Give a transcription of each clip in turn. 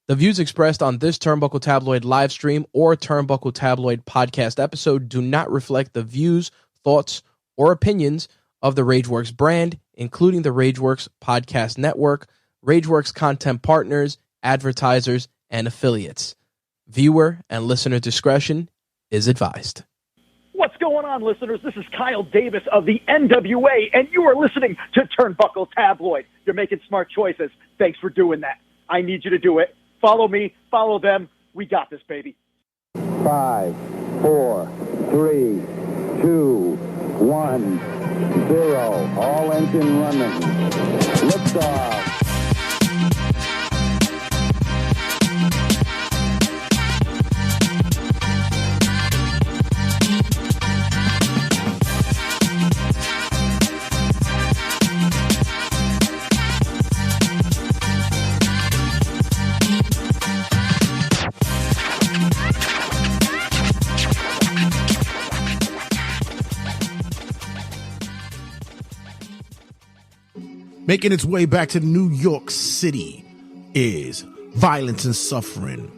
The views expressed on this Turnbuckle Tabloid live stream or Turnbuckle Tabloid podcast episode do not reflect the views, thoughts, or opinions of the RageWorks brand, including the RageWorks podcast network, RageWorks content partners, advertisers, and affiliates. Viewer and listener discretion is advised. What's going on, listeners? This is Kyle Davis of the NWA, and you are listening to Turnbuckle Tabloid. You're making smart choices. Thanks for doing that. I need you to do it. Follow me, follow them. We got this, baby. 5, 4, 3, 2, 1, 0. All engine running. Liftoff. Making its way back to New York City is Violence and Suffering.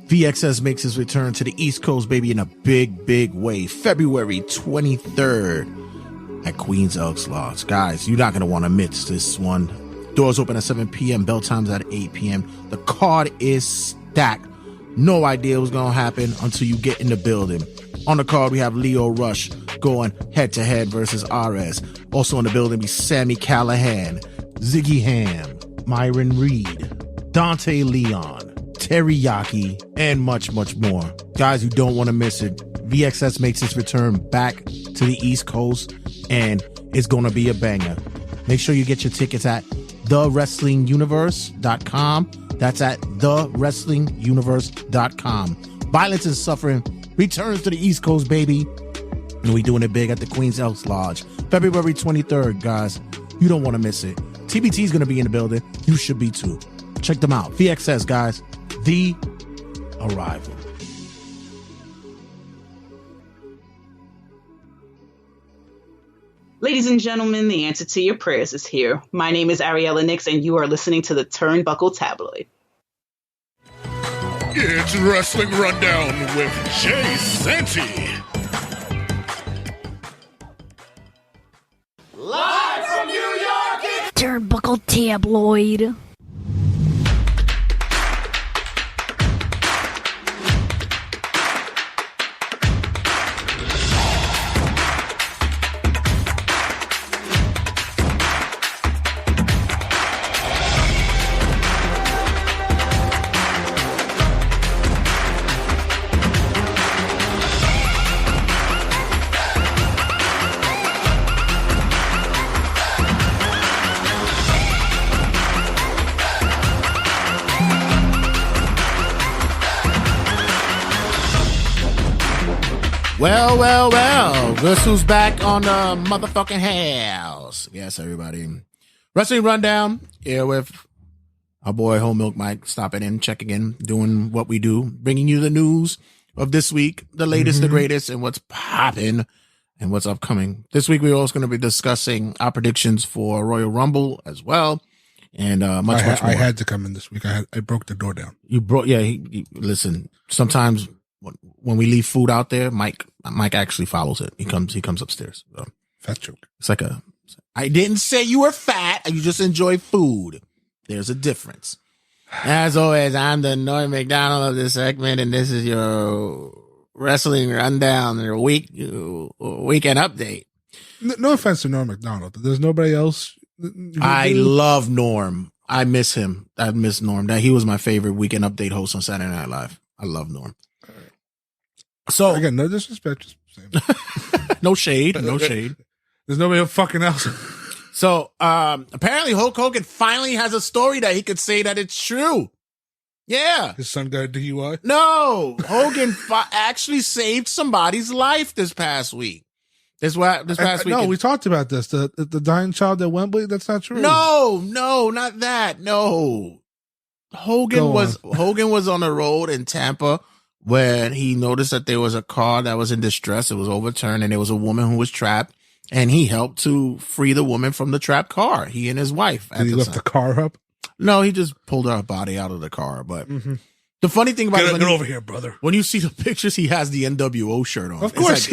VXS makes his return to the East Coast, baby, in a big, big way. February 23rd at Queen's Elks Lodge. Guys, you're not going to want to miss this one. Doors open at 7 p.m. Bell time's at 8 p.m. The card is stacked. No idea what's going to happen until you get in the building. On the card, we have Leo Rush going head-to-head versus RS. Also in the building, be Sammy Callahan, Ziggy Ham, Myron Reed, Dante Leon, Teriyaki, and much, much more. Guys, you don't want to miss it. VXS makes its return back to the East Coast, and it's going to be a banger. Make sure you get your tickets at thewrestlinguniverse.com. That's at thewrestlinguniverse.com. Violence and Suffering returns to the East Coast, baby. And we doing it big at the Queen's Elks Lodge. February 23rd, guys. You don't want to miss it. TBT is going to be in the building. You should be too. Check them out. VXS, guys. The Arrival. Ladies and gentlemen, the answer to your prayers is here. My name is Ariella Nix, and you are listening to the Turnbuckle Tabloid. It's Wrestling Rundown with Jay Santy. Live from New York, it's Turnbuckle Tabloid. Well. Guess who's back on the motherfucking house? Yes, everybody. Wrestling Rundown here with our boy Whole Milk Mike, stopping in, checking in, doing what we do, bringing you the news of this week, the latest, the greatest, and what's popping and what's upcoming. This week, we're also going to be discussing our predictions for Royal Rumble as well. And much more. I had to come in this week. I broke the door down. You broke, yeah. Listen, sometimes when we leave food out there, Mike actually follows it. He comes upstairs. So. Fat joke. It's like I didn't say you were fat. You just enjoy food. There's a difference. As always, I'm the Norm McDonald of this segment, and this is your Wrestling Rundown, your weekend update. No offense to Norm McDonald, but there's nobody else. I love Norm. I miss him. I miss Norm. That he was my favorite weekend update host on Saturday Night Live. I love Norm. So again, no disrespect. Just saying. No shade. There's nobody fucking else. So apparently Hulk Hogan finally has a story that he could say that it's true. Yeah. His son got a DUI? No. Hogan actually saved somebody's life this past week. This past week. No, we talked about this. The dying child at Wembley. That's not true. No, not that. No. Hogan was on the road in Tampa when he noticed that there was a car that was in distress. It was overturned, and there was a woman who was trapped, and he helped to free the woman from the trapped car. He and his wife. Did he lift the car up? No, he just pulled her body out of the car. But the funny thing about get over here, brother. When you see the pictures, he has the NWO shirt on. Of course,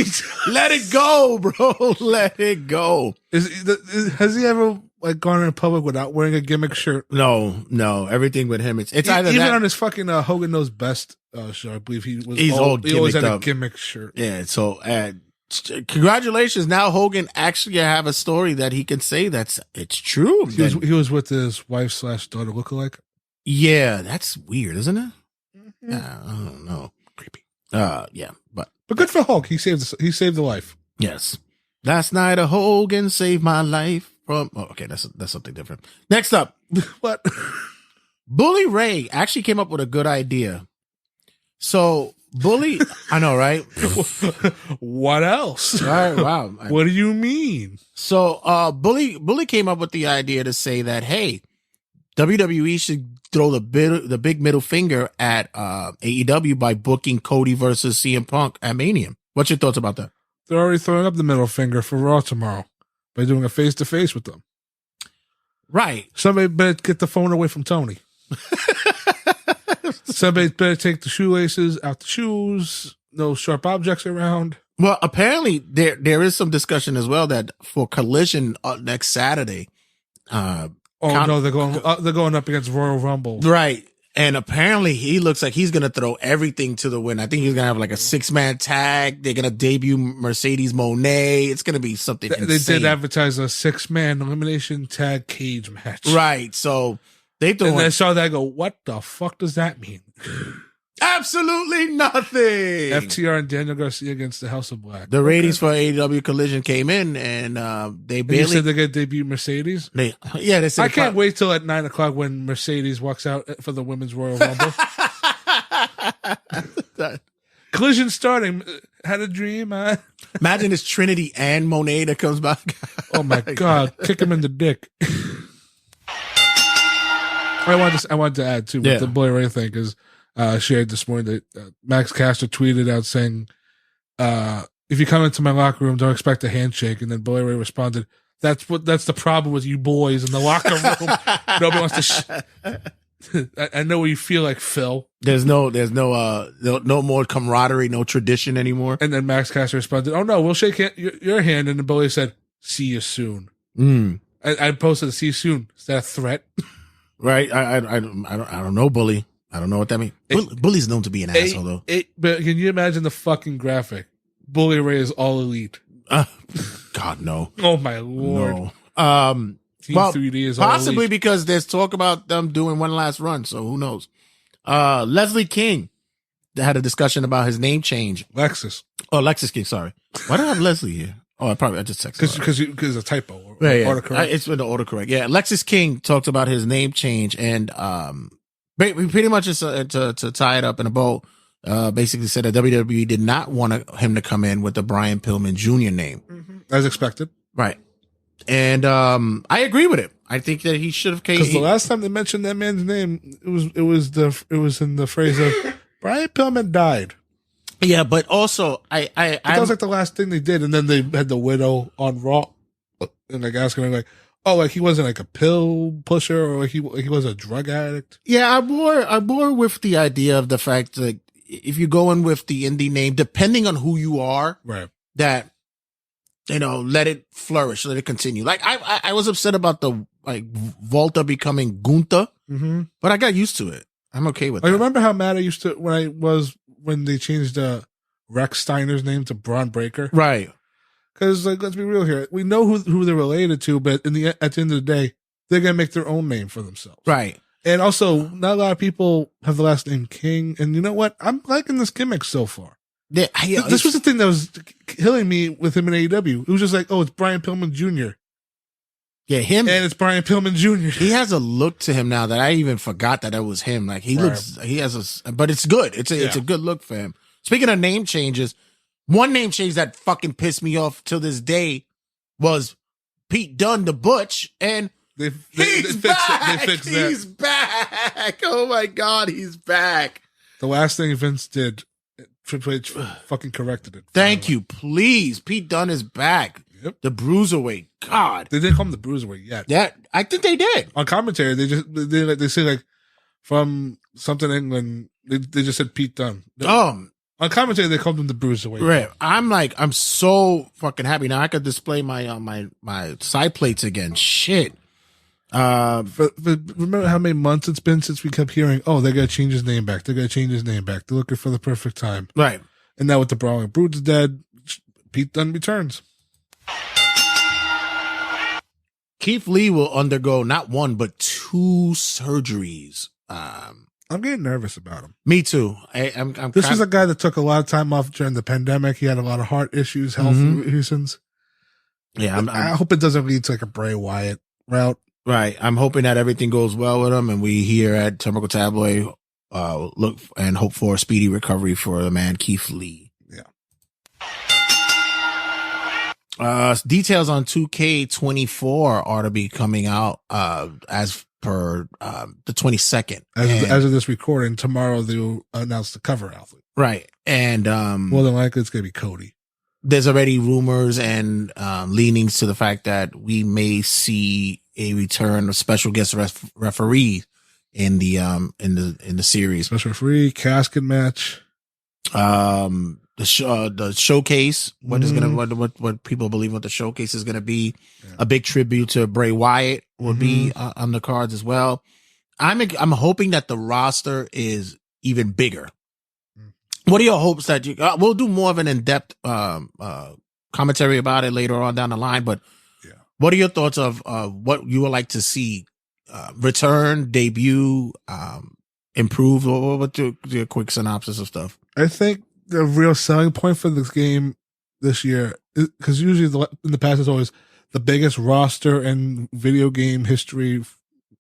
let it go, bro. Let it go. Has he ever like gone in public without wearing a gimmick shirt? No. Everything with him, it's either even that, on his fucking Hogan Knows Best shirt. I believe he always always had a up. gimmick shirt. Yeah. So, congratulations. Now Hogan actually have a story that he can say it's true. He was with his wife / daughter lookalike. Yeah, that's weird, isn't it? I don't know. Creepy. Yeah, but good for Hulk. He saved the life. Yes. Last night a Hogan saved my life from. Oh, okay, that's something different. Next up, what? Bully Ray actually came up with a good idea. So Bully, I know, right? What else? All right, wow. What do you mean? So Bully came up with the idea to say that, hey, WWE should throw the big middle finger at AEW by booking Cody versus CM Punk at Mania. What's your thoughts about that? They're already throwing up the middle finger for Raw tomorrow by doing a face-to-face with them. Right. Somebody better get the phone away from Tony. Somebody better take the shoelaces out the shoes. No sharp objects around. Well, apparently there is some discussion as well that for Collision next Saturday. No, they're going up against Royal Rumble. Right. And apparently he looks like he's going to throw everything to the wind. I think he's going to have like a 6-man tag. They're going to debut Mercedes Moné. It's going to be something insane. They did advertise a 6-man elimination tag cage match. Right. So they threw. And I saw that, I go, what the fuck does that mean? Absolutely nothing. FTR and Daniel Garcia against the House of Black. The ratings for AEW Collision came in, and they barely. You said they're going to debut Mercedes? They said. I can't wait till at 9:00 when Mercedes walks out for the Women's Royal Rumble. Collision starting. Had a dream. Imagine it's Trinity and Monet that comes back. Oh my God. Kick him in the dick. I wanted to add too with the Bully Ray thing because shared this morning that Max Caster tweeted out saying, if you come into my locker room, don't expect a handshake. And then Bully Ray responded, that's the problem with you boys in the locker room. Nobody wants to I know what you feel like, Phil. There's no more camaraderie, no tradition anymore. And then Max Caster responded, oh no, we'll shake your hand. And then Bully said, see you soon. I posted, see you soon. Is that a threat? Right. I don't know, Bully. I don't know what that means. Bully's known to be an asshole, though. But can you imagine the fucking graphic? Bully Ray is all elite. God, no. Oh, my Lord. No. Team 3D is all possibly elite. because there's talk about them doing one last run, so who knows? Leslie King had a discussion about his name change. Lexus King, sorry. Why do I have Leslie here? Oh, I just texted. Because it's a typo. Autocorrect. It's with the autocorrect. Yeah, Lexus King talked about his name change, and pretty much just to tie it up in a bow, basically said that WWE did not want him to come in with the Brian Pillman Jr. name, as expected. Right, and I agree with it. I think that he should have came. Because the last time they mentioned that man's name, it was in the phrase of Brian Pillman died. Yeah, but also that was like the last thing they did, and then they had the widow on Raw, and like asking him like, oh, like he wasn't like a pill pusher, or like he was a drug addict. Yeah, I'm more with the idea of the fact that if you're going with the indie name, depending on who you are, right, that let it flourish, let it continue. Like I was upset about the Volta becoming Gunther, but I got used to it. I'm okay with that. I remember how mad I used to when they changed Rex Steiner's name to Braun Breaker. Right. Because let's be real here. We know who they're related to, but at the end of the day, they're going to make their own name for themselves. Right. And also, not a lot of people have the last name King. And you know what? I'm liking this gimmick so far. Yeah, this was the thing that was killing me with him in AEW. It was just like, oh, it's Brian Pillman Jr. Yeah, him. And it's Brian Pillman Jr. He has a look to him now that I even forgot that was him. Like but it's good. It's a good look for him. Speaking of name changes, one name change that fucking pissed me off till this day was Pete Dunne to Butch, and he's back. He's back. Oh my God, he's back. The last thing Vince did, Triple H fucking corrected it. Thank you. Please. Pete Dunne is back. Yep. The Bruiserweight. God. They didn't call him the Bruiserweight yet. Yeah, I think they did. On commentary, they say like from something England, they just said Pete Dunne. On commentary, they called him the Bruiserweight. Right. I'm so fucking happy. Now I could display my my side plates again. Shit. But remember how many months it's been since we kept hearing, oh, they gotta change his name back. They're looking for the perfect time. Right. And now with the Brawling Brutes dead, Pete Dunne returns. Keith Lee will undergo not one but 2 surgeries. I'm getting nervous about him. Me too. This is a guy that took a lot of time off during the pandemic. He had a lot of heart issues, health reasons. Yeah, I hope it doesn't lead to like a Bray Wyatt route. Right. I'm hoping that everything goes well with him, and we here at Turnbuckle Tabloid look and hope for a speedy recovery for the man Keith Lee. Yeah. Details on 2K24 are to be coming out as per the 22nd. As of this recording, tomorrow they'll announce the cover athlete. Right. And more than likely it's gonna be Cody. There's already rumors and leanings to the fact that we may see a return of special guest referee in the series. Special referee, casket match. The showcase, what people believe what the showcase is going to be. Yeah. A big tribute to Bray Wyatt will be on the cards as well. I'm hoping that the roster is even bigger. What are your hopes that we'll do more of an in-depth commentary about it later on down the line, but what are your thoughts of what you would like to see return, debut, improve, or what's your quick synopsis of stuff? I think the real selling point for this game this year, because usually in the past it's always the biggest roster in video game history.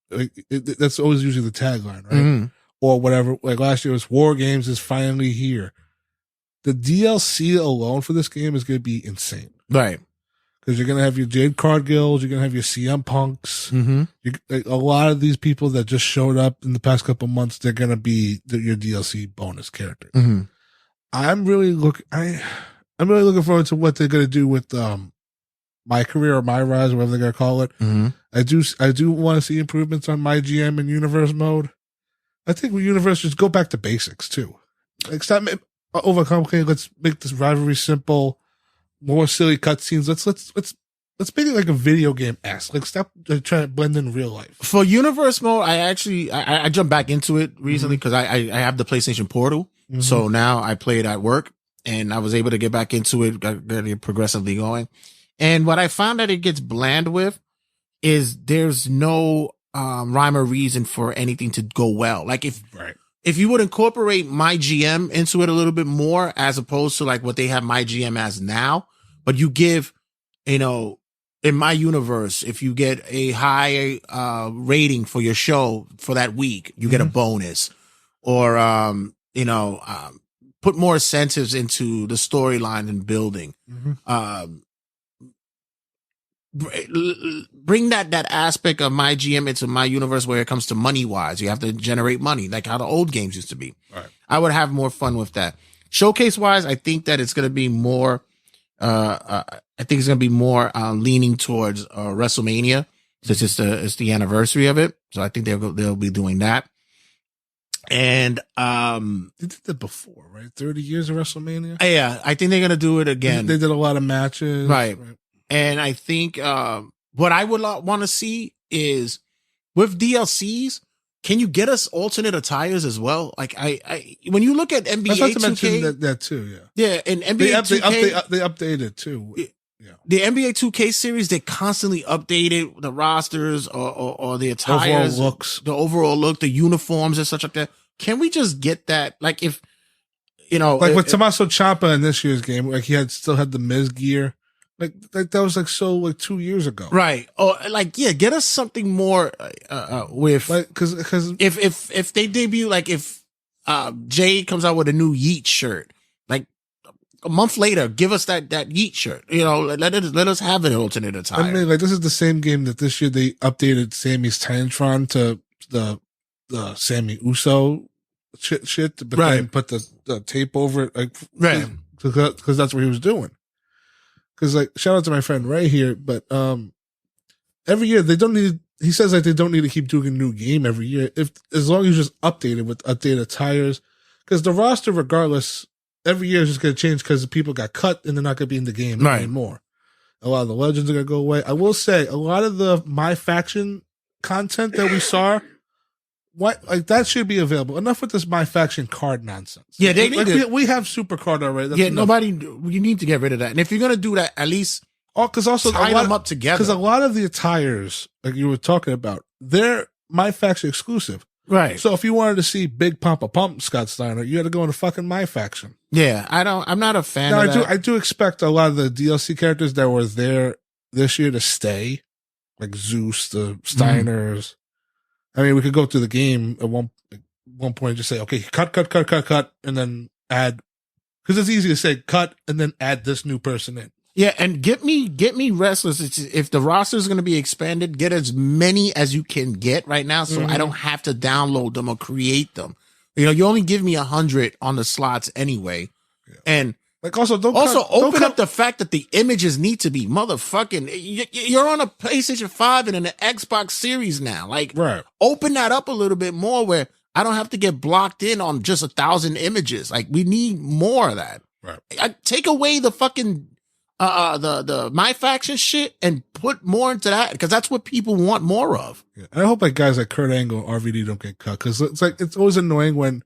That's always usually the tagline, right? Mm-hmm. Or whatever. Like last year was War Games is finally here. The DLC alone for this game is going to be insane, right? Because you're going to have your Jade Cargills, you're going to have your CM Punks. Like a lot of these people that just showed up in the past couple months, they're going to be your DLC bonus character. I'm really looking forward to what they're going to do with My Career or My Rise, whatever they're going to call it. I do want to see improvements on My GM and Universe mode. I think with Universe, just go back to basics too. Like stop overcomplicating. Let's make this rivalry simple. More silly cutscenes. Let's make it like a video game-esque. Like stop trying to blend in real life. For Universe mode, I jumped back into it recently because I have the PlayStation Portal. So now I play it at work and I was able to get back into it, got it progressively going. And what I found that it gets bland with is there's no rhyme or reason for anything to go well. Like if you would incorporate My GM into it a little bit more, as opposed to like what they have My GM as now, but you give, in My Universe, if you get a high rating for your show for that week, you get a bonus, or put more incentives into the storyline and building. Bring that aspect of My GM into My Universe where it comes to money wise. You have to generate money like how the old games used to be. Right. I would have more fun with that. Showcase wise, I think that it's going to be more, leaning towards WrestleMania since it's the anniversary of it. So I think they'll be doing that. And they did that before, right? 30 years of WrestleMania. Yeah, I think they're going to do it again. They did a lot of matches. Right. And I think what I would want to see is with DLCs, can you get us alternate attires as well? Like when you look at NBA 2K, that too, yeah, and NBA 2K, they updated too. Yeah, the NBA 2K series, they constantly updated the rosters or the attires, the overall look, the uniforms and such like that. Can we just get that? Like if like with Tommaso Ciampa in this year's game, like he still had the Miz gear. Like that was like 2 years ago, right? Or get us something more with because if they debut, like if Jay comes out with a new Yeet shirt, like a month later, give us that Yeet shirt. Let us have an alternate attire. I mean, like this is the same game that this year they updated Sammy's Titantron to the Sammy Uso shit, but then put the tape over it, like right, because that's what he was doing. because like shout out to my friend Ray here, but every year they don't need. He says like they don't need to keep doing a new game every year. If as long as you just update it with updated tires, because the roster regardless every year is just going to change because people got cut and they're not going to be in the game anymore. A lot of the legends are going to go away. I will say a lot of the My Faction content that we saw. Like that should be available. Enough with this My Faction card nonsense. Yeah, they need to, we have Super Card already. That's enough. You need to get rid of that. And if you're gonna do that, at least because also tie them up together. Because a lot of the attires, like you were talking about, they're My Faction exclusive. Right. So if you wanted to see Big Pump Scott Steiner, you had to go into fucking My Faction. Yeah, I'm not a fan of that. I do expect a lot of the DLC characters that were there this year to stay, like Zeus, the Steiners. I mean, we could go through the game at one point and just say, okay, cut, and then add, because it's easy to say cut and then add this new person in. Yeah, and get me wrestlers. If the roster is going to be expanded, get as many as you can get right now, so I don't have to download them or create them. You know, you only give me 100 on the slots anyway, and like also open up the fact that the images need to be motherfucking. You're on a PlayStation 5 and an Xbox Series now. Like, open that up a little bit more where I don't have to get blocked in on just 1,000 images. Like, we need more of that. Right. I take away the fucking the My Faction shit and put more into that because that's what people want more of. Yeah. And I hope like guys like Kurt Angle, RVD don't get cut because it's always annoying when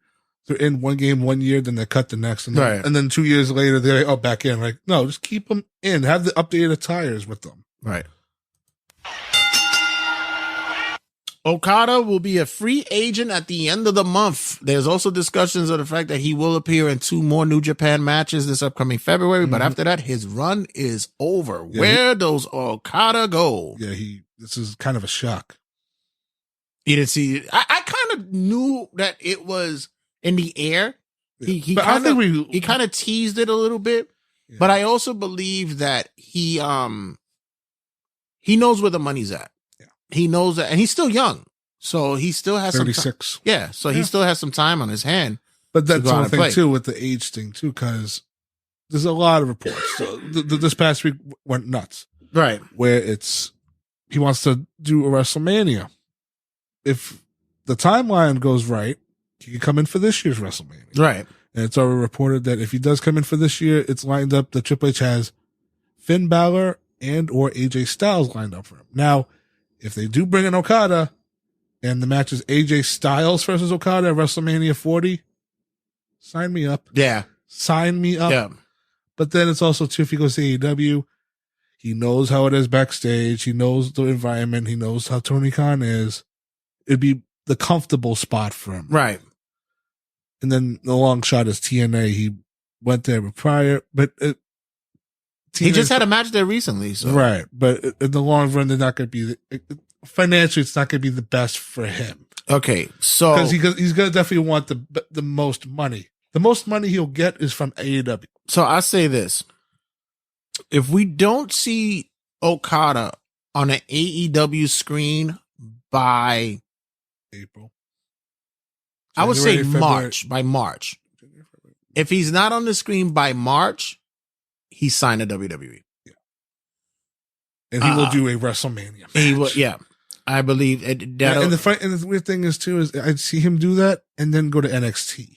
they're in one game 1 year, then they cut the next, and then 2 years later they're like, back in. Like, no, just keep them in. Have the updated attires with them. Right. Okada will be a free agent at the end of the month. There's also discussions of the fact that he will appear in 2 more New Japan matches this upcoming February, but after that, his run is over. Yeah, Where does Okada go? Yeah, this is kind of a shock. You didn't see I kind of knew that it was in the air. He kind of teased it a little bit, but I also believe that he knows where the money's at. Yeah. He knows that, and he's still young, so he still has 36. He still has some time on his hand. But that's one thing too with the age thing too, because there's a lot of reports. So this past week went nuts, right? Where he wants to do a WrestleMania. If the timeline goes right, he could come in for this year's WrestleMania. Right. And it's already reported that if he does come in for this year, it's lined up that Triple H has Finn Balor and or AJ Styles lined up for him. Now, if they do bring in Okada and the match is AJ Styles versus Okada at WrestleMania 40, sign me up. Yeah. Sign me up. Yeah. But then it's also too, if he goes to AEW, he knows how it is backstage. He knows the environment. He knows how Tony Khan is. It'd be the comfortable spot for him. Right. And then the long shot is TNA. He went there prior, but he just had a match there recently. So. Right. But in the long run, they're not going to be, financially, it's not going to be the best for him. Okay. So. Because he's going to definitely want the most money. The most money he'll get is from AEW. So I say this. If we don't see Okada on an AEW screen by April, I would say March, by March. If he's not on the screen by March, he's signed to WWE. Yeah. And he will do a WrestleMania match. He will, yeah. I believe and the weird thing is too, is I'd see him do that and then go to NXT.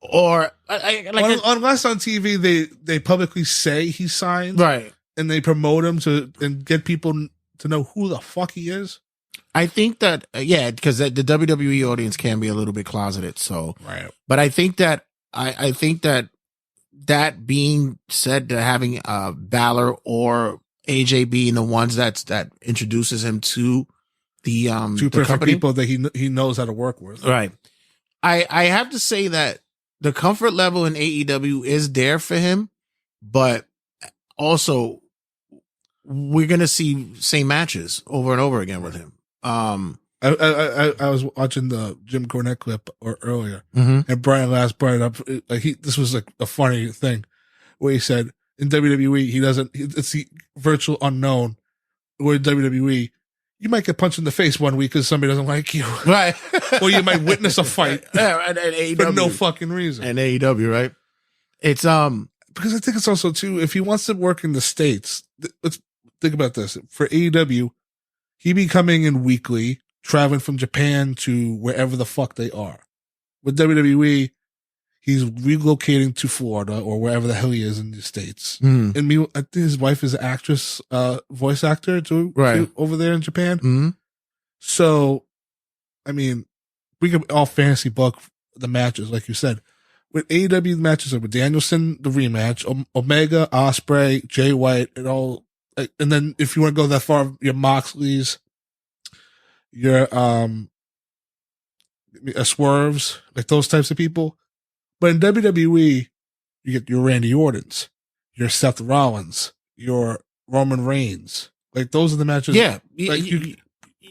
Or unless on TV they publicly say he signed. Right. And they promote him and get people to know who the fuck he is. I think that, because the WWE audience can be a little bit closeted. So, right. But I think that, I think that being said, to having Balor or AJ being the ones that introduces him to the two perfect company, people that he knows how to work with. Right. I have to say that the comfort level in AEW is there for him, but also we're gonna see same matches over and over again with him. I was watching the Jim Cornette clip earlier, and Brian Last brought it up. This was like a funny thing where he said in WWE it's the virtual unknown. Where in WWE you might get punched in the face one week because somebody doesn't like you, right? Or you might witness a fight and AEW, for no fucking reason. And AEW, right? It's because I think it's also too, if he wants to work in the States, let's think about this. For AEW, he be coming in weekly, traveling from Japan to wherever the fuck they are. With WWE, he's relocating to Florida or wherever the hell he is in the States. And I think his wife is an actress, voice actor too, over there in Japan. So, I mean, we could all fantasy book the matches, like you said. With AEW matches, with Danielson, the rematch, Omega, Ospreay, Jay White, and all. And then if you want to go that far, your Moxleys, your Swerves, like those types of people. But in WWE, you get your Randy Ortons, your Seth Rollins, your Roman Reigns. Like those are the matches. Yeah. Like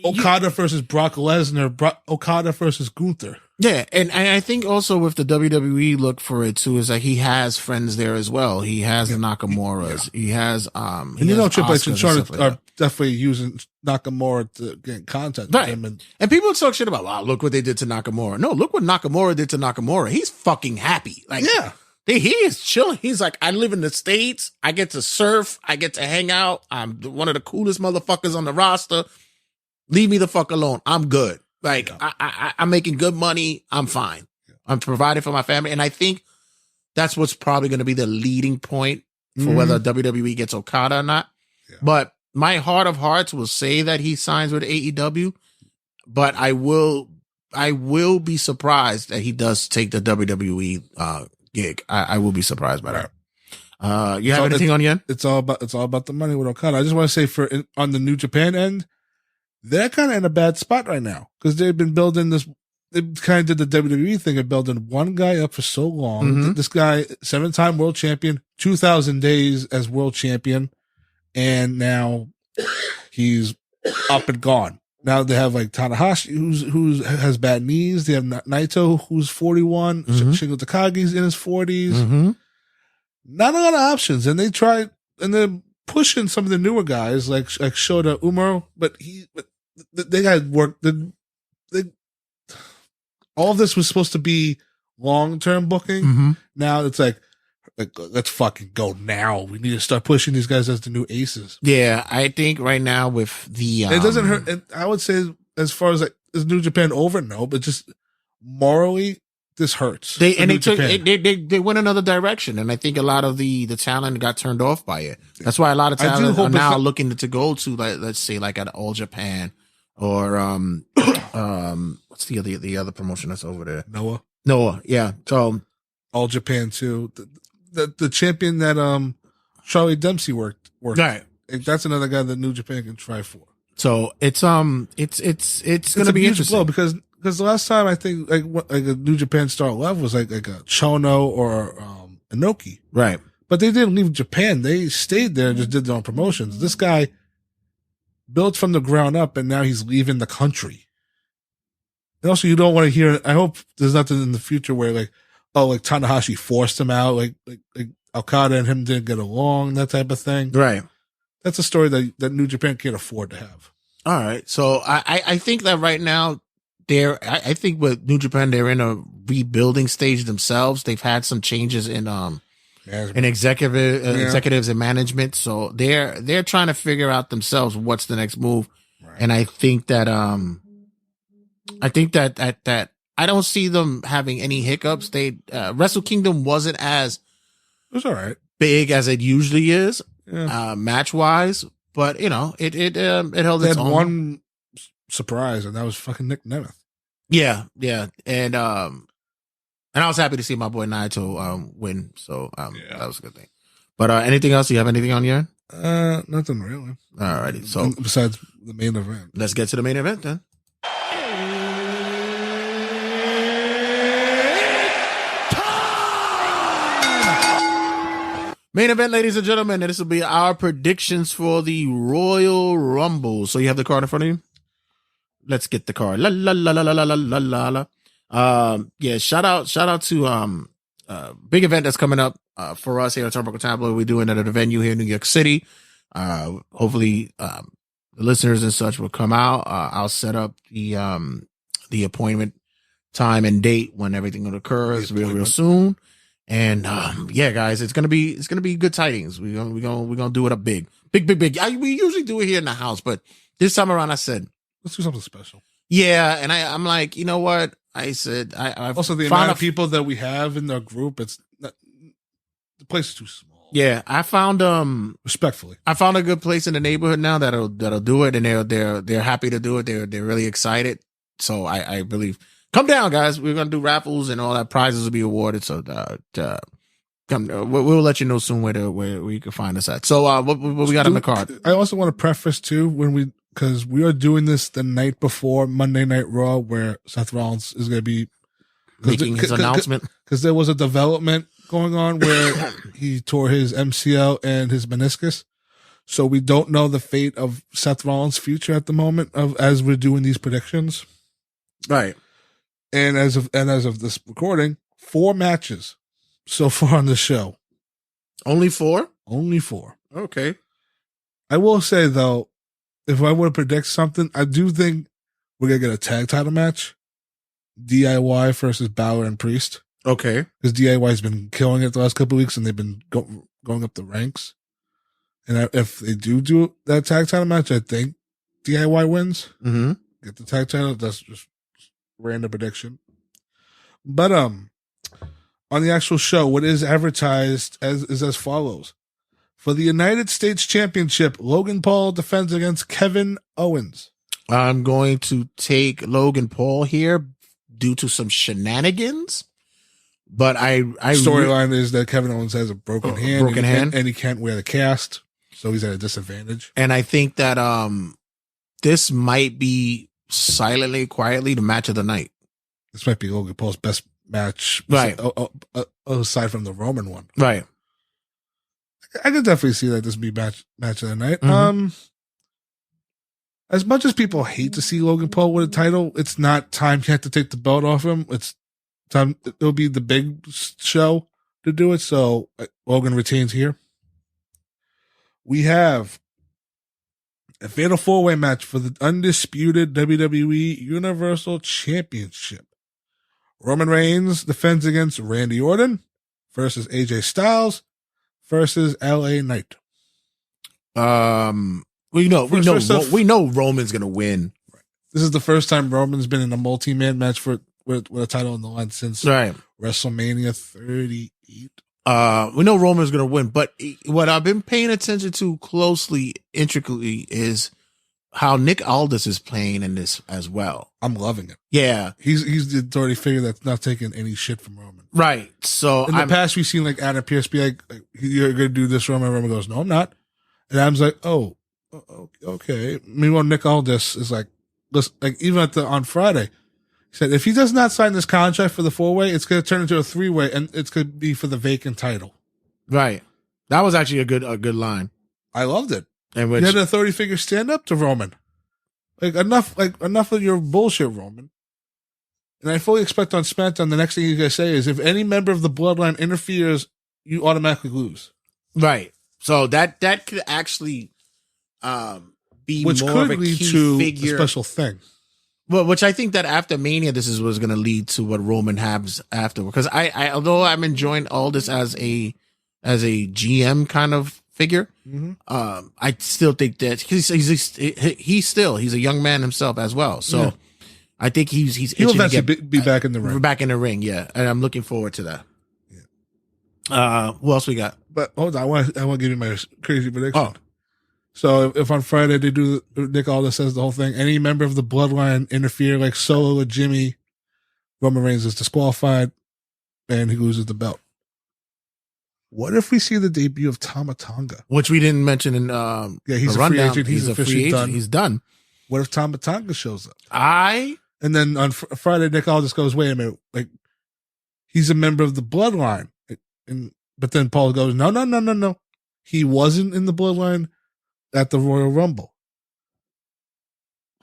Okada versus Brock Lesnar, Okada versus Gunther. Yeah, and I think also with the WWE look for it too is that he has friends there as well. He has the Nakamura's. He has and Triple H and Charlotte are definitely using Nakamura to get content with him. And people talk shit about, wow, look what they did to Nakamura. No, look what Nakamura did to Nakamura. He's fucking happy. Like, he is chilling. He's like, I live in the States. I get to surf. I get to hang out. I'm one of the coolest motherfuckers on the roster. Leave me the fuck alone. I'm good. Like, I'm making good money. I'm fine. I'm providing for my family. And I think that's what's probably going to be the leading point for whether WWE gets Okada or not. Yeah. But my heart of hearts will say that he signs with AEW. But I will be surprised that he does take the WWE gig. I will be surprised by that. You have anything on your end? It's all about the money with Okada. I just want to say on the New Japan end, they're kind of in a bad spot right now because they've been building this. They kind of did the WWE thing of building one guy up for so long. This guy, 7-time world champion, 2,000 days as world champion, and now he's up and gone. Now they have like Tanahashi, who has bad knees. They have Naito, who's 41. Shingo Takagi's in his 40s. Not a lot of options, and they tried, and they're pushing some of the newer guys like Shota Umaro, but they got work. All of this was supposed to be long-term booking. Now it's like let's fucking go now. We need to start pushing these guys as the new aces. Yeah, I think right now with the it doesn't hurt. And I would say as far as is New Japan over? No, but just morally, this hurts. They went another direction, and I think a lot of the talent got turned off by it. That's why a lot of talent are now looking to go to, like, let's say, like at All Japan or what's the other promotion that's over there? Noah, yeah. So All Japan too. The champion that Charlie Dempsey worked. Right. That's another guy that New Japan can try for. So it's going to be interesting because the last time I think like a New Japan Star Love was like a Chono or Inoki. Right. But they didn't leave Japan. They stayed there and just did their own promotions. This guy built from the ground up and now he's leaving the country. And also you don't want to hear, I hope there's nothing in the future where like Tanahashi forced him out, like Okada and him didn't get along, that type of thing. Right. That's a story that New Japan can't afford to have. All right. So I think that right now I think with New Japan, they're in a rebuilding stage themselves. They've had some changes in executives and management. So they're trying to figure out themselves what's the next move. Right. And I think that I don't see them having any hiccups. Wrestle Kingdom wasn't as it was all right big as it usually is, match wise, but it held its own. One surprise, and that was fucking Nick Nemeth. Yeah, and I was happy to see my boy Naito win, so that was a good thing. But anything else? You have anything on your end? Nothing really. Alrighty, so besides the main event, let's get to the main event then. Main event, ladies and gentlemen, and this will be our predictions for the Royal Rumble. So you have the card in front of you? Let's get the card. La la la la la la la la la. Yeah, shout out to big event that's coming up for us here at Turnbuckle Tabloid. We're doing it at a venue here in New York City. Hopefully the listeners and such will come out. I'll set up the appointment time and date when everything will occur real soon. And yeah, guys, it's gonna be good tidings. We're gonna do it up big. Big. We usually do it here in the house, but this time around I said, let's do something special. Yeah, and I'm like, you know what? I said I've also the amount of people that we have in the group, it's not, the place is too small. Yeah, I found respectfully. I found a good place in the neighborhood now that'll do it, and they're happy to do it. They're really excited. So I believe, come down, guys. We're gonna do raffles and all that. Prizes will be awarded. So come, we'll let you know soon where you can find us at. So what we got on the card? I also want to preface too because we are doing this the night before Monday Night Raw, where Seth Rollins is going to be making his announcement, because there was a development going on where he tore his MCL and his meniscus. So we don't know the fate of Seth Rollins' future at the moment as we're doing these predictions. Right. And as of this recording, 4 matches so far on the show. Only 4? Only 4. Okay. I will say though, if I were to predict something, I do think we're going to get a tag title match. DIY versus Balor and Priest. Okay. Because DIY has been killing it the last couple of weeks and they've been going up the ranks. And if they do that tag title match, I think DIY wins. Mm-hmm. Get the tag title. That's just random prediction. But on the actual show, what is advertised is as follows. For the United States Championship, Logan Paul defends against Kevin Owens. I'm going to take Logan Paul here due to some shenanigans. But I storyline is that Kevin Owens has a broken hand, and he can't wear the cast, so he's at a disadvantage. And I think that this might be quietly the match of the night. This might be Logan Paul's best match, right? Aside from the Roman one, right? I could definitely see that this would be match of the night. Mm-hmm. As much as people hate to see Logan Paul with a title, it's not time yet to take the belt off him. It's time. It'll be the big show to do it. So Logan retains here. We have a fatal 4-way match for the undisputed WWE Universal Championship. Roman Reigns defends against Randy Orton versus AJ Styles versus LA Knight. We know Roman's gonna win. This is the first time Roman's been in a multi-man match with a title on the line since WrestleMania 38. We know Roman's gonna win, but what I've been paying attention to intricately is how Nick Aldis is playing in this as well. I'm loving it. Yeah, he's already figured that's not taking any shit from Roman. Right. So in the past, we've seen like Adam Pearce be like, "You're gonna do this, Roman." Roman goes, "No, I'm not." And Adam's like, "Oh, okay." Meanwhile, Nick Aldis is like, listen, like even on Friday, he said if he does not sign this contract for the 4-way, it's gonna turn into a 3-way, and it's gonna be for the vacant title. Right. That was actually a good line. I loved it. And you had a 30-figure stand up to Roman. Enough of your bullshit, Roman. And I fully expect on SmackDown the next thing you're gonna say is if any member of the bloodline interferes, you automatically lose. Right. So that could actually be which more could of a lead key to figure. A special thing. Well, which I think that after Mania, this is what's going to lead to what Roman has after. Because I although I'm enjoying all this as a GM kind of figure, I still think that he's a young man himself as well. So I think he'll eventually be back in the ring. Back in the ring, yeah, and I'm looking forward to that. Yeah. Who else we got? But hold on, I want to give you my crazy prediction. Oh. So if on Friday they do, Nick Aldis says the whole thing, any member of the bloodline interfere like Solo or Jimmy, Roman Reigns is disqualified and he loses the belt. What if we see the debut of Tama Tonga? Which we didn't mention in he's a free agent. He's officially done. He's done. What if Tama Tonga shows up? And then on Friday, Nick Aldis goes, wait a minute, like he's a member of the bloodline. But then Paul goes, no. He wasn't in the bloodline at the Royal Rumble.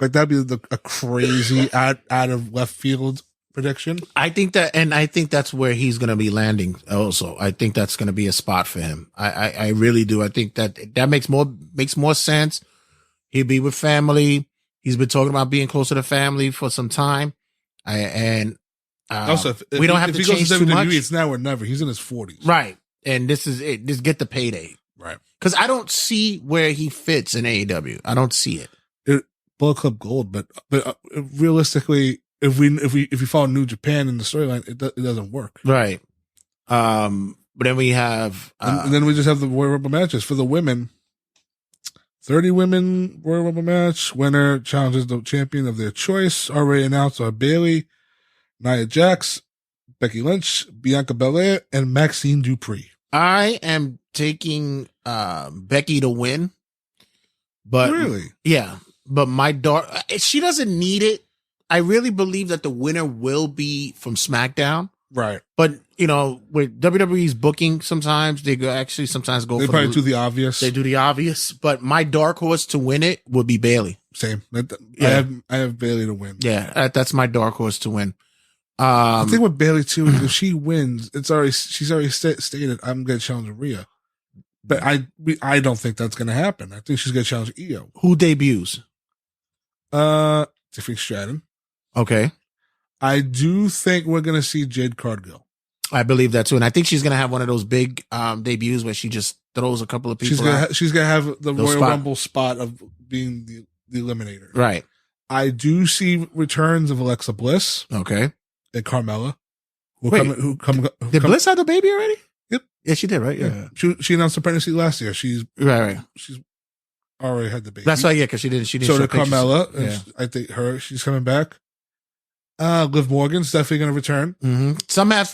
Like that'd be a crazy out of left field prediction. I think that's where he's going to be landing. Also, I think that's going to be a spot for him. I really do. I think that makes more sense. He'll be with family. He's been talking about being closer to family for some time, and Also, if we don't have if to he goes change to too WWE, much. it's now or never. He's in his 40s. Right. And this is it. Just get the payday. Right. Because I don't see where he fits in AEW. I don't see it. Bullet Club Gold, but realistically, if you follow New Japan in the storyline, it doesn't work. Right. But then we have and then we just have the Royal Rumble matches for the women. 30 women Royal Rumble match. Winner challenges the champion of their choice. Already announced are Bayley, Nia Jax, Becky Lynch, Bianca Belair, and Maxine Dupree. I am taking Becky to win. But really? Yeah. But my daughter, she doesn't need it. I really believe that the winner will be from SmackDown. Right. But, with WWE's booking, sometimes they sometimes go they for probably do the obvious. They do the obvious. But my dark horse to win it would be Bayley. Same. I have Bayley to win. Yeah, that's my dark horse to win. The thing with Bayley too is if she wins, she's already stated I'm going to challenge Rhea. But I don't think that's going to happen. I think she's going to challenge Io. Who debuts? Tiffany Stratton. Okay. I do think we're going to see Jade Cargill. I believe that too. And I think she's going to have one of those big debuts where she just throws a couple of people She's going to have the Those Royal Rumble spot of being the eliminator. Right. I do see returns of Alexa Bliss. Okay. And Carmella. Did Bliss have the baby already? Yep. Yeah, she did, right? Yeah. She announced the pregnancy last year. She's already had the baby. That's right, yeah, because she didn't So did Carmella. Yeah. I think she's coming back. Liv Morgan's definitely going to return. Mm-hmm.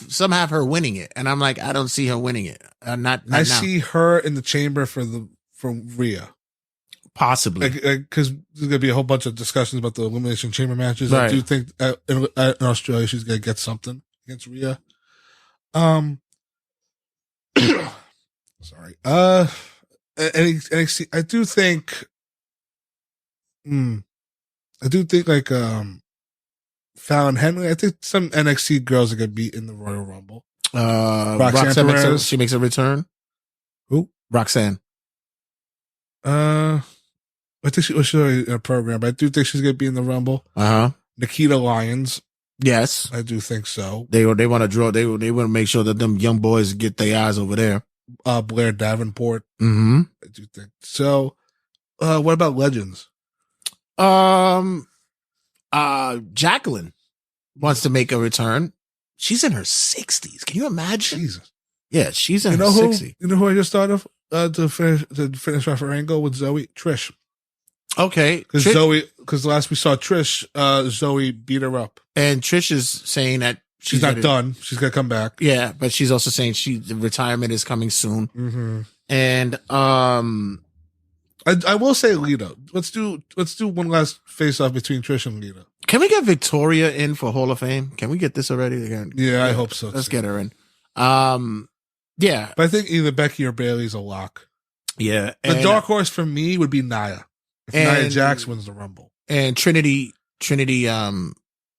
Some have her winning it, and I'm like, I don't see her winning it. Not I now. see her in the chamber for Rhea. Possibly. Because there's going to be a whole bunch of discussions about the Elimination Chamber matches. Right. I do think in Australia she's going to get something against Rhea. Sorry. NXT, I do think like Fallon Henley. I think some NXT girls are going to be in the Royal Rumble. Roxanne makes a return. Who? Roxanne. I think she was in a program, but I do think she's going to be in the Rumble. Nikita Lyons. Yes. I do think so. They want to draw. They want to make sure that them young boys get their eyes over there. Blair Davenport. Mm-hmm. I do think so. What about legends? Jacqueline wants to make a return. She's in her 60s. Can you imagine? Jesus. Yeah, she's in her 60s. You know who I just thought of to finish off her angle with Zoe? Trish. Okay. Because last we saw Trish, Zoe beat her up. And Trish is saying that she's not done. She's going to come back. Yeah, but she's also saying the retirement is coming soon. Mm-hmm. And I will say Lita. Let's do one last face off between Trish and Lita. Can we get Victoria in for Hall of Fame? Can we get this already again? Yeah, I hope so. Let's get her in. Yeah. But I think either Becky or Bayley's a lock. Yeah. The dark horse for me would be Nia. If Nia Jax wins the Rumble. And Trinity. I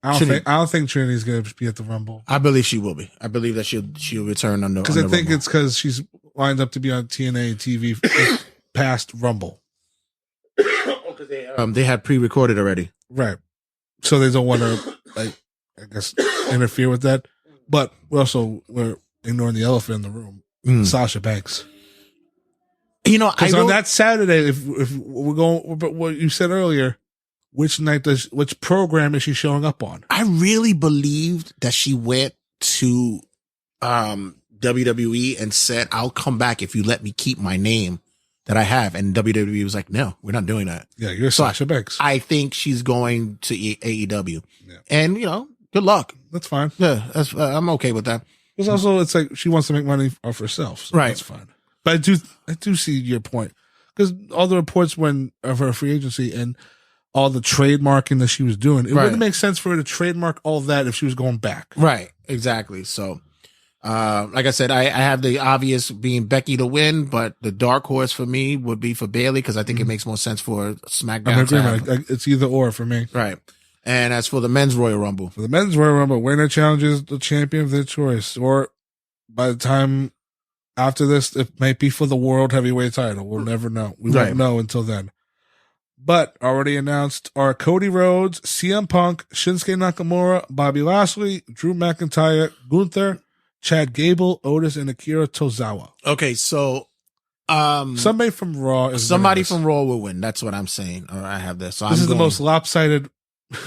don't think Trinity's going to be at the Rumble. I believe she will be. I believe that she'll return on the Because I think Rumble. it's because she's lined up to be on TNA TV past Rumble. They had pre-recorded already. Right. So they don't want to, I guess, interfere with that. But we're ignoring the elephant in the room. Sasha Banks. Because on that Saturday, if we're going, but what you said earlier, which program is she showing up on? I really believed that she went to WWE and said, I'll come back if you let me keep my name that I have. And WWE was like, no, we're not doing that. Yeah, you're Sasha Banks. I think she's going to AEW. Yeah. And, good luck. That's fine. Yeah, I'm okay with that. Because also, it's like she wants to make money off herself. So right. That's fine. But I do see your point. Because all the reports of her free agency and all the trademarking that she was doing, it wouldn't make sense for her to trademark all that if she was going back. Right. Exactly. So, like I said, I have the obvious being Becky to win, but the dark horse for me would be for Bayley because I think it makes more sense for SmackDown. It's either or for me. Right. And as for the men's Royal Rumble. For the men's Royal Rumble, winner challenges the champion of their choice. Or by the time after this, it might be for the world heavyweight title. We'll never know. We won't know until then. but already announced are Cody Rhodes, CM Punk, Shinsuke Nakamura, Bobby Lashley, Drew McIntyre, Gunther, Chad Gable, Otis, and Akira Tozawa. Okay, so somebody from Raw will win. That's what I'm saying. Or I have this. So this is the most lopsided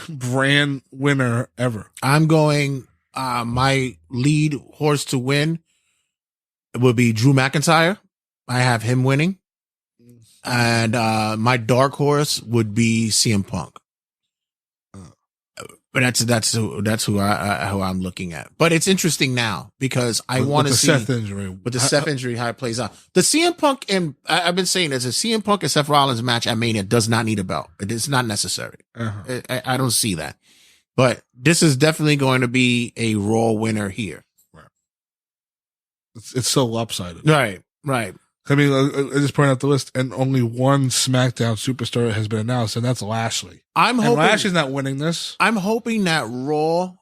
brand winner ever. I'm going. My lead horse to win would be Drew McIntyre. I have him winning, and my dark horse would be CM Punk. But that's who I'm looking at. But it's interesting now because I want to see Seth injury. With the Seth injury, how it plays out. The CM Punk and I've been saying there's a CM Punk and Seth Rollins match at Mania does not need a belt. It is not necessary. I don't see that. But this is definitely going to be a Raw winner here. Right. It's so lopsided. Right. I mean, I just point out the list, and only one SmackDown superstar has been announced, and that's Lashley. I'm hoping Lashley's not winning this. I'm hoping that Raw.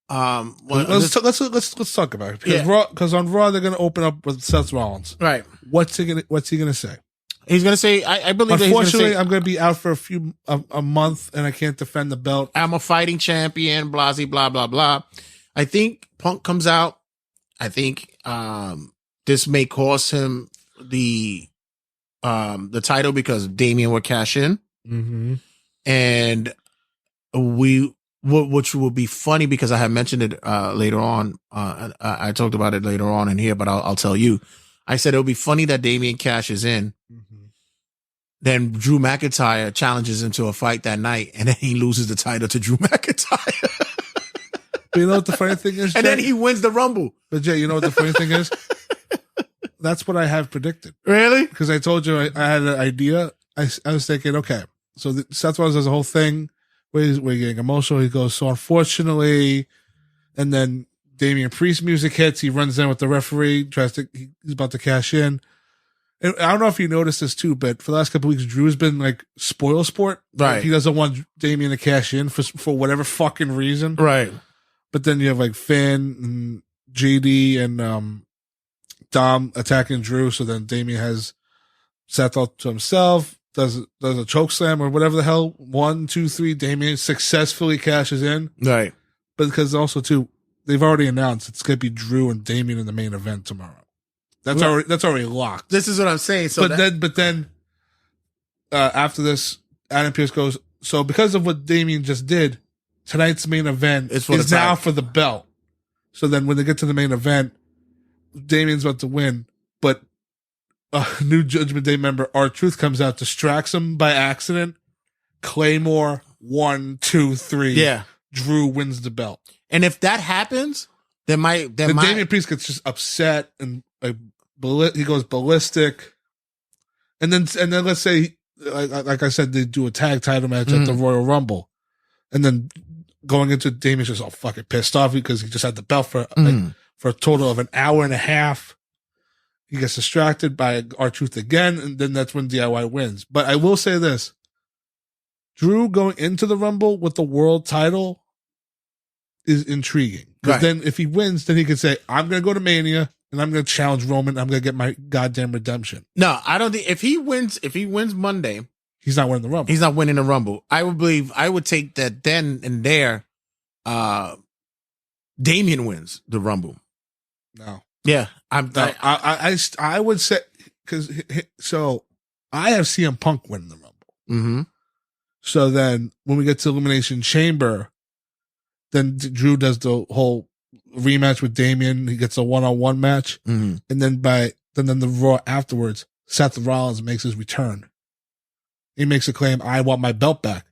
Let's talk about it because on Raw they're going to open up with Seth Rollins. Right. What's he going to say? He's going to say, I believe. Unfortunately, I'm going to be out for a month, and I can't defend the belt. I'm a fighting champion. Blah blah blah. I think Punk comes out. I think this may cost him the title because Damian would cash in, and which will be funny because I have mentioned it later on. I talked about it later on in here, but I'll tell you. I said it'll be funny that Damian cashes in, then Drew McIntyre challenges him to a fight that night, and then he loses the title to Drew McIntyre. But you know what the funny thing is, Jay? And then he wins the Rumble. But Jay, you know what the funny thing is? That's what I have predicted. Really? Because I told you I had an idea. I was thinking, okay, so Seth Rollins does a whole thing where we're getting emotional. He goes, so unfortunately, and then Damian Priest music hits. He runs in with the referee, he's about to cash in. And I don't know if you noticed this too, but for the last couple of weeks, Drew's been like spoil sport. Right. Like, he doesn't want Damian to cash in for whatever fucking reason. Right. But then you have like Finn and JD and Dom attacking Drew. So then Damian has Seth all to himself, does a choke slam or whatever the hell. 1, 2, 3. Damian successfully cashes in. Right. But because also too, they've already announced it's going to be Drew and Damian in the main event tomorrow. That's already locked. This is what I'm saying. So but then after this, Adam Pearce goes, so because of what Damian just did, tonight's main event is now for the belt. So then when they get to the main event, Damian's about to win, but a new Judgment Day member, R-Truth, comes out, distracts him by accident. Claymore, 1, 2, 3. Yeah. Drew wins the belt. And if that happens, then Damian Priest gets just upset and he goes ballistic. And then let's say, like I said, they do a tag title match at the Royal Rumble. And then going into Damian's just all fucking pissed off because he just had the belt for a total of an hour and a half. He gets distracted by R-Truth again, and then that's when DIY wins. But I will say this. Drew going into the Rumble with the world title is intriguing. Because then if he wins, then he can say, I'm going to go to Mania, and I'm going to challenge Roman. I'm going to get my goddamn redemption. No, I don't think if he wins Monday, he's not winning the Rumble. He's not winning the Rumble. I would take that then and there. Damian wins the Rumble. No. Yeah, I would say because I have CM Punk winning the Rumble. Mm-hmm. So then when we get to Elimination Chamber, then Drew does the whole rematch with Damian. He gets a 1-on-1 match, and then the Raw afterwards, Seth Rollins makes his return. He makes a claim, I want my belt back.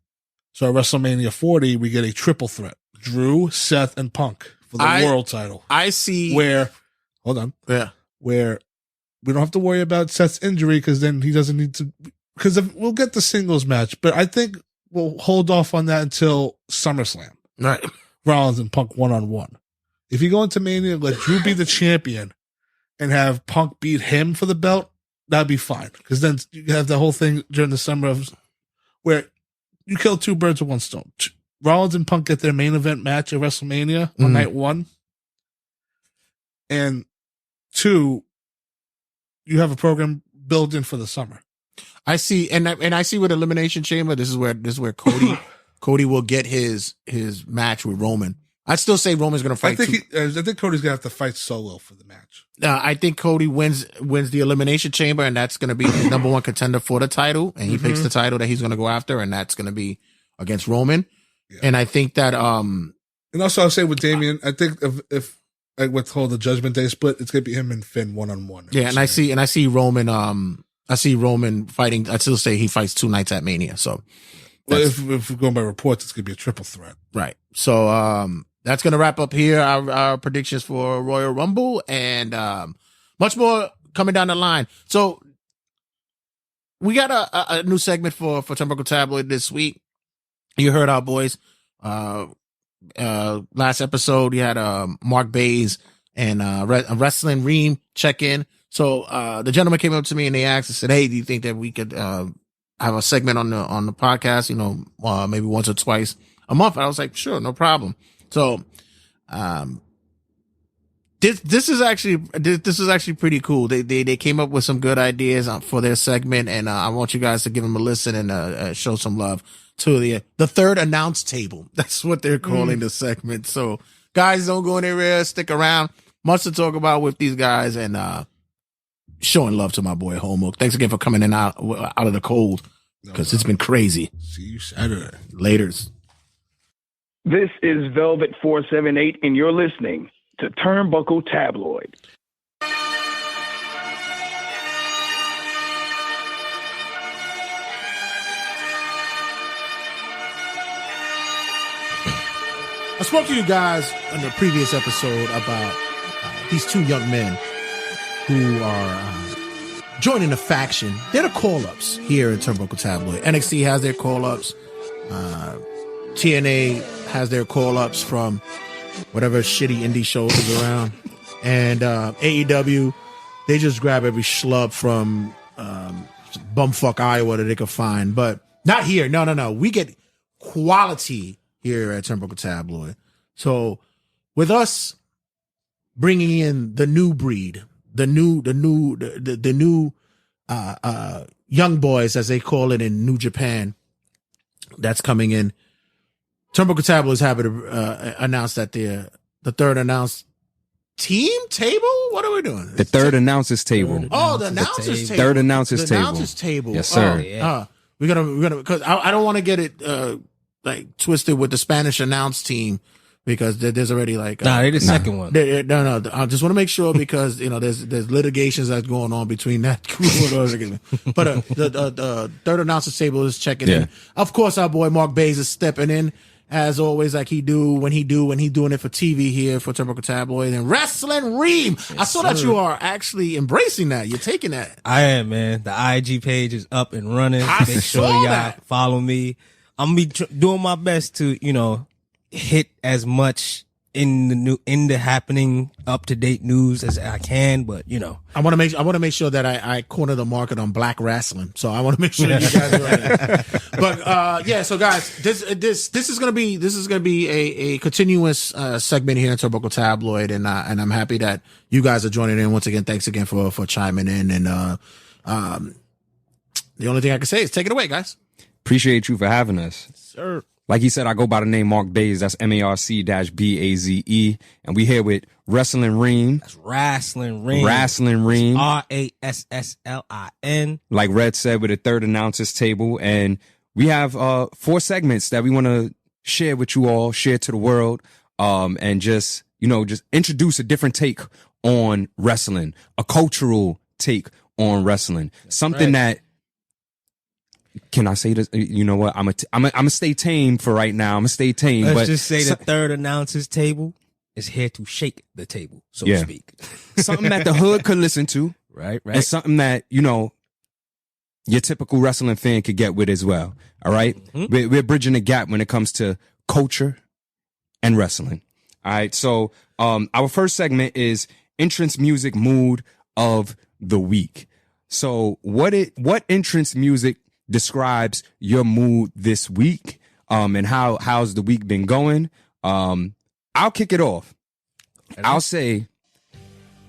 So at WrestleMania 40, we get a triple threat. Drew, Seth, and Punk for the world title. I see. Hold on. Yeah. Where we don't have to worry about Seth's injury because then he doesn't need to, because we'll get the singles match, but I think we'll hold off on that until SummerSlam. Right. Rollins and Punk 1-on-1. If you go into Mania, let Drew be the champion and have Punk beat him for the belt, that'd be fine. Because then you have the whole thing during the summer of where you kill two birds with one stone. Rollins and Punk get their main event match at WrestleMania on night 1. And 2, you have a program built in for the summer. I see, and I see with Elimination Chamber, this is where Cody will get his match with Roman. I'd still say Roman's going to fight. I think Cody's going to have to fight solo for the match. I think Cody wins the Elimination Chamber, and that's going to be the number one contender for the title, and he picks the title that he's going to go after, and that's going to be against Roman. Yeah. And I think that and also I'll say with Damian, I think if I withhold the Judgment Day split, it's going to be him and Finn 1-on-1. Yeah, and I see Roman. I see Roman fighting. I still say he fights 2 nights at Mania. So, well, if we're going by reports, it's going to be a triple threat. Right. So, that's going to wrap up here our predictions for Royal Rumble, and much more coming down the line. So we got a new segment for Turnbuckle Tabloid this week. You heard our boys. Last episode, we had Marc, Baze, and Rasslin, Reem check in. So the gentleman came up to me and they asked and said, "Hey, do you think that we could have a segment on the podcast? Maybe once or twice a month?" And I was like, "Sure, no problem." So, this is actually pretty cool. They came up with some good ideas for their segment, and I want you guys to give them a listen and show some love to the third announce table. That's what they're calling the segment. So, guys, don't go anywhere. Stick around. Much to talk about with these guys, and showing love to my boy Homework. Thanks again for coming in out of the cold, because it's been crazy. See you Saturday. Laters. This is Velvet 478, and you're listening to Turnbuckle Tabloid. I spoke to you guys in the previous episode about these two young men who are joining a faction. They're the call-ups here at Turnbuckle Tabloid. NXT has their call-ups. TNA has their call-ups from whatever shitty indie shows is around. And AEW, they just grab every schlub from bumfuck Iowa that they could find. But not here. No. We get quality here at Turnbuckle Tabloid. So with us bringing in the new breed, the new young boys, as they call it in New Japan, that's coming in. Turnbuckle Tabloid is happy to announce that the third announced team table. What are we doing? The third announcers table. Oh, the announcers table. Third announcers table. The announcers table. Yes, sir. We're gonna because I don't want to get it like twisted with the Spanish announce team, because there's already like they're the second one. No. I just want to make sure, because there's litigations that's going on between that crew. But the third announcers table is checking in. Of course, our boy Marc Baze is stepping in as always, like he doing it for TV here for Turnbuckle Tabloid. And Rasslin Reem, I saw that you are actually embracing that. You're taking that. I am, man. The IG page is up and running. Make sure y'all follow me. I'm gonna be doing my best to hit as much in the happening up to date news as I can, but I want to make sure that I corner the market on black wrestling. So I want to make sure that you guys are right. But so guys, this is gonna be a continuous segment here in Turnbuckle Tabloid, and I'm happy that you guys are joining in once again. Thanks again for chiming in, and the only thing I can say is take it away, guys. Appreciate you for having us, sir. Like he said, I go by the name Marc Baze. That's MARC-BAZE. And we here with Rasslin Reem. That's Rasslin Reem. Rasslin Reem. RASSLIN. Like Red said, with a third announcers table. And we have 4 segments that we want to share with you all, share to the world, and just introduce a different take on wrestling, a cultural take on wrestling. That's something that, can I say this? You know what? I'm gonna stay tame for right now. I'm gonna stay tame. Let's just say the third announcers table is here to shake the table, so to speak. Something that the hood could listen to, right? And something that your typical wrestling fan could get with as well. All right, we're bridging the gap when it comes to culture and wrestling. All right, so our first segment is entrance music mood of the week. So what entrance music describes your mood this week, and how's the week been going? I'll kick it off. I'll say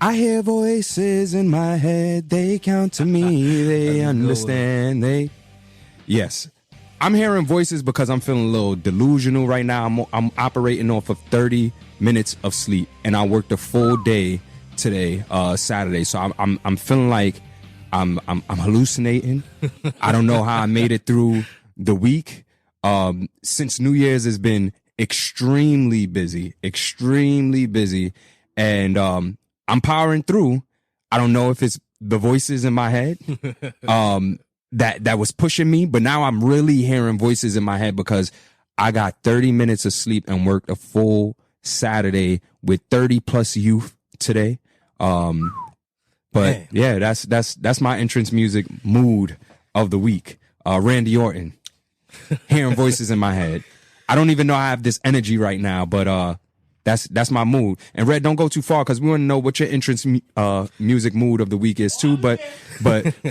I hear voices in my head. They count to me. They understand. Yes. I'm hearing voices because I'm feeling a little delusional right now. I'm operating off of 30 minutes of sleep, and I worked a full day today, Saturday. So I'm feeling like I'm hallucinating. I don't know how I made it through the week. Since New Year's has been extremely busy, and I'm powering through. I don't know if it's the voices in my head that was pushing me, but now I'm really hearing voices in my head because I got 30 minutes of sleep and worked a full Saturday with 30 plus youth today. But man. Yeah, that's my entrance music mood of the week. Randy Orton, hearing voices in my head. I don't even know I have this energy right now, but that's my mood. And Red, don't go too far because we want to know what your entrance music mood of the week is too. But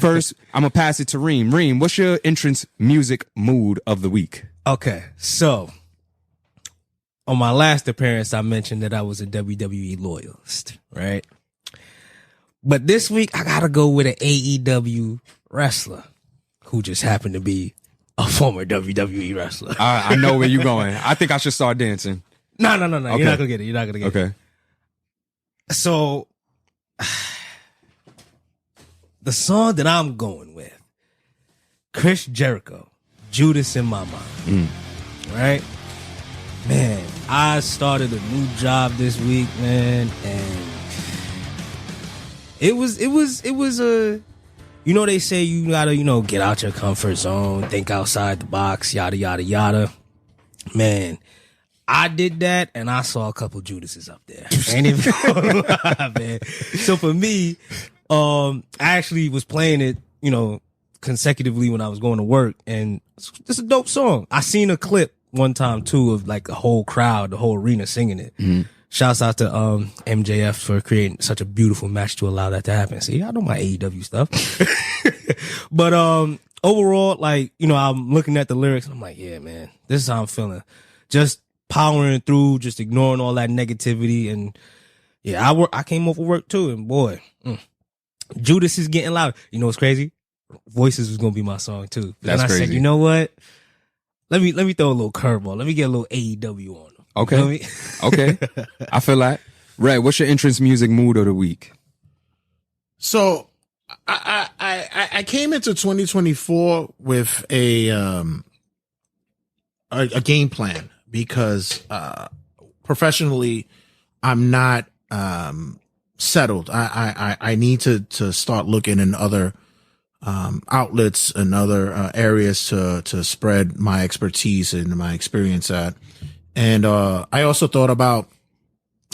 first, I'm gonna pass it to Reem. Reem, what's your entrance music mood of the week? Okay, so on my last appearance, I mentioned that I was a WWE loyalist, right? But this week, I gotta go with an AEW wrestler who just happened to be a former WWE wrestler. I know where you're going. I think I should start dancing. No. Okay. You're not gonna get it. You're not gonna get it. Okay. So, the song that I'm going with, Chris Jericho, Judas in My Mind. Right? Man, I started a new job this week, man, and it was a, you know, they say you gotta, get out your comfort zone, think outside the box, yada, yada, yada. Man, I did that, and I saw a couple Judases up there. Ain't even gonna lie, man. So for me, I actually was playing it, consecutively when I was going to work, and it's a dope song. I seen a clip one time too of like a whole crowd, the whole arena singing it. Mm-hmm. Shouts out to MJF for creating such a beautiful match to allow that to happen. See, I know my AEW stuff. But overall, like, I'm looking at the lyrics and I'm like, yeah, man, this is how I'm feeling. Just powering through, just ignoring all that negativity. And yeah, I came off of work too, and boy, Judas is getting loud. You know what's crazy? Voices was gonna be my song too. But That's then I crazy. said, you know what? Let me throw a little curveball. Let me get a little AEW on them. Okay. You know what I mean? Okay. I feel that. Red, what's your entrance music mood of the week? So I came into 2024 with a game plan because professionally I'm not settled. I need to start looking in other outlets and other areas to spread my expertise and my experience at. And I also thought about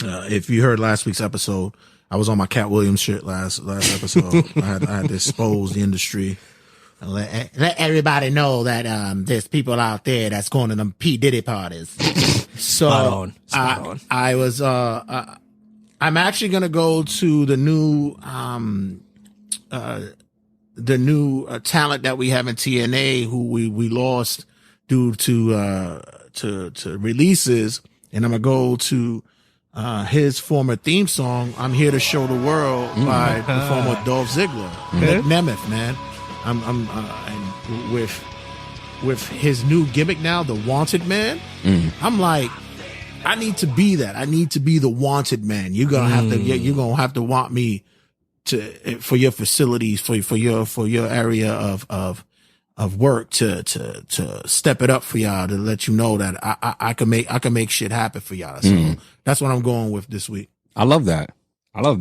if you heard last week's episode, I was on my Cat Williams shit last episode. I had to expose the industry and let everybody know that there's people out there that's going to them P. Diddy parties. So Spot on. I was I'm actually gonna go to the new talent that we have in TNA, who we lost due to releases, and I'm gonna go to his former theme song, "I'm Here to Show the World" by the former Dolph Ziggler, Nemeth, man. And with his new gimmick now, the Wanted Man. I'm like, I need to be that. I need to be the Wanted Man. You're gonna have to want me for your facilities, for your area of work to step it up for y'all, to let you know that I can make shit happen for y'all. So that's what I'm going with this week. I love that. All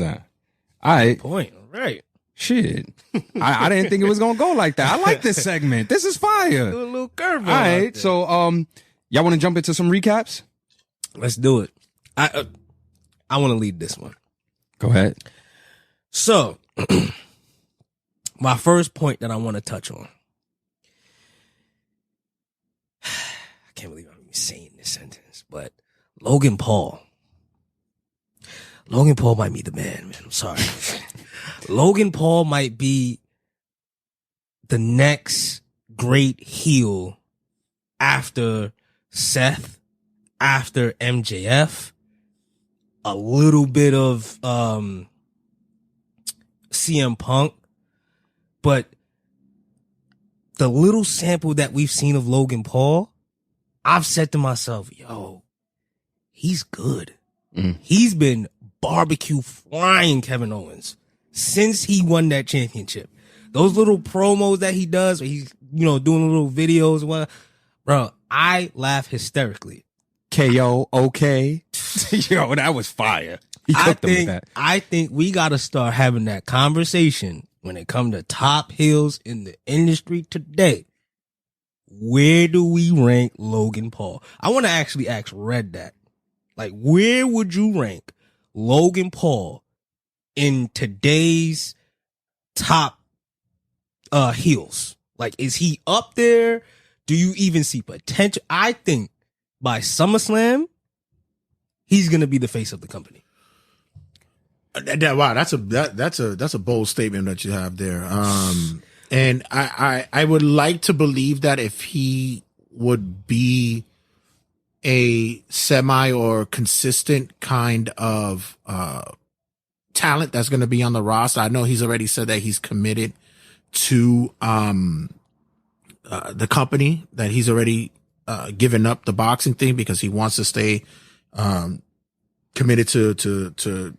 right. Point. All right. Shit. I didn't think it was gonna go like that. I like this segment. This is fire. Do a little curveball. All right. So y'all want to jump into some recaps? Let's do it. I want to lead this one. Go ahead. So, my first point that I want to touch on. I can't believe I'm even saying this sentence, but Logan Paul might be the man, I'm sorry. Logan Paul might be the next great heel after Seth, after MJF, a little bit of CM Punk, but the little sample that we've seen of Logan Paul, I've said to myself, yo, he's good. He's been barbecue frying Kevin Owens since he won that championship. Those little promos that he does, where he's, doing little videos and whatnot, bro, I laugh hysterically. KO, okay. Yo, that was fire. He cooked them with that. I think we got to start having that conversation when it comes to top heels in the industry today. Where do we rank Logan Paul? I want to actually ask Red that. Like, where would you rank Logan Paul in today's top heels? Like, is he up there? Do you even see potential? I think by SummerSlam, he's going to be the face of the company. Wow, that's a bold statement that you have there. And I would like to believe that if he would be a semi or consistent kind of talent that's going to be on the roster. I know he's already said that he's committed to the company, that he's already given up the boxing thing because he wants to stay committed to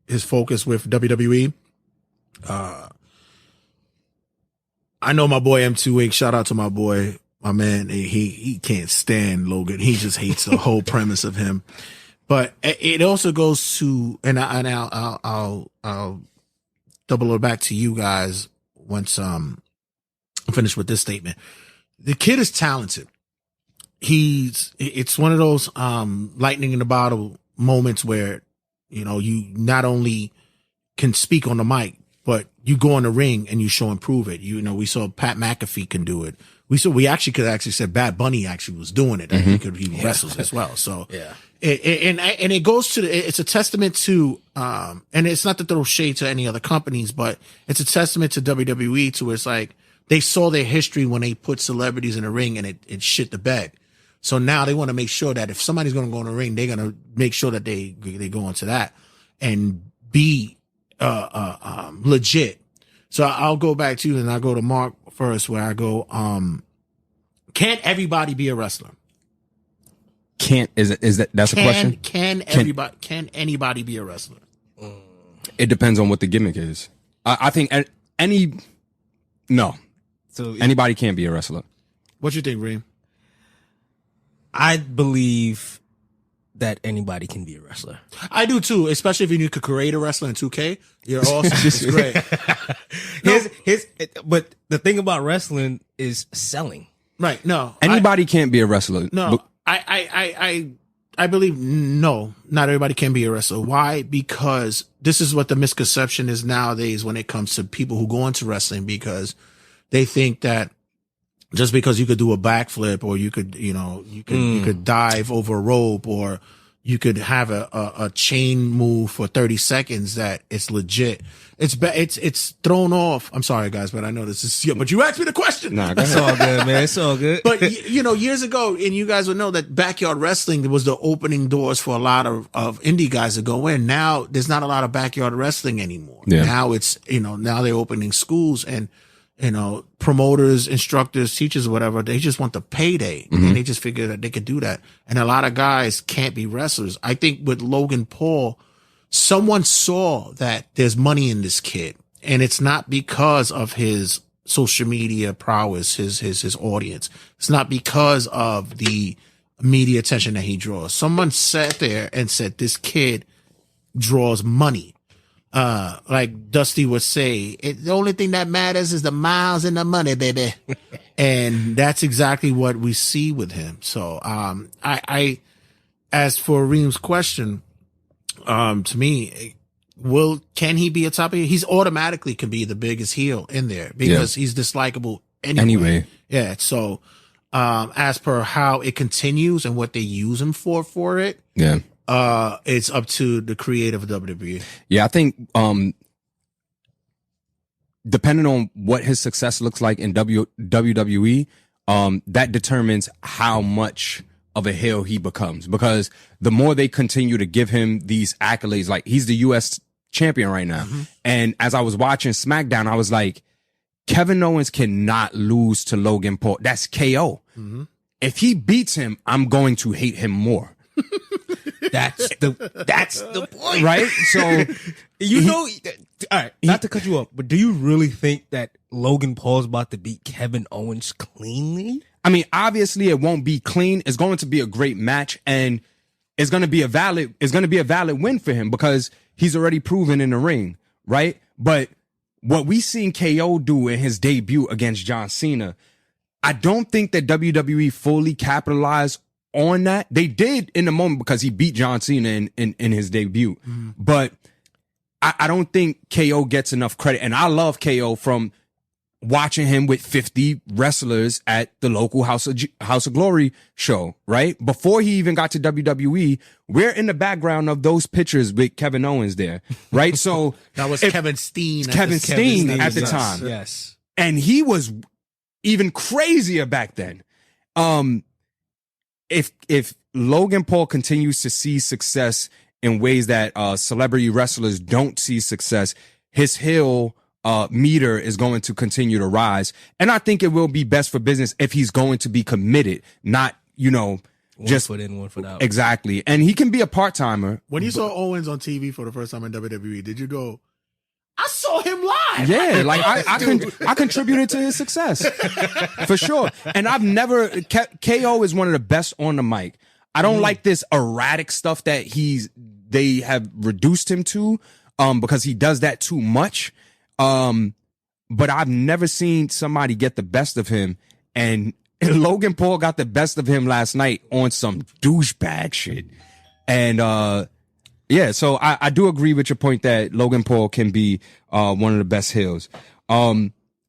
his focus with WWE. I know my boy M2 Inc. Shout out to my boy, my man. He can't stand Logan. He just hates the whole premise of him. But it also goes to, and I'll double it back to you guys once I'm finished with this statement. The kid is talented. It's one of those lightning in the bottle moments where, you not only can speak on the mic, but you go in the ring and you show and prove it. We saw Pat McAfee can do it. We actually could say Bad Bunny actually was doing it. He wrestles as well. So yeah. And it goes to it's a testament to and it's not to throw shade to any other companies, but it's a testament to WWE to where it's like they saw their history when they put celebrities in the ring and it shit the bed. So now they want to make sure that if somebody's going to go in the ring, they're going to make sure that they go into that and be legit. So I'll go back to you and I'll go to Mark first, where I go, can't everybody be a wrestler? That's a question? Can anybody be a wrestler? It depends on what the gimmick is. I think So anybody can't be a wrestler. What you think, Reem? I believe that anybody can be a wrestler. I do too, especially if you could create a wrestler in 2K. You're awesome. It's great. But the thing about wrestling is selling. Right. No. Anybody can't be a wrestler. No. I believe no, not everybody can be a wrestler. Why? Because this is what the misconception is nowadays when it comes to people who go into wrestling, because they think that just because you could do a backflip, or you could, you could dive over a rope, or you could have a chain move for 30 seconds, that it's legit. It's thrown off. I'm sorry, guys, but I know this is, but you asked me the question. Nah, go ahead. It's all good, man. It's all good. But years ago, and you guys would know that backyard wrestling was the opening doors for a lot of indie guys to go in. Now there's not a lot of backyard wrestling anymore. Yeah. Now it's, now they're opening schools, and promoters, instructors, teachers, or whatever, they just want the payday. And they just figure that they could do that. And a lot of guys can't be wrestlers. I think with Logan Paul, someone saw that there's money in this kid, and it's not because of his social media prowess, his audience. It's not because of the media attention that he draws. Someone sat there and said, this kid draws money. Like Dusty would say, the only thing that matters is the miles and the money, baby. And that's exactly what we see with him. So, as for Reem's question, to me, can he be a top heel? He's automatically can be the biggest heel in there because he's dislikable anyway. Yeah. So, as per how it continues and what they use him for it. Yeah. It's up to the creative of WWE. Yeah, I think depending on what his success looks like in WWE, that determines how much of a heel he becomes. Because the more they continue to give him these accolades, like he's the U.S. champion right now. And as I was watching SmackDown, I was like, Kevin Owens cannot lose to Logan Paul. That's KO. If he beats him, I'm going to hate him more. That's the point. Right? So all right, not to cut you off, but do you really think that Logan Paul's about to beat Kevin Owens cleanly? I mean, obviously it won't be clean. It's going to be a great match, and it's going to be a valid win for him because he's already proven in the ring, right? But what we seen KO do in his debut against John Cena, I don't think that WWE fully capitalized on that. They did in the moment because he beat John Cena in his debut. But I don't think KO gets enough credit. And I love KO from watching him with 50 wrestlers at the local House of Glory show, right? Before he even got to WWE, we're in the background of those pictures with Kevin Owens there, right? So that was Kevin Steen. Kevin Steen at the time. Yes. And he was even crazier back then. If Logan Paul continues to see success in ways that celebrity wrestlers don't see success, his heel meter is going to continue to rise. And I think it will be best for business if he's going to be committed, not, One just foot in, 1 foot out. Exactly. And he can be a part-timer. When you saw Owens on TV for the first time in WWE, did you go, I saw him live? Yeah, like I contributed to his success for sure. And I've never, KO is one of the best on the mic. I don't like this erratic stuff that they have reduced him to, because he does that too much. But I've never seen somebody get the best of him, and Logan Paul got the best of him last night on some douchebag shit. And yeah, so I do agree with your point that Logan Paul can be one of the best heels.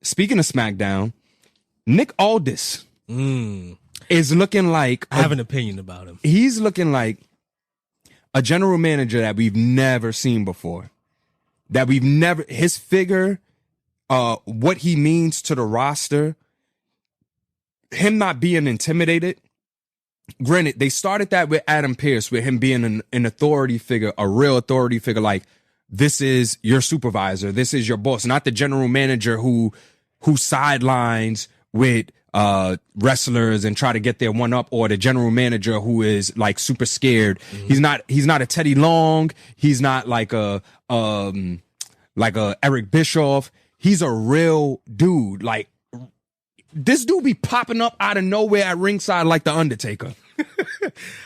Speaking of SmackDown, Nick Aldis is looking like I have an opinion about him. He's looking like a general manager that we've never seen before. His figure, what he means to the roster, him not being intimidated. Granted, they started that with Adam Pearce, with him being an authority figure, a real authority figure, like, this is your supervisor, this is your boss, not the general manager who sidelines with wrestlers and try to get their one up, or the general manager who is like super scared. He's not a Teddy Long. He's not like a Eric Bischoff. He's a real dude. Like, this dude be popping up out of nowhere at ringside like the Undertaker.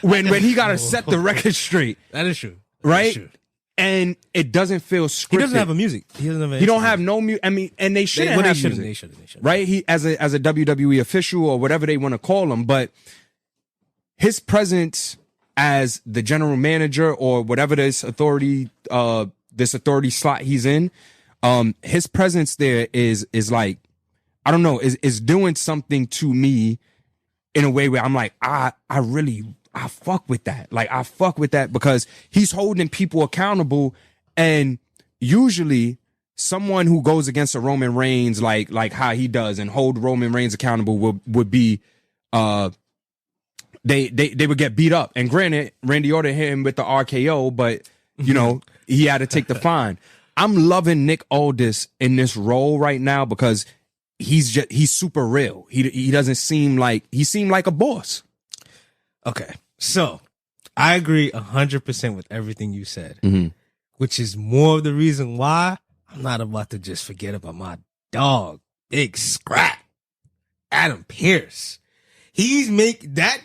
when he got to set the record straight. That is true. Right? That is true. And it doesn't feel scripted. He doesn't have a music. He don't have no music. I mean, and they shouldn't have music. They shouldn't. Right? He as a WWE official or whatever they want to call him, but his presence as the general manager or whatever this authority slot he's in, his presence there is like, I don't know, is doing something to me in a way where I'm like, I fuck with that. Like, I fuck with that because he's holding people accountable. And usually someone who goes against a Roman Reigns, like how he does, and hold Roman Reigns accountable would be, they would get beat up. And granted, Randy Orton hit him with the RKO, but he had to take the fine. I'm loving Nick Aldis in this role right now because he's super real. He doesn't seem like, he seemed like a boss. Okay, so I agree 100% with everything you said, which is more of the reason why I'm not about to just forget about my dog, Big Scrap, Adam Pearce.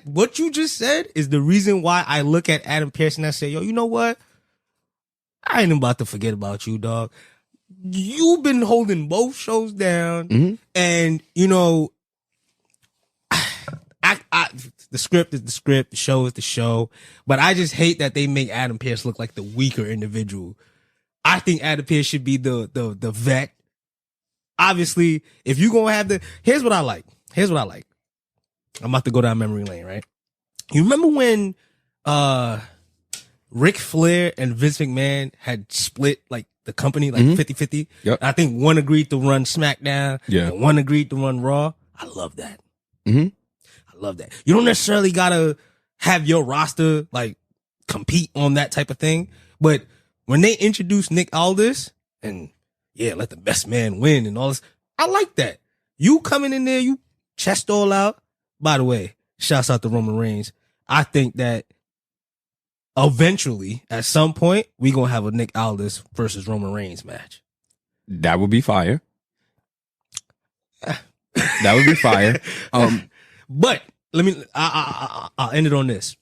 What you just said is the reason why I look at Adam Pearce and I say, yo, you know what? I ain't about to forget about you, dog. You've been holding both shows down, and the script is the script, the show is the show, but I just hate that they make Adam Pearce look like the weaker individual. I think Adam Pearce should be the vet. Obviously, if you're gonna have here's what I like. I'm about to go down memory lane, right? You remember when Ric Flair and Vince McMahon had split like the company, like 50-50? Yep. I think one agreed to run SmackDown, and one agreed to run Raw. I love that. I love that. You don't necessarily gotta have your roster like compete on that type of thing, but when they introduced Nick Aldis and let the best man win and all this, I like that. You coming in there, you chest all out. By the way, shouts out to Roman Reigns. I think that eventually, at some point, we gonna have a Nick Aldis versus Roman Reigns match. That would be fire. That would be fire. But I'll end it on this.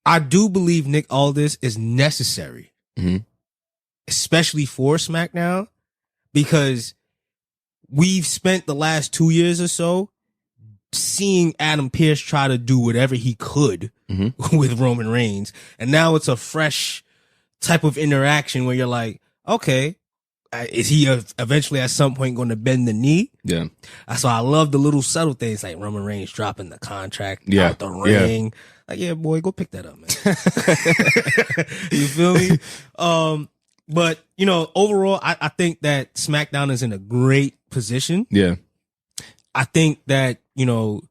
I do believe Nick Aldis is necessary, especially for SmackDown, because we've spent the last 2 years or so seeing Adam Pearce try to do whatever he could with Roman Reigns. And now it's a fresh type of interaction where you're like, okay, is he eventually at some point going to bend the knee? Yeah. So I love the little subtle things like Roman Reigns dropping the contract out the ring. Like, yeah, boy, go pick that up, man. You feel me? But, you know, overall, I think that SmackDown is in a great position. Yeah. I think that, you know,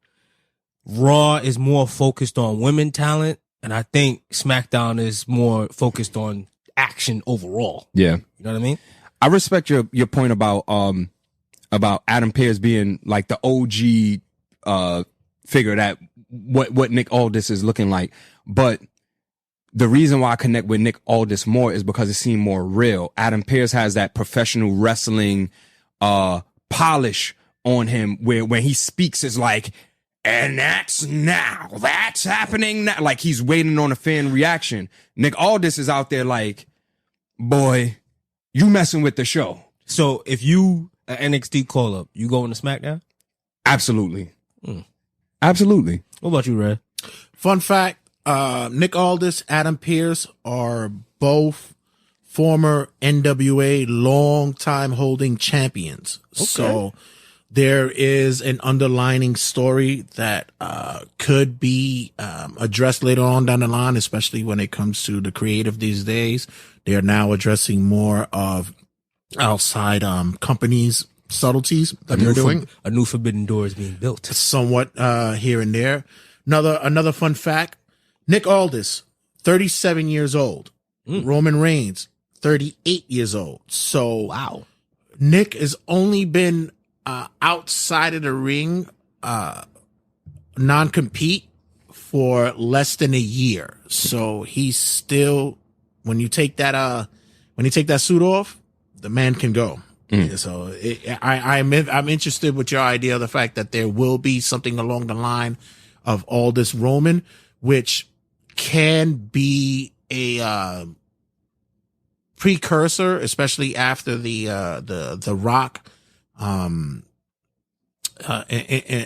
Raw is more focused on women talent, and I think SmackDown is more focused on action overall. Yeah. You know what I mean? I respect your point about Adam Pearce being like the OG figure that what Nick Aldis is looking like. But the reason why I connect with Nick Aldis more is because it seemed more real. Adam Pearce has that professional wrestling polish on him where when he speaks it's like, and that's happening now. Like he's waiting on a fan reaction. Nick Aldis is out there like, boy, you messing with the show. So if you an NXT call up, you going to SmackDown? Absolutely. Absolutely. What about you, Red? Fun fact, Nick Aldis, Adam Pearce are both former NWA long-time holding champions. Okay. So there is an underlining story that could be addressed later on down the line, especially when it comes to the creative these days. They are now addressing more of outside companies' subtleties that they're doing. A new forbidden door is being built. Somewhat here and there. Another fun fact, Nick Aldis, 37 years old. Roman Reigns, 38 years old. So wow. Nick has only been outside of the ring, non-compete for less than a year. So he's still, when you take that suit off, the man can go. So I'm interested with your idea of the fact that there will be something along the line of all this Roman, which can be a precursor, especially after the Rock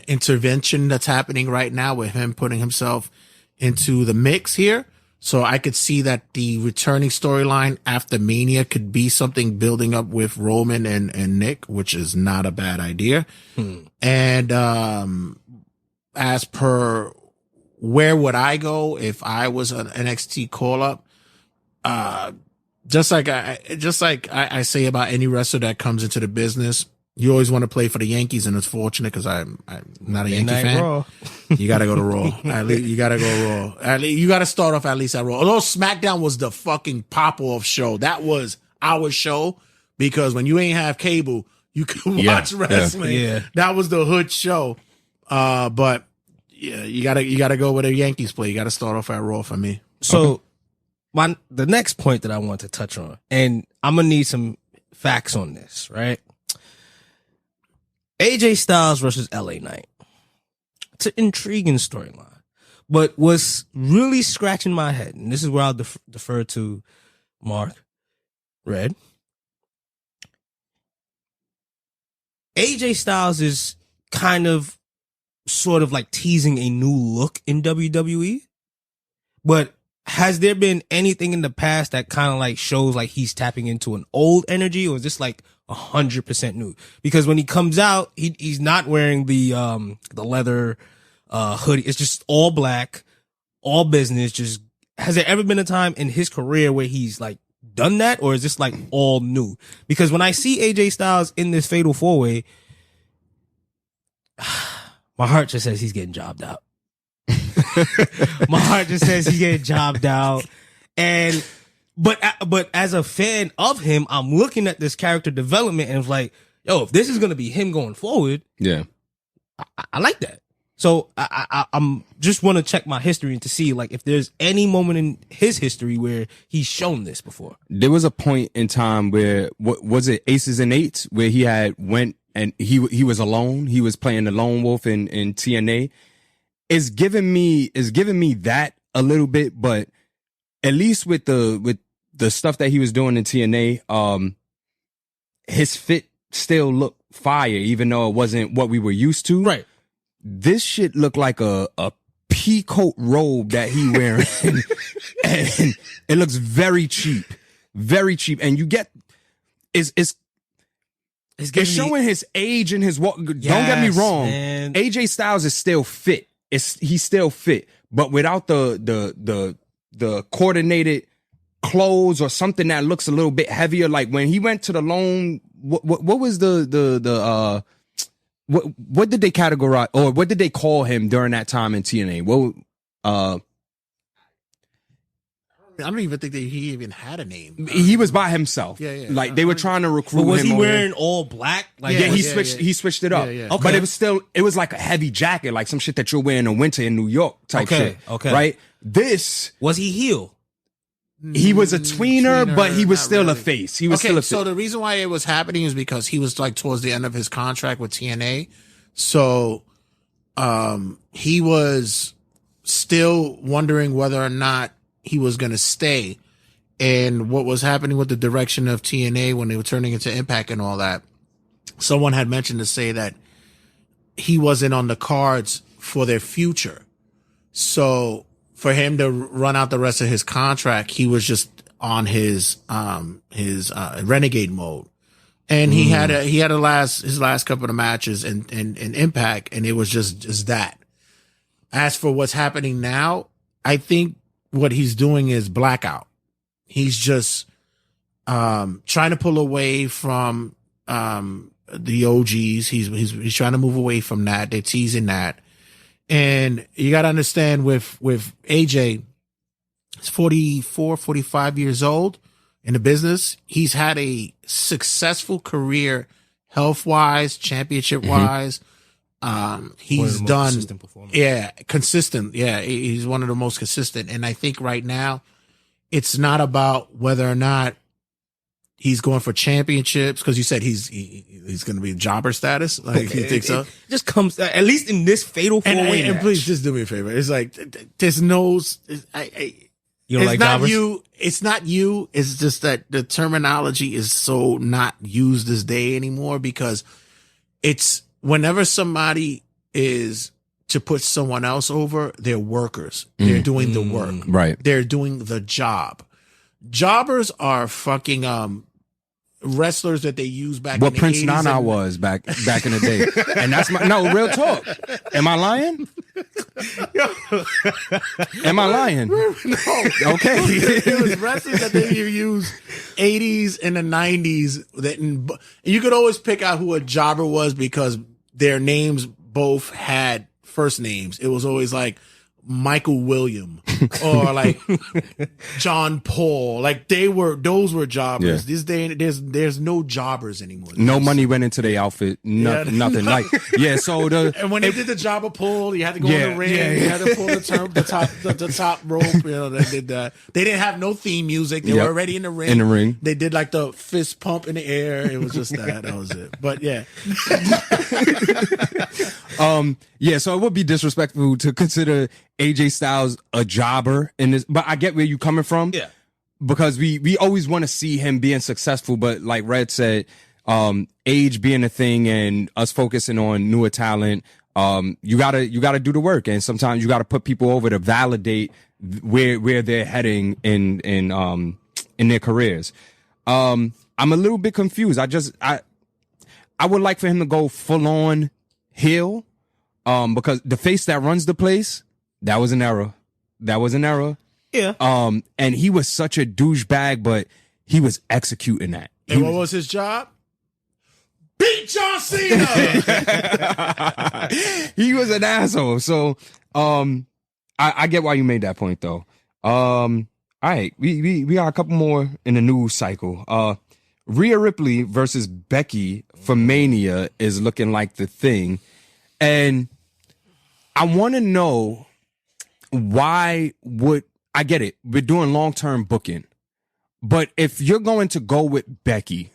intervention that's happening right now with him putting himself into the mix here. So I could see that the returning storyline after Mania could be something building up with Roman and Nick, which is not a bad idea. And as per where would I go if I was an NXT call up? Just like I say about any wrestler that comes into the business, you always want to play for the Yankees, and it's fortunate because I'm not a Yankee fan. Raw. You got to go to Raw. You got to go Raw. You got to start off at least at Raw. Although SmackDown was the fucking pop-off show. That was our show because when you ain't have cable, you could watch wrestling. Yeah. That was the hood show. But yeah, you gotta go where the Yankees play. You got to start off at Raw for me. So the next point that I want to touch on, and I'm gonna need some facts on this, right? AJ Styles versus LA Knight. It's an intriguing storyline, but what's really scratching my head, and this is where I'll defer to Mark, Red. AJ Styles is kind of sort of like teasing a new look in WWE, but has there been anything in the past that kind of like shows like he's tapping into an old energy, or is this like 100% new? Because when he comes out, he's not wearing the leather hoodie. It's just all black, all business. Just has there ever been a time in his career where he's like done that, or is this like all new? Because when I see AJ Styles in this Fatal 4-Way, my heart just says he's getting jobbed out. My heart just says he's getting jobbed out. But as a fan of him, I'm looking at this character development and it's like, yo, if this is gonna be him going forward, yeah, I like that. So I'm just want to check my history to see like if there's any moment in his history where he's shown this before. There was a point in time where what was it, Aces and Eights, where he had went and he was alone. He was playing the lone wolf in TNA. It's giving me that a little bit, but at least with the stuff that he was doing in TNA, his fit still looked fire, even though it wasn't what we were used to. Right. This shit looked like a peacoat robe that he wearing, and it looks very cheap, and you get it's showing his age and his walk. Don't get me wrong, man. AJ Styles is still fit. He's still fit, but without the coordinated clothes or something that looks a little bit heavier. Like when he went to the lone, what was what did they categorize or what did they call him during that time in TNA? I don't even think that he even had a name. He was by himself. Yeah. Like they were trying to recruit him. Was he wearing all black? Like he switched it up. Okay. But it was like a heavy jacket, like some shit that you're wearing in winter in New York type shit. Okay. Right? This was he heel? He was a tweener, but he was still a face. He was still a face. So the reason why it was happening is because he was like towards the end of his contract with TNA. So he was still wondering whether or not he was going to stay. And what was happening with the direction of TNA when they were turning into Impact and all that, someone had mentioned to say that he wasn't on the cards for their future. So for him to run out the rest of his contract, he was just on his renegade mode. And he had his last couple of matches in Impact, and it was just that. As for what's happening now, I think what he's doing is blackout. He's just trying to pull away from the OGs. He's trying to move away from that. They're teasing that. And you got to understand with AJ, he's 44, 45 years old in the business. He's had a successful career health-wise, championship-wise. He's done, consistent. Yeah, he's one of the most consistent. And I think right now it's not about whether or not he's going for championships, because you said he's going to be jobber status. Like you think so? It just comes at least in this fatal four-way match. And please just do me a favor. It's like there's no. You don't like jobbers? It's not you. It's just that the terminology is so not used this day anymore, because it's whenever somebody is to put someone else over, they're workers. They're doing the work. Right. They're doing the job. Jobbers are fucking wrestlers that they use back in the 80s. What Prince Nana was back in the day. And that's no real talk. Am I lying? Am I lying? No. Okay. It was wrestlers that they use 80s and the 90s. And you could always pick out who a jobber was because their names both had first names. It was always like Michael William or like John Paul. Like those were jobbers. Yeah. This day there's no jobbers anymore. No money went into their outfit. Nothing. Like so and when they did the jobber pull, you had to go in the ring. You had to pull the top rope. You know, they did that. They didn't have no theme music. They were already in the ring. In the ring. They did like the fist pump in the air. It was just that. That was it. But yeah. So it would be disrespectful to consider AJ Styles a jobber in this, but I get where you're coming from. Yeah. Because we always want to see him being successful, but like Red said, age being a thing and us focusing on newer talent, you gotta do the work, and sometimes you gotta put people over to validate where they're heading in their careers. I'm a little bit confused. I would like for him to go full on heel. Because the face that runs the place, that was an error. Yeah. And he was such a douchebag, but he was executing that. And what was his job? Beat John Cena. He was an asshole. So, I get why you made that point though. All right, we got a couple more in the news cycle. Rhea Ripley versus Becky for Mania is looking like the thing. And I want to know why I get it. We're doing long-term booking. But if you're going to go with Becky,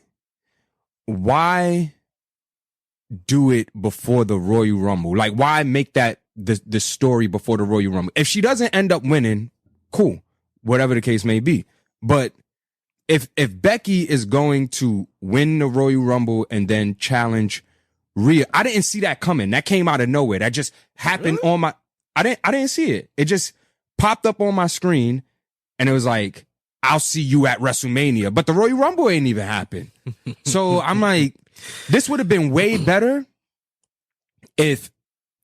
why do it before the Royal Rumble? Like, why make that the story before the Royal Rumble? If she doesn't end up winning, cool, whatever the case may be. But if Becky is going to win the Royal Rumble and then challenge Rhea, I didn't see that coming. That came out of nowhere. That just happened on my. I didn't see it. It just popped up on my screen, and it was like, I'll see you at WrestleMania. But the Royal Rumble ain't even happened. So I'm like, this would have been way better if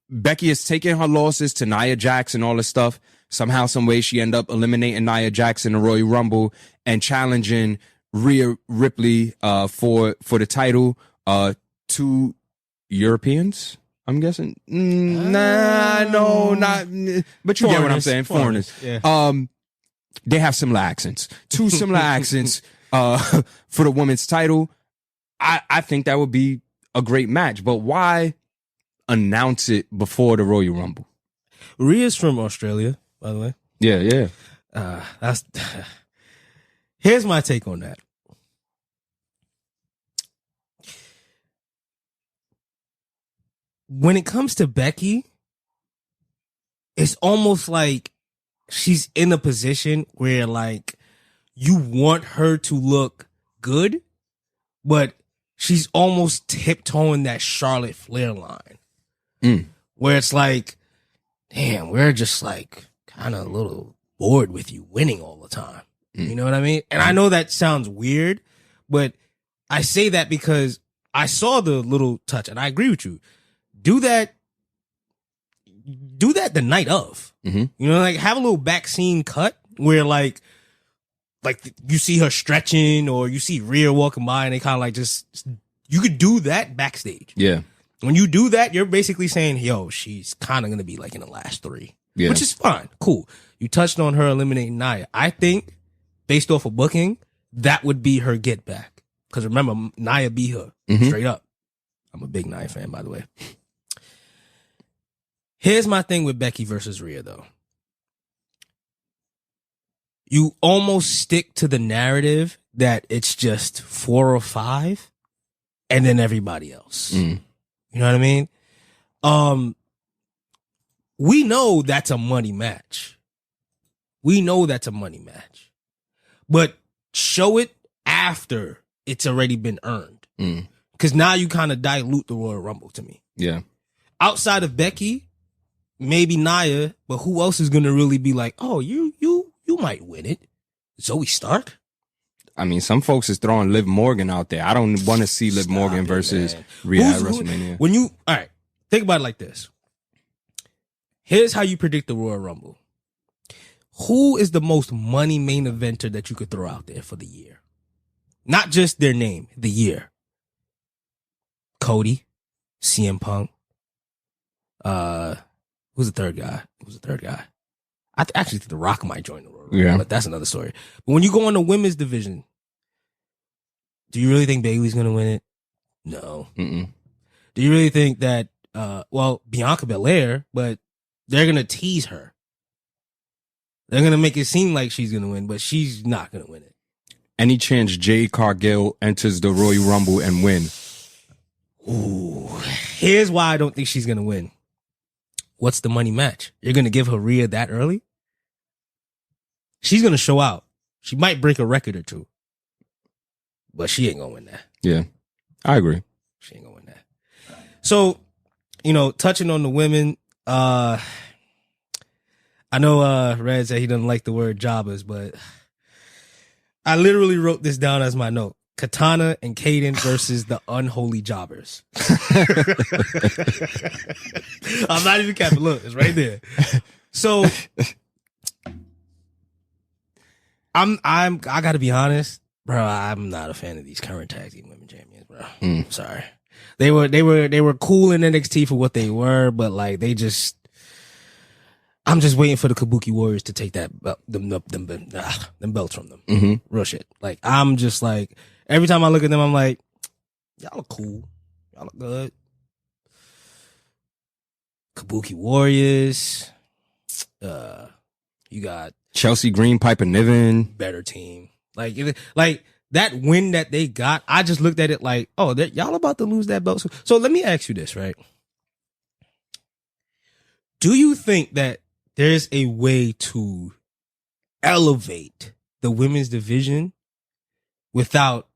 Becky is taking her losses to Nia Jax and all this stuff. Somehow, some way, she end up eliminating Nia Jax in the Royal Rumble and challenging Rhea Ripley for the title. Two Europeans, I'm guessing. No, not. But you get what I'm saying. Foreigners. Yeah. They have similar accents. Two similar accents for the women's title. I think that would be a great match. But why announce it before the Royal Rumble? Rhea's from Australia, by the way. Yeah. Here's my take on that. When it comes to Becky, it's almost like she's in a position where, like, you want her to look good, but she's almost tiptoeing that Charlotte Flair line. Where it's like, damn, we're just like kind of a little bored with you winning all the time. You know what I mean? And I know that sounds weird, but I say that because I saw the little touch, and I agree with you. Do that the night of. You know, like, have a little back scene cut where like you see her stretching, or you see Rhea walking by, and they kind of like just, you could do that backstage. Yeah. When you do that, you're basically saying, yo, she's kind of going to be like in the last three, which is fine. Cool. You touched on her eliminating Nia. I think based off of booking, that would be her get back. Because remember, Nia beat her straight up. I'm a big Nia fan, by the way. Here's my thing with Becky versus Rhea, though. You almost stick to the narrative that it's just 4 or 5 and then everybody else. You know what I mean? We know that's a money match. But show it after it's already been earned. Because now you kind of dilute the Royal Rumble to me. Yeah. Outside of Becky, maybe Nia, but who else is going to really be like, oh, you might win it? Zoe Stark? I mean, some folks is throwing Liv Morgan out there. I don't want to see Liv Morgan versus Rhea at WrestleMania. All right, think about it like this. Here's how you predict the Royal Rumble. Who is the most money main eventer that you could throw out there for the year? Not just their name, the year. Cody, CM Punk. Who's the third guy? I actually think The Rock might join the Royal Rumble, but that's another story. But when you go on the women's division, do you really think Bayley's going to win it? No. Do you really think that, Bianca Belair, but they're going to tease her. They're going to make it seem like she's going to win, but she's not going to win it. Any chance Jade Cargill enters the Royal Rumble and win? Ooh. Here's why I don't think she's going to win. What's the money match? You're going to give her Rhea that early? She's going to show out. She might break a record or two. But she ain't going to win that. Yeah, I agree. She ain't going to win that. So, touching on the women, I know Red said he doesn't like the word jobbers, but I literally wrote this down as my note. Katana and Kaden versus the unholy jobbers. I'm not even capping. Look, it's right there. So I gotta be honest, bro. I'm not a fan of these current tag team women champions, bro. Sorry. They were cool in NXT for what they were, but like they just, I'm just waiting for the Kabuki Warriors to take that them belts from them. Mm-hmm. Real shit. Like, I'm just like, every time I look at them, I'm like, y'all look cool. Y'all look good. Kabuki Warriors. You got Chelsea Green, Piper Niven. Better team. Like that win that they got, I just looked at it like, oh, y'all about to lose that belt. So let me ask you this, right? Do you think that there's a way to elevate the women's division without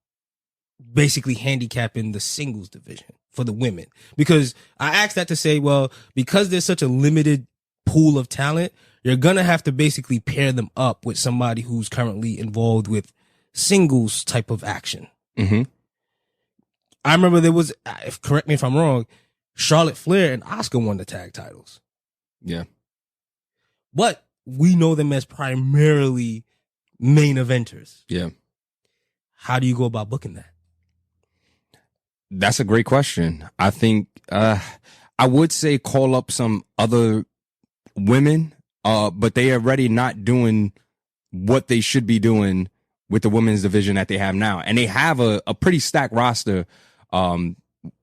basically handicapping the singles division for the women? Because I asked that to say, well, because there's such a limited pool of talent, you're going to have to basically pair them up with somebody who's currently involved with singles type of action. Mm-hmm. I remember there was, correct me if I'm wrong, Charlotte Flair and Asuka won the tag titles. Yeah. But we know them as primarily main eventers. Yeah. How do you go about booking that? That's a great question. I think I would say call up some other women, but they are already not doing what they should be doing with the women's division that they have now. And they have a pretty stacked roster in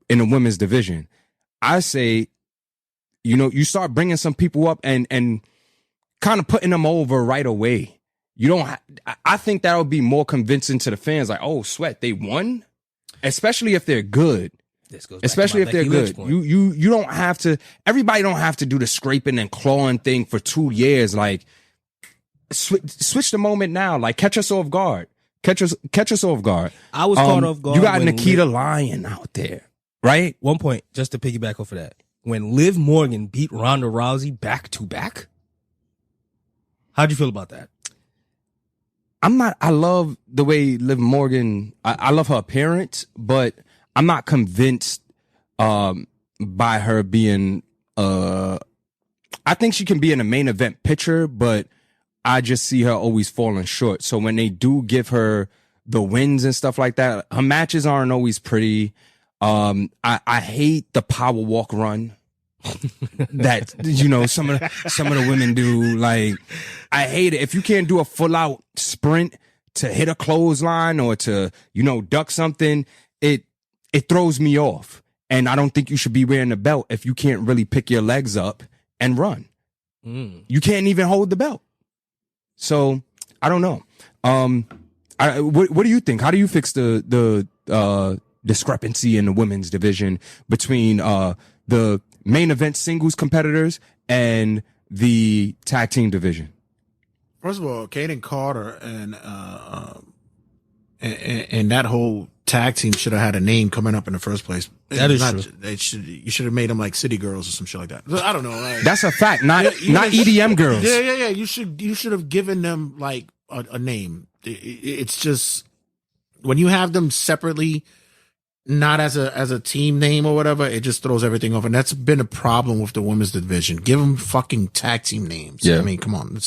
the women's division. I say, you start bringing some people up and kind of putting them over right away. I think that'll be more convincing to the fans. Like, oh, sweat, they won? Especially if they're good. Especially if they're good. You don't have to, everybody don't have to do the scraping and clawing thing for 2 years. Like, switch the moment now. Like, catch us off guard. Catch us off guard. I was caught off guard. You got Nikita Lyon out there, right? One point, just to piggyback off of that. When Liv Morgan beat Ronda Rousey back to back, how'd you feel about that? I love the way Liv Morgan, I love her appearance, but I'm not convinced by her being, I think she can be in a main event picture, but I just see her always falling short. So when they do give her the wins and stuff like that, her matches aren't always pretty. I hate the power walk run that some of the women do. Like, I hate it. If you can't do a full out sprint to hit a clothesline or to duck something, it throws me off. And I don't think you should be wearing the belt if you can't really pick your legs up and run. You can't even hold the belt. So I don't know. What do you think? How do you fix the discrepancy in the women's division between the main event singles competitors and the tag team division? First of all, Kaden Carter and that whole tag team should have had a name coming up in the first place. That is true. You should have made them like City Girls or some shit like that. I don't know. Like, that's a fact. Not EDM girls. Yeah. You should have given them like a name. It's just when you have them separately, not as a team name or whatever, it just throws everything off. And that's been a problem with the women's division. Give them fucking tag team names. Yeah. I mean, come on.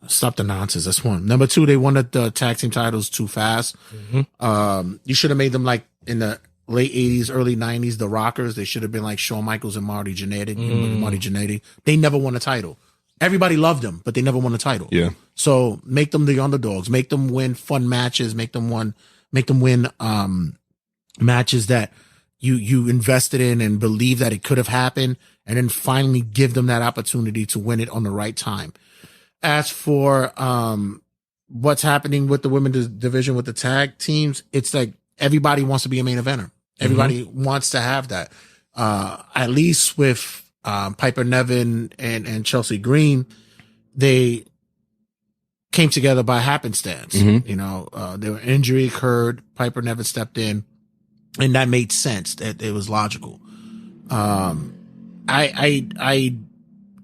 Stop the nonsense. That's one. Number two, they won the tag team titles too fast. Mm-hmm. You should have made them like in the late 80s, early 90s, the Rockers. They should have been like Shawn Michaels and Marty Jannetty. They never won a title. Everybody loved them, but they never won a title. Yeah. So make them the underdogs. Make them win fun matches. Make them win matches that you invested in and believe that it could have happened, and then finally give them that opportunity to win it on the right time. As for what's happening with the women's division with the tag teams, it's like everybody wants to be a main eventer. Everybody wants to have that. At least with Piper Niven and Chelsea Green, they came together by happenstance. There were injury occurred. Piper Niven stepped in, and that made sense. That it was logical. I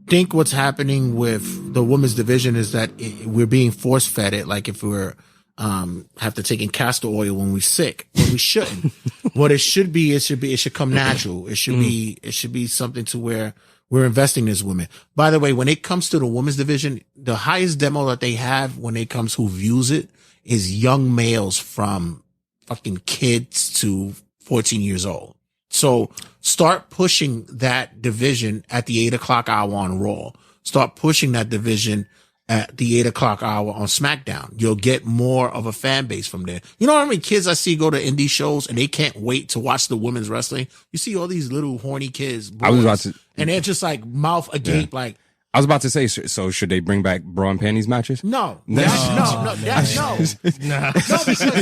think what's happening with the women's division is that we're being force fed it. Like if we're have to take in castor oil when we're sick, when we shouldn't. What it should be, it should come natural. It should be something to where we're investing in as women. By the way, when it comes to the women's division, the highest demo that they have when it comes who views it is young males from fucking kids to 14 years old. So start pushing that division at the 8 o'clock hour on Raw start pushing that division at the 8 o'clock hour on SmackDown. You'll get more of a fan base from there. You know how many kids I see go to indie shows and they can't wait to watch the women's wrestling? You see all these little horny kids, boys, I was about to, and they're just like mouth agape, like. I was about to say, so should they bring back bra and panties matches? No. No. No, because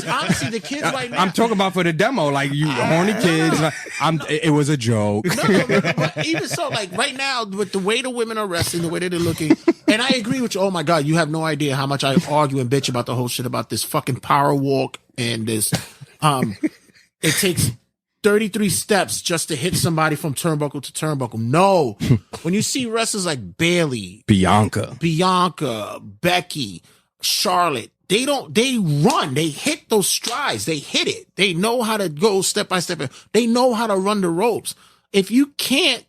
honestly, the kids right now. I'm talking about for the demo, like you horny kids. It was a joke. But even so, like right now, with the way the women are wrestling, the way that they're looking, and I agree with you. Oh my God, you have no idea how much I argue and bitch about the whole shit about this fucking power walk and this. It takes 33 steps just to hit somebody from turnbuckle to turnbuckle. No. When you see wrestlers like Bailey, Bianca, Becky, Charlotte, they run. They hit those strides. They hit it. They know how to go step by step. They know how to run the ropes. If you can't,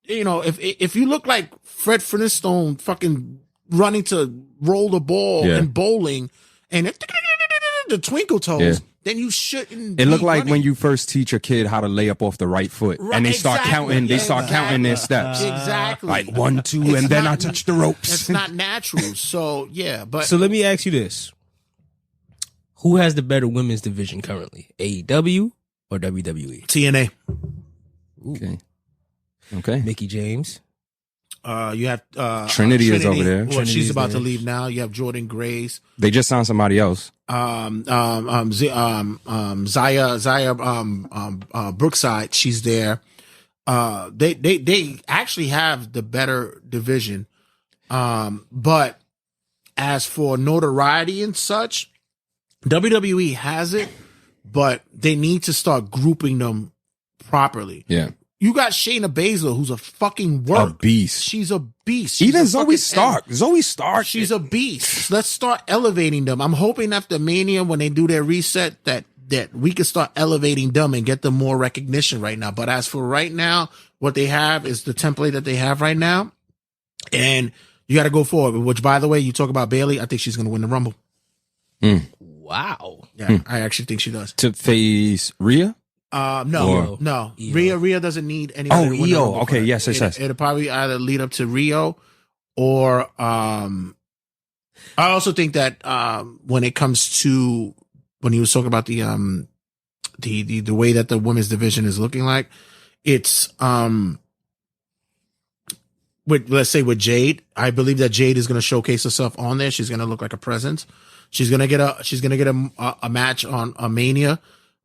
if you look like Fred Flintstone fucking running to roll the ball and bowling and the twinkle toes, then you shouldn't. It looked like when you first teach a kid how to lay up off the right foot, and they start counting. They start counting their steps. Exactly. Like 1, 2, and then I touch the ropes. It's not natural. So yeah, but so let me ask you this: who has the better women's division currently, AEW or WWE? TNA. Okay. Mickey James. You have Trinity is over there. Well, she's about to leave now. You have Jordan Grace. They just signed somebody else. Zaya Brookside, she's there. They actually have the better division. But as for notoriety and such, WWE has it, but they need to start grouping them properly. Yeah. You got Shayna Baszler, who's a fucking work. A beast. She's a beast. Even Zoe Stark. Zoe Stark. She's a beast. Let's start elevating them. I'm hoping after Mania, when they do their reset, that we can start elevating them and get them more recognition right now. But as for right now, what they have is the template that they have right now. And you got to go forward, which, by the way, you talk about Bailey. I think she's going to win the Rumble. Wow. Yeah, I actually think she does. To face Rhea? No. Rhea doesn't need anybody. Oh, Io. Okay, yes. It'll probably either lead up to Rio or I also think that when it comes to when he was talking about the way that the women's division is looking like, it's let's say with Jade, I believe that Jade is going to showcase herself on there. She's going to look like a presence. She's going to get a match on a Mania.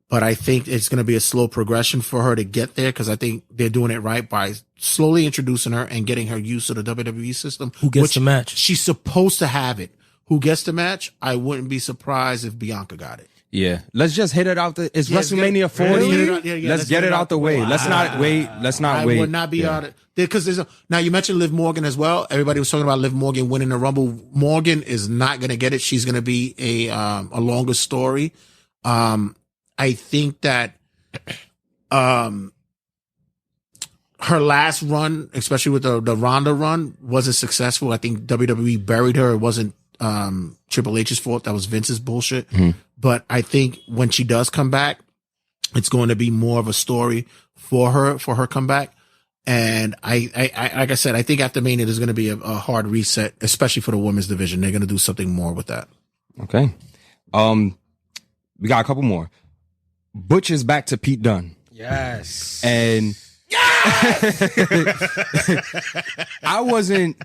But I think it's going to be a slow progression for her to get there because I think they're doing it right by slowly introducing her and getting her used to the WWE system. Who gets the match? She's supposed to have it. Who gets the match? I wouldn't be surprised if Bianca got it. Yeah. Let's just hit it out. It's WrestleMania 40. Let's get it out the way. Let's not wait. I would not be out of because now you mentioned Liv Morgan as well. Everybody was talking about Liv Morgan winning the Rumble. Morgan is not going to get it. She's going to be a longer story. I think that her last run, especially with the Ronda run, wasn't successful. I think WWE buried her. It wasn't Triple H's fault. That was Vince's bullshit. Mm-hmm. But I think when she does come back, it's going to be more of a story for her comeback. And I like I said, I think after Mania, there's going to be a hard reset, especially for the women's division. They're going to do something more with that. Okay. We got a couple more. Butch is back to Pete Dunne. Yes. And I wasn't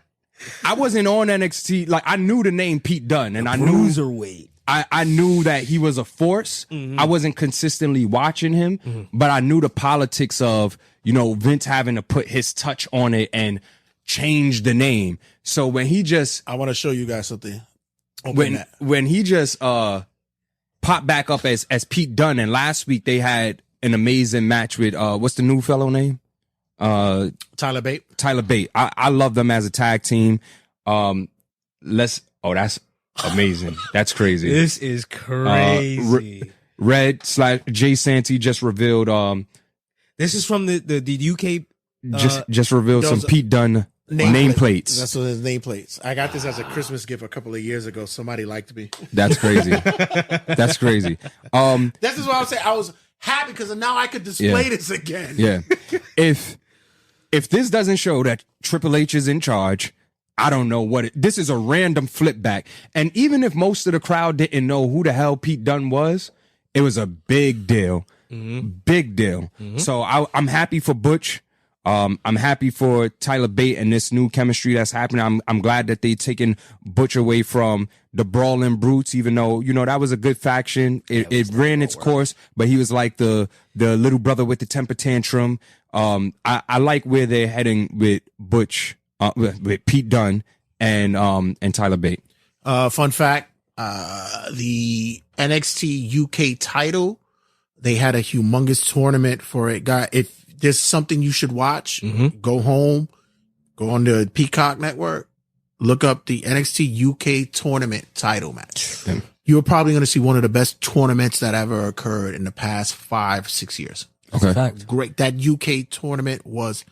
on NXT. Like, I knew the name Pete Dunne, and I knew that he was a force. Mm-hmm. I wasn't consistently watching him, but I knew the politics of, Vince having to put his touch on it and change the name. So when he just, I want to show you guys something. When he just popped back up as Pete Dunne, and last week they had an amazing match with what's the new fellow name? Tyler Bate. I love them as a tag team. That's amazing. That's crazy. This is crazy. Red/Jay Santee just revealed. This is from the UK. Just revealed some Pete Dunne nameplates. That's what his nameplates. I got this as a Christmas gift a couple of years ago. Somebody liked me. That's crazy. That's crazy. This is what I was saying. I was happy because now I could display this again. Yeah. If this doesn't show that Triple H is in charge, I don't know what this is, a random flip back. And even if most of the crowd didn't know who the hell Pete Dunne was, it was a big deal. Big deal. So I'm happy for Butch. I'm happy for Tyler Bate and this new chemistry that's happening. I'm glad that they taken Butch away from the Brawling Brutes, even though, that was a good faction. It ran its course, but he was like the little brother with the temper tantrum. I like where they're heading with Butch, with Pete Dunne and Tyler Bate. Fun fact, the NXT UK title, they had a humongous tournament for it. If there's something you should watch, go home, go on the Peacock Network, look up the NXT UK tournament title match. You're probably going to see one of the best tournaments that ever occurred in the past 5-6 years. Okay. Great. That UK tournament was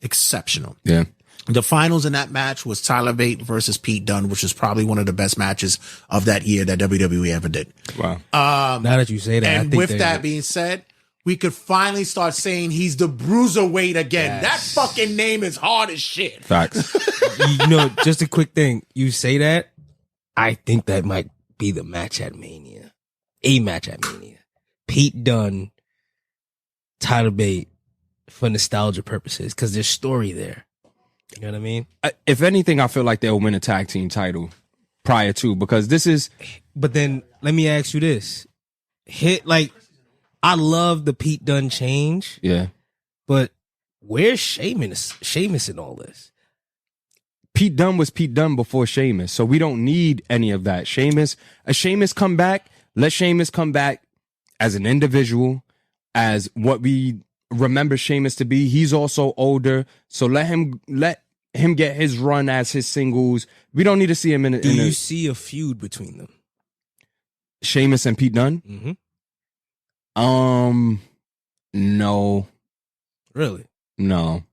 exceptional. Yeah. The finals in that match was Tyler Bate versus Pete Dunne, which is probably one of the best matches of that year that WWE ever did. Wow. Now that you say that, and with that being said, we could finally start saying he's the bruiserweight again. Yes. That fucking name is hard as shit. Facts. Just a quick thing. You say that, I think that might be the match at Mania. A match at Mania. Pete Dunne, Tyler Bate, for nostalgia purposes, because there's story there. You know what I mean? If anything, I feel like they'll win a tag team title prior to, because this is... But then, let me ask you this. I love the Pete Dunne change. Yeah. But where's Sheamus in all this? Pete Dunne was Pete Dunne before Sheamus, so we don't need any of that. Sheamus come back. Let Sheamus come back as an individual, as what we remember Sheamus to be. He's also older, so let him get his run as his singles. We don't need to see him in. Do you see a feud between them? Sheamus and Pete Dunne? Mm-hmm. No. Really? No.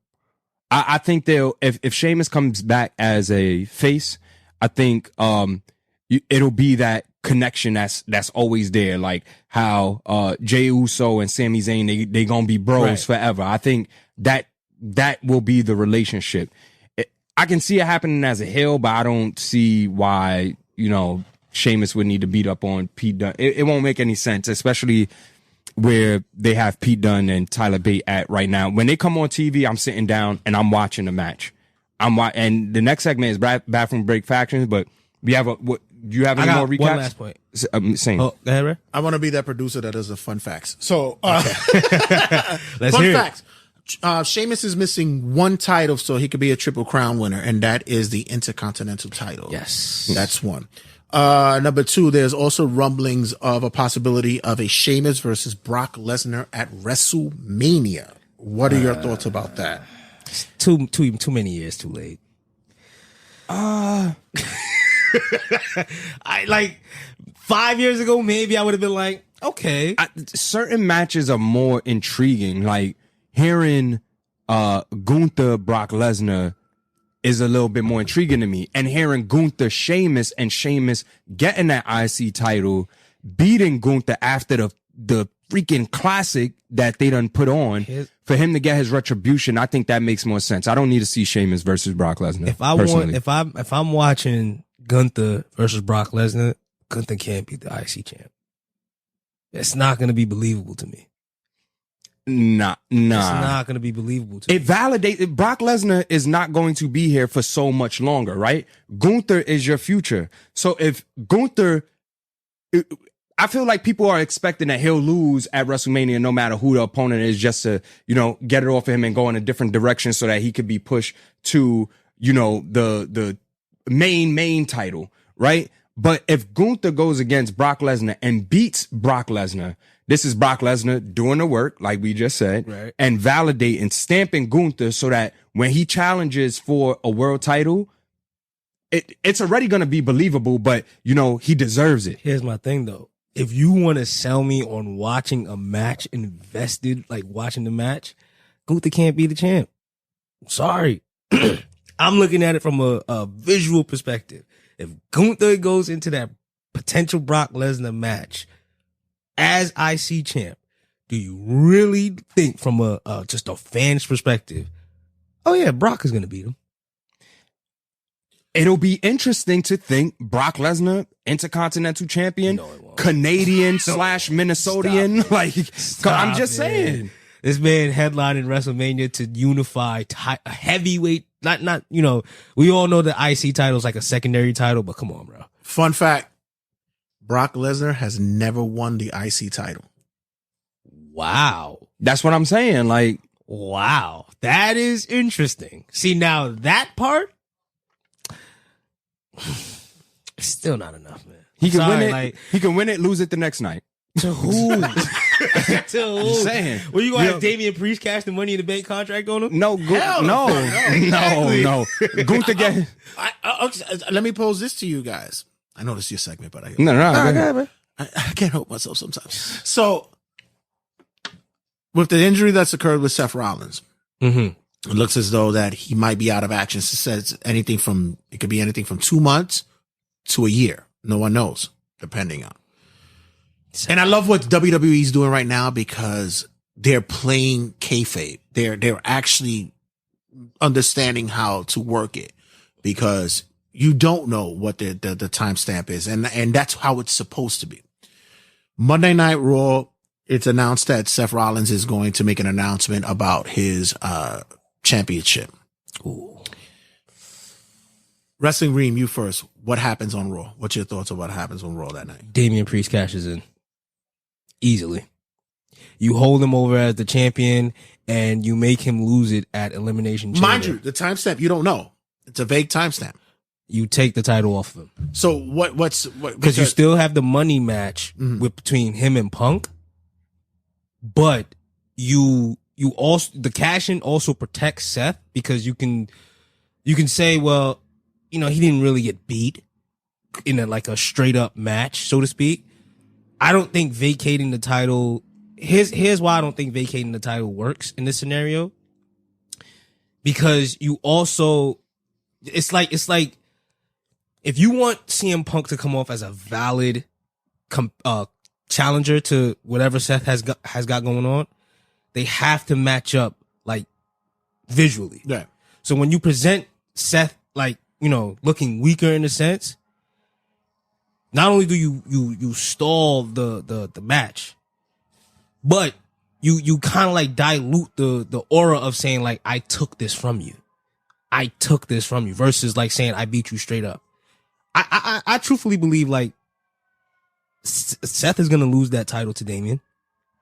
I think they'll, if Sheamus comes back as a face, I think it'll be that connection that's always there, like how Jey Uso and Sami Zayn, they gonna be bros forever. I think that will be the relationship. I can see it happening as a heel, but I don't see why Sheamus would need to beat up on Pete Dunne. It won't make any sense, especially where they have Pete Dunne and Tyler Bate at right now. When they come on TV, I'm sitting down and I'm watching the match. And the next segment is bathroom break factions, but we have do you have any more recaps? One last point. Same. Oh, go ahead, Ray. I want to be that producer that does the fun facts. So, Let's fun hear facts. Sheamus is missing one title, so he could be a Triple Crown winner, and that is the Intercontinental title. Yes. That's one. Number two, there's also rumblings of a possibility of a Sheamus versus Brock Lesnar at WrestleMania. What are your thoughts about that? Too many years too late. I 5 years ago, maybe I would have been like, okay. Certain matches are more intriguing. Like hearing Gunther Brock Lesnar is a little bit more intriguing to me. And hearing Gunther Sheamus and Sheamus getting that IC title, beating Gunther after the freaking classic that they done put on, for him to get his retribution, I think that makes more sense. I don't need to see Sheamus versus Brock Lesnar. If I'm watching Gunther versus Brock Lesnar, Gunther can't be the IC champ. It's not going to be believable to me. Nah. It's not going to be believable to me. It validates Brock Lesnar is not going to be here for so much longer, right? Gunther is your future. So if Gunther, I feel like people are expecting that he'll lose at WrestleMania no matter who the opponent is, just to, get it off of him and go in a different direction so that he could be pushed to, the main title, right? But if Gunther goes against Brock Lesnar and beats Brock Lesnar, this is Brock Lesnar doing the work, like we just said, right, and validating, stamping Gunther so that when he challenges for a world title, it's already going to be believable, but, he deserves it. Here's my thing, though. If you want to sell me on watching a match, invested, like watching the match, Gunther can't be the champ. Sorry. I'm looking at it from a visual perspective. If Gunther goes into that potential Brock Lesnar match as IC champ, do you really think from just a fan's perspective, oh yeah, Brock is going to beat him? It'll be interesting to think Brock Lesnar, Intercontinental Champion, Canadian / Minnesotian. I'm just saying. This man headlining WrestleMania to unify a heavyweight. Not we all know the IC title is like a secondary title, but come on, bro. Fun fact: Brock Lesnar has never won the IC title. Wow, that's what I'm saying. Like, wow, that is interesting. See, now that part. It's still not enough, man. He can win it. He can win it, lose it the next night. To who? To who? I'm saying. Well, you gonna have Damian Priest cash the Money in the Bank contract on him? No. Gunther get. Let me pose this to you guys. I know this is your segment, but I can't help myself sometimes. So, with the injury that's occurred with Seth Rollins, it looks as though that he might be out of action. It says it could be anything from 2 months to a year. No one knows, depending on. And I love what WWE is doing right now because they're playing kayfabe. They're actually understanding how to work it because you don't know what the timestamp is. And that's how it's supposed to be. Monday Night Raw, it's announced that Seth Rollins is going to make an announcement about his, championship. Ooh. Wrestling Reem, you first. What happens on Raw? What's your thoughts on what happens on Raw that night? Damian Priest cashes in. Easily. You hold him over as the champion and you make him lose it at Elimination Chamber. Mind you, the timestamp, you don't know. It's a vague timestamp. You take the title off of him. So what? Because you still have the money match between him and Punk, but you also, the cash in also protects Seth because you can say, well, he didn't really get beat in a straight up match, so to speak. I don't think vacating the title, here's why I don't think vacating the title works in this scenario. Because you also, it's like if you want CM Punk to come off as a valid challenger to whatever Seth has got going on, they have to match up visually. Yeah. So when you present Seth looking weaker in a sense, not only do you stall the match, but you kind of dilute the aura of saying I took this from you. I took this from you versus saying I beat you straight up. I truthfully believe Seth is going to lose that title to Damian.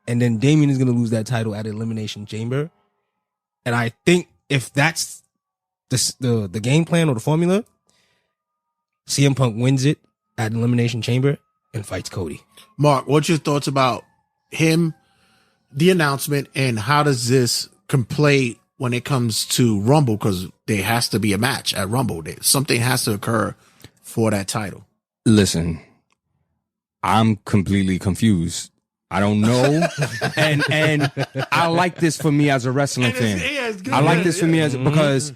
And then Damian is going to lose that title at Elimination Chamber. And I think if that's the game plan or the formula, CM Punk wins it at Elimination Chamber and fights Cody. Mark, what's your thoughts about him, the announcement, and how does this play when it comes to Rumble? Because there has to be a match at Rumble. Something has to occur for that title. Listen, I'm completely confused. I don't know. and I like this for me as a wrestling fan. I like this for me because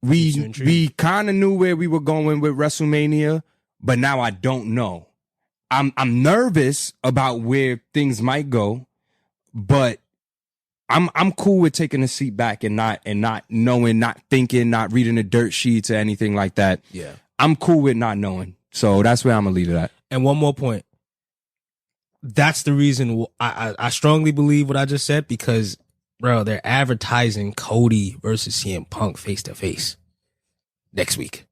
we kind of knew where we were going with WrestleMania, but now I don't know. I'm nervous about where things might go, but I'm cool with taking a seat back and not knowing, not thinking, not reading the dirt sheets or anything like that. Yeah. I'm cool with not knowing. So that's where I'm gonna leave it at. And one more point. That's the reason I strongly believe what I just said because, bro, they're advertising Cody versus CM Punk face to face next week.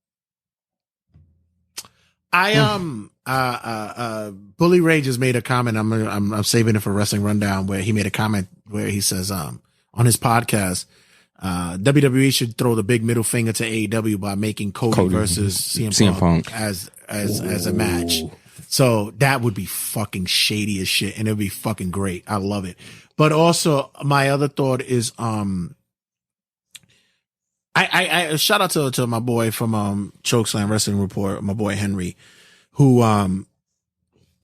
Bully Ray just made a comment. I'm saving it for Wrestling Rundown where he made a comment where he says, on his podcast, WWE should throw the big middle finger to AEW by making Cody versus CM Punk as a match. So that would be fucking shady as shit, and it would be fucking great. I love it. But also, my other thought is, I shout out to my boy from Chokeslam Wrestling Report, my boy Henry, who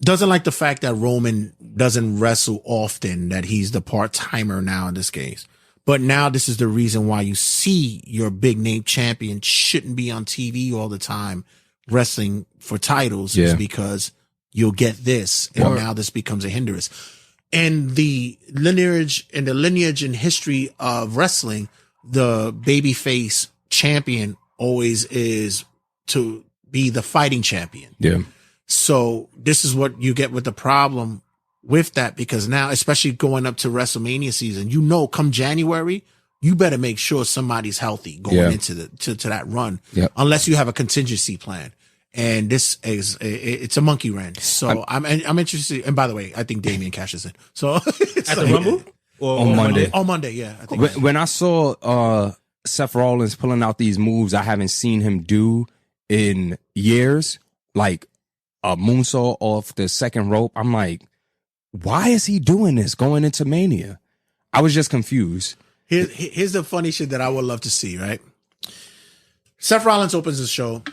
doesn't like the fact that Roman doesn't wrestle often, that he's the part-timer now in this case. But now this is the reason why you see your big name champion shouldn't be on TV all the time wrestling for titles is because you'll get this. And now this becomes a hindrance. And the lineage and history of wrestling, the babyface champion always is to be the fighting champion. Yeah. So this is what you get with the problem with that, because now, especially going up to WrestleMania season, come January, you better make sure somebody's healthy going into to that run, unless you have a contingency plan. And this is it's a monkey wrench. So I'm interested. And by the way, I think Damian cashes in. So at the Rumble on Monday. On Monday, yeah. I think when I saw Seth Rollins pulling out these moves I haven't seen him do in years, like a moonsault off the second rope, I'm like, why is he doing this going into Mania? I was just confused. Here's the funny shit that I would love to see, right? Seth Rollins opens the show.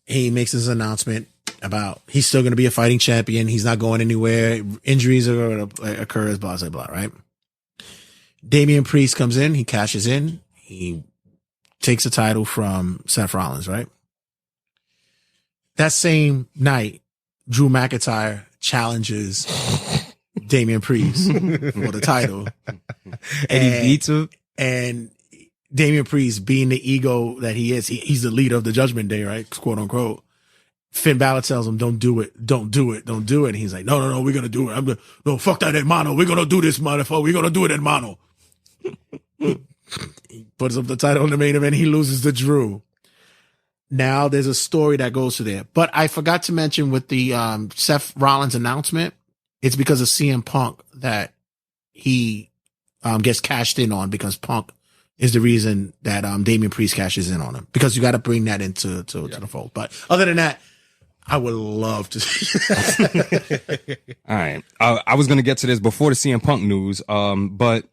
He makes his announcement about he's still going to be a fighting champion. He's not going anywhere. Injuries are going to occur, blah, blah, blah, right? Damian Priest comes in. He cashes in. He takes the title from Seth Rollins, right? That same night, Drew McIntyre challenges Damian Priest for the title. And he beats him. And Damian Priest, being the ego that he is, he's the leader of the Judgment Day, right? Quote unquote. Finn Balor tells him, don't do it. Don't do it. Don't do it. And he's like, no, we're going to do it. No, fuck that hermano. We're going to do this, motherfucker. We're going to do it, hermano. He puts up the title in the main event. He loses to Drew. Now there's a story that goes to there. But I forgot to mention with the Seth Rollins announcement, it's because of CM Punk that he gets cashed in on, because Punk is the reason that Damian Priest cashes in on him, because you got to bring that into to the fold. But other than that, I would love to see that. All right. I was going to get to this before the CM Punk news, but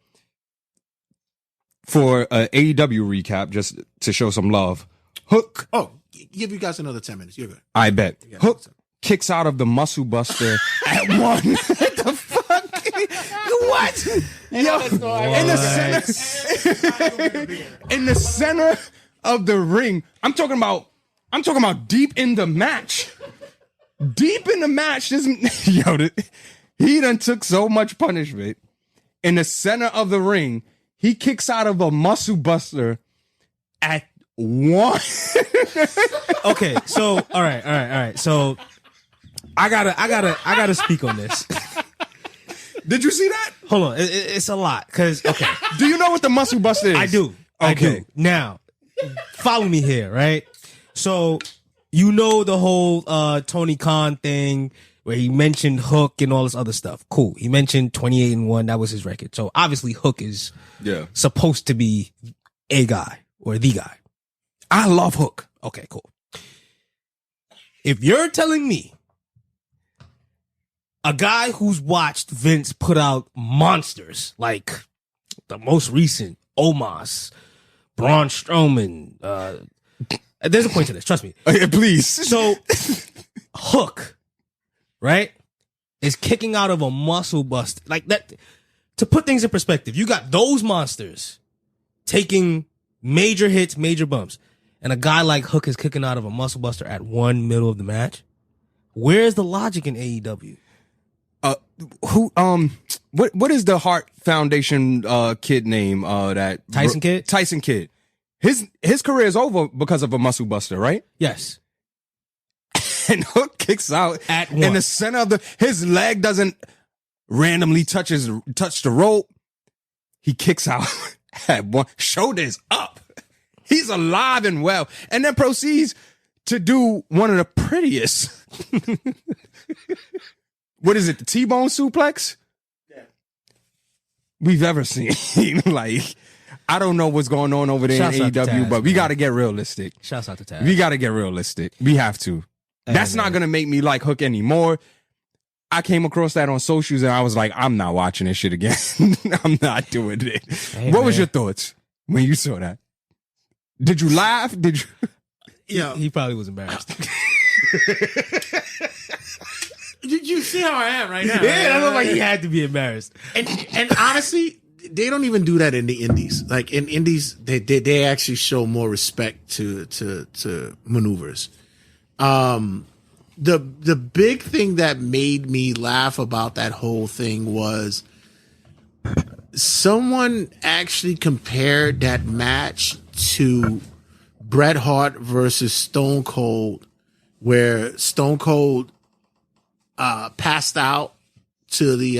for AEW recap, just to show some love, Hook. Oh, give you guys another 10 minutes. You're good. I bet. Hook kicks out of the Muscle Buster at one. What the fuck? What? Yo, in the center of the ring. I'm talking about deep in the match. Deep in the match. He done took so much punishment. In the center of the ring, he kicks out of a Muscle Buster at one. Okay, so all right. So I gotta speak on this. Did you see that? Hold on, it's a lot. Cause okay, do you know what the Muscle Buster is? I do. Now, follow me here, right? So the whole Tony Khan thing where he mentioned Hook and all this other stuff. Cool. He mentioned 28-1. That was his record. So obviously Hook is supposed to be a guy or the guy. I love Hook. Okay, cool. If you're telling me a guy who's watched Vince put out monsters like the most recent Omos, Braun Strowman, there's a point to this, trust me. Please. So Hook, right, is kicking out of a Muscle Buster like that. To put things in perspective, you got those monsters taking major hits, major bumps, and a guy like Hook is kicking out of a Muscle Buster at one middle of the match. Where's the logic in AEW? What is the Heart Foundation kid name? That Tyson Kidd? Tyson Kidd. His career is over because of a Muscle Buster, right? Yes. And Hook kicks out at one. In the center of his leg doesn't randomly touch the rope. He kicks out at one, shoulders up. He's alive and well, and then proceeds to do one of the prettiest. What is it? The T-bone suplex? Yeah. We've ever seen. Like, I don't know what's going on over there Shouts in out to AEW, Taz, but we man. got to get realistic. Shouts out to Taz. We got to get realistic. We have to. That's not going to make me like Hook anymore. I came across that on socials and I was like, I'm not watching this shit again. I'm not doing it. What was your thoughts when you saw that? Did you laugh? Did you? Yeah. He probably was embarrassed. Did you see how I am right now? Yeah, I look like he had to be embarrassed. And honestly, they don't even do that in the indies. Like in indies, they actually show more respect to maneuvers. The big thing that made me laugh about that whole thing was someone actually compared that match to Bret Hart versus Stone Cold, where Stone Cold passed out to the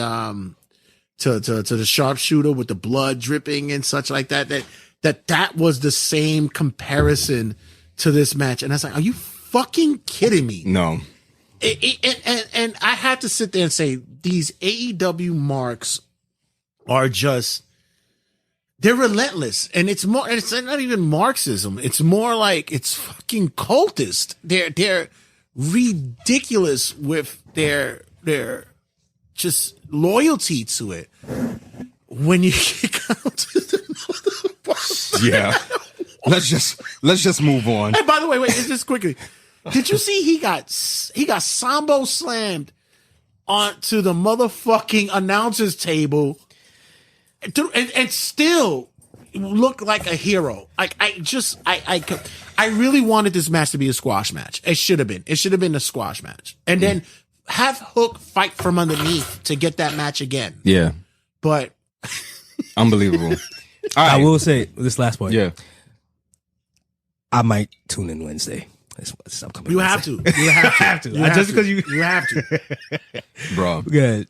to the sharpshooter with the blood dripping and such like that. That was the same comparison to this match, and I was like, "Are you fucking kidding me?" No. And I had to sit there and say these AEW marks are just, they're relentless, and it's not even Marxism. It's more like it's fucking cultist. They're ridiculous with their just loyalty to it. When you get out to the yeah, let's just move on. Hey, by the way, wait, just quickly. Did you see he got Sambo slammed onto the motherfucking announcer's table and still looked like a hero? Like I really wanted this match to be a squash match. It should have been. It should have been a squash match. And then have Hook fight from underneath to get that match again. Yeah. But unbelievable. All right. I will say this last point. Yeah. I might tune in Wednesday. That's upcoming. You Wednesday. have to. You have to. Just because you have to. Bro. Good.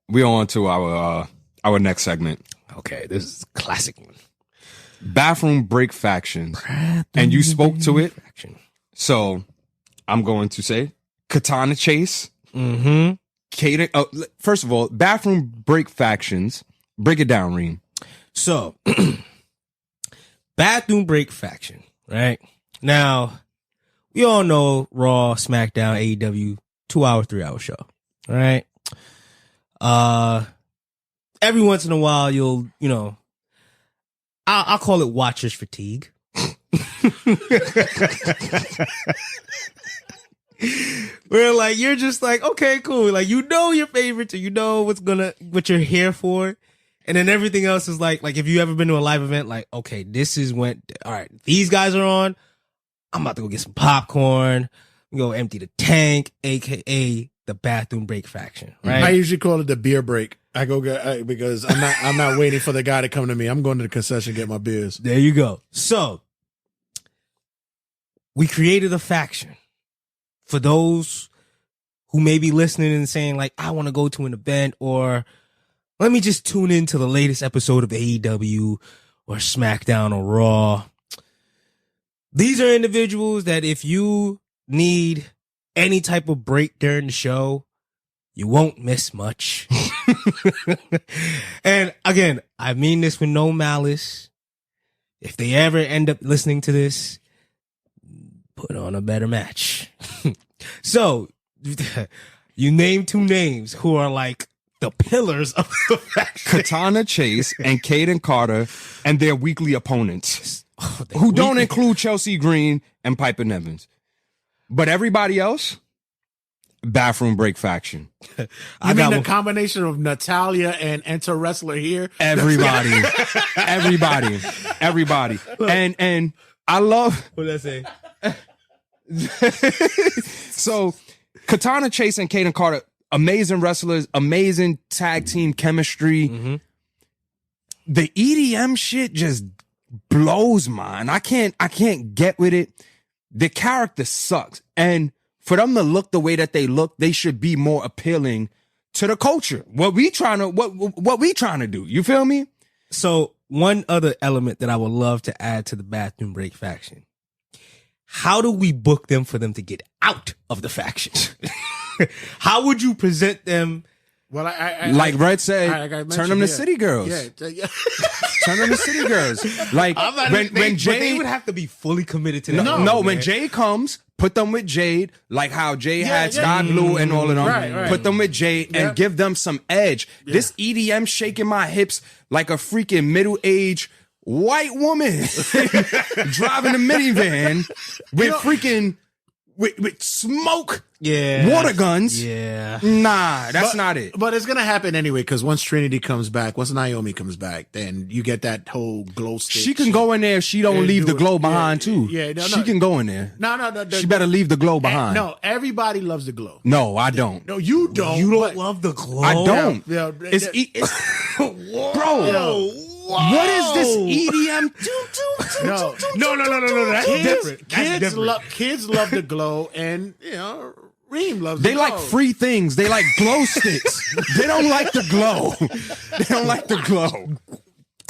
We're on to our next segment. Okay, this is a classic one. Bathroom break factions. And you spoke to it. So I'm going to say Katana Chase. Mm-hmm. First of all, bathroom break factions. Break it down, Reem. So, bathroom break faction, right? Now, we all know Raw, SmackDown, AEW, 2 hour, 3 hour show, right? Every once in a while, I'll call it watcher's fatigue. Where like, you're just like, okay, cool. Like, you know your favorites and you know what you're here for. And then everything else is like if you ever been to a live event, like, okay, this is when, all right, these guys are on. I'm about to go get some popcorn, go empty the tank, aka the bathroom break faction. Right? I usually call it the beer break. I go get because I'm not waiting for the guy to come to me. I'm going to the concession to get my beers. There you go. So we created a faction for those who may be listening and saying like, I want to go to an event, or let me just tune into the latest episode of AEW or SmackDown or Raw. These are individuals that if you need any type of break during the show, you won't miss much. And again, I mean this with no malice. If they ever end up listening to this, put on a better match. So, you name two names who are like the pillars of the faction. Katana Chase and Caden Carter and their weekly opponents. Who don't include Chelsea Green and Piper Nevins. But everybody else, bathroom break faction. I mean the combination of Natalia and Enter Wrestler here? Everybody. Everybody. And I love... What did I say? So, Katana Chase and Caden Carter, amazing wrestlers, amazing tag team chemistry. Mm-hmm. The EDM shit just blows mine. I can't get with it. The character sucks. And for them to look the way that they look, they should be more appealing to the culture. What we trying to do. You feel me? So one other element that I would love to add to the bathroom break faction. How do we book them for them to get out of the faction? How would you present them? Well, like Red said, turn them to city girls. Yeah. Turn them to city girls. Like when Jade, but they would have to be fully committed to that. No, when Jade comes, put them with Jade, like how Jade had Sky Blue and all of them. Right. Put them with Jade and give them some edge. Yeah. This EDM shaking my hips like a freaking middle-aged white woman driving a minivan with freaking with smoke. Yeah. Water guns. Yeah. Nah, that's not it. But it's going to happen anyway, because once Trinity comes back, once Naomi comes back, then you get that whole glow stick. She can go in there if she don't leave the glow behind, too. Yeah, no, she can go in there. No. She better leave the glow behind. No, everybody loves the glow. No, I don't. No, you don't. You don't love the glow? I don't. Yeah, Bro. What is this EDM? No. That's different. Kids love the glow, and Reem loves. They the like glow. free things. They like glow sticks. They don't like the glow. They don't like the glow.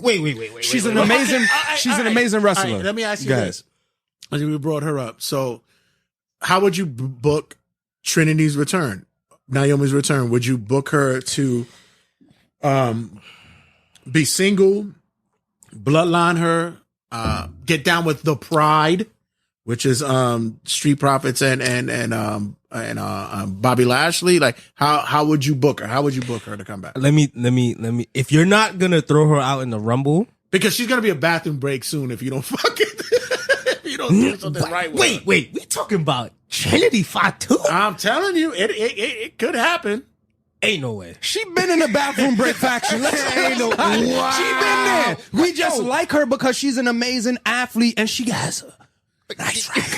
Wait. She's an amazing. She's an amazing wrestler. All right, let me ask you Go ahead. this. I think we brought her up. So, how would you book Trinity's return, Naomi's return? Would you book her to be single, bloodline her, get down with the Pride, which is Street Profits and Bobby Lashley? Like, how would you book her? How would you book her to come back? Let me. If you're not gonna throw her out in the Rumble, because she's gonna be a bathroom break soon if you don't fucking if you don't do something right with her. Wait, we talking about Trinity Fatu? I'm telling you, it could happen. Ain't no way. She been in the bathroom break faction. Ain't no way. She been there. We just like her because she's an amazing athlete and she has a nice track.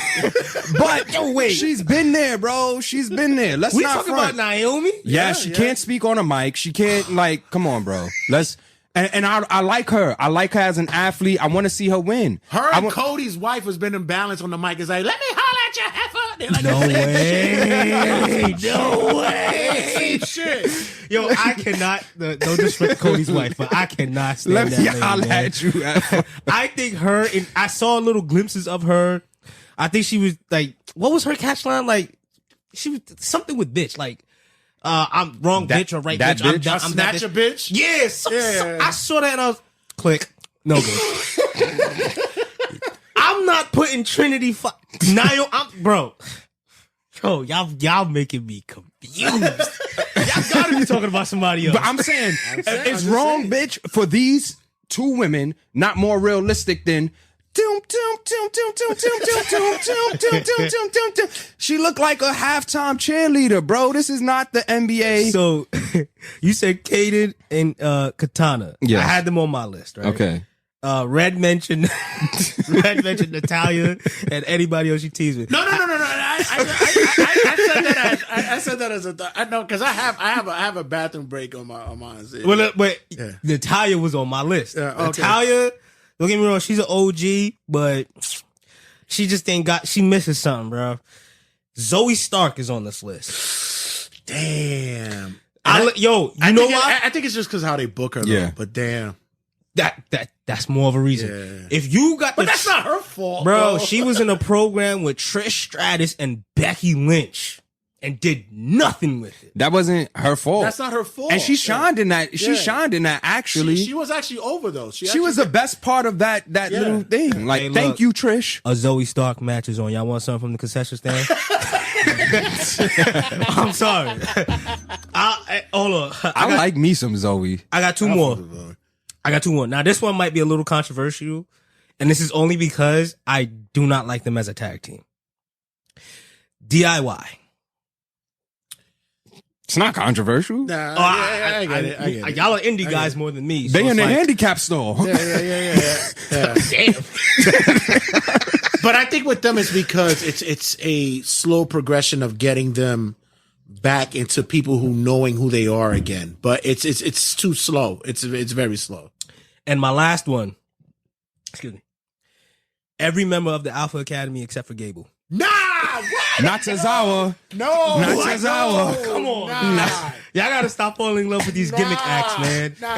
But wait, she's been there, bro. She's been there. Let's We not talking front. about Naomi? Yeah, she can't speak on a mic. She can't come on, bro. Let's. And I like her. I like her as an athlete. I want to see her win. Her and Cody's wife has been imbalanced on the mic. Is like, let me holler at your heifer. They're like, No way. Same shit. Yo, I cannot. No disrespect to Cody's wife, but I cannot stand Let that me lady, holler man. at you. I think her. I saw little glimpses of her. I think she was like, what was her catchline? Like, she was something with bitch. Like, I'm wrong bitch or right that bitch. bitch? I'm Snatch that a bitch? Yes. Yeah. I saw that and I was click. No good. I'm not putting Trinity. Bro. Yo, y'all making me confused. Y'all gotta be talking about somebody else. But I'm saying it's wrong, bitch, for these two women not more realistic than. She looked like a halftime cheerleader, bro. This is not the NBA. So you said Kaden and Katana. Yeah. I had them on my list, right? Okay. Red mentioned Natalia and anybody else she teased with. No. I said that as a thought. I know because I have a bathroom break on mine. Well, but Natalia was on my list. Okay. Natalia, don't get me wrong, she's an OG, but she just she misses something, bro. Zoe Stark is on this list. Damn. You know why? I think it's just because how they book her. Yeah. Though, but damn. That's more of a reason. Yeah. If you got But that's not her fault, bro. She was in a program with Trish Stratus and Becky Lynch and did nothing with it. That wasn't her fault. That's not her fault. And she shined in that. She Yeah. shined in that. Actually, She was actually over though. she was the best part of that little thing. Like, Hey, look. thank you, Trish. A Zoe Stark match is on. Y'all want something from the concession stand? I'm sorry. Hold on. I like me some Zoe. I got two more. Now, this one might be a little controversial, and this is only because I do not like them as a tag team. DIY. It's not controversial. Nah, I get it. Y'all are indie guys more than me. So They in it's the like, handicap store. Yeah. damn. But I think with them it's because it's a slow progression of getting them back into people who knowing who they are again. But it's too slow. It's very slow. And my last one. Excuse me. Every member of the Alpha Academy except for Gable. Nah, what? Not Tozawa. No, Not what? Tozawa. No, Come on. nah. Y'all gotta stop falling in love with these gimmick acts, man. Nah.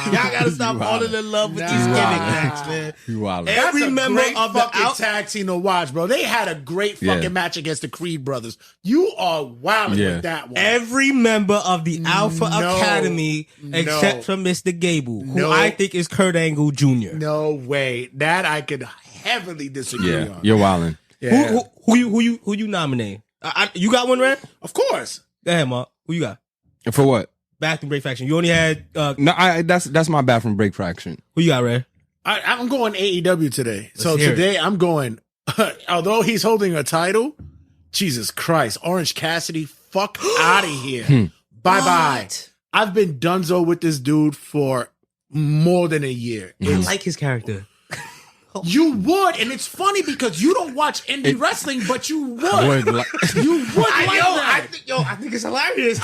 Y'all gotta stop falling in love with these gimmick acts, man. You wild. Every That's a member great of the fucking tag team to watch, bro. They had a great fucking match against the Creed brothers. You are wilding with that one. Every member of the Alpha Academy except for Mr. Gable, who I think is Kurt Angle Jr. No way. That I could heavily disagree on. You're wilding. Yeah. Who you nominate? You got one, Red? Of course. Go ahead, Mark. Who you got? For what? Bathroom break faction. You only had No, that's my bathroom break fraction. Who you got, Red? I'm going AEW today. Let's hear today I'm going, although he's holding a title, Jesus Christ, Orange Cassidy, fuck out of here. Bye-bye. I've been donezo with this dude for more than a year. I like his character. You would, and it's funny because you don't watch indie wrestling, but you would. You would like that. I think it's hilarious.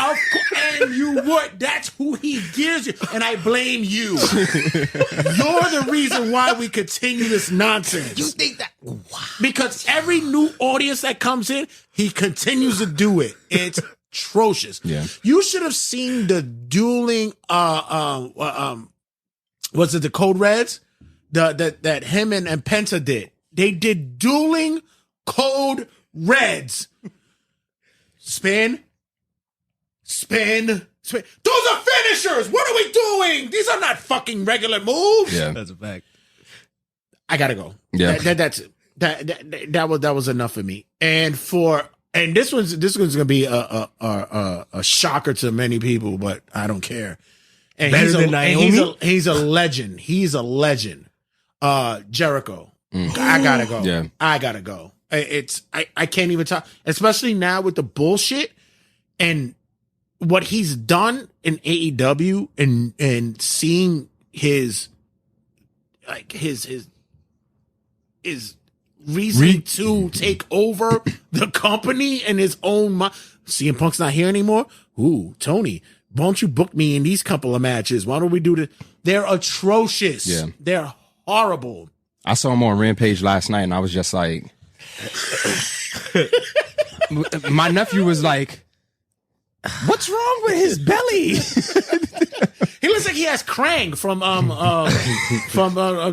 And you would. That's who he gives you. And I blame you. You're the reason why we continue this nonsense. You think that? Wow. Because every new audience that comes in, he continues to do it. It's atrocious. Yeah. You should have seen the dueling, was it the Code Reds? That him and Penta did. They did dueling Code Reds. Spin. Those are finishers. What are we doing? These are not fucking regular moves. Yeah, that's a fact. I gotta go. Yeah, that's it. That was enough for me. And this one's gonna be a shocker to many people, but I don't care. And Better than Naomi? He's a legend. He's a legend. Jericho. I gotta go. Yeah. I gotta go. I can't even talk, especially now with the bullshit and what he's done in AEW and seeing his reason to take over the company in his own mind. CM Punk's not here anymore. Ooh, Tony, why don't you book me in these couple of matches? Why don't we do this? They're atrocious. Yeah. They're horrible. I saw him on Rampage last night and I was just like, my nephew was like, what's wrong with his belly? He looks like he has Krang from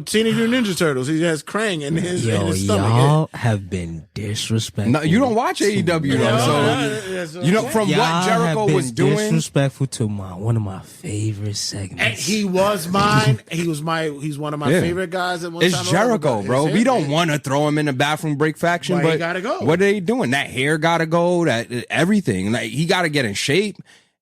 Teenage Mutant Ninja Turtles. He has Krang in his stomach. Y'all have been disrespectful. No, you don't watch AEW though, so you know from what Jericho was doing. Disrespectful to one of my favorite segments. And he was mine. He's one of my favorite guys. At one it's time Jericho, bro. We don't want to throw him in the bathroom break faction, but he gotta go. What are they doing? That hair gotta go. That everything. Like he gotta get in shape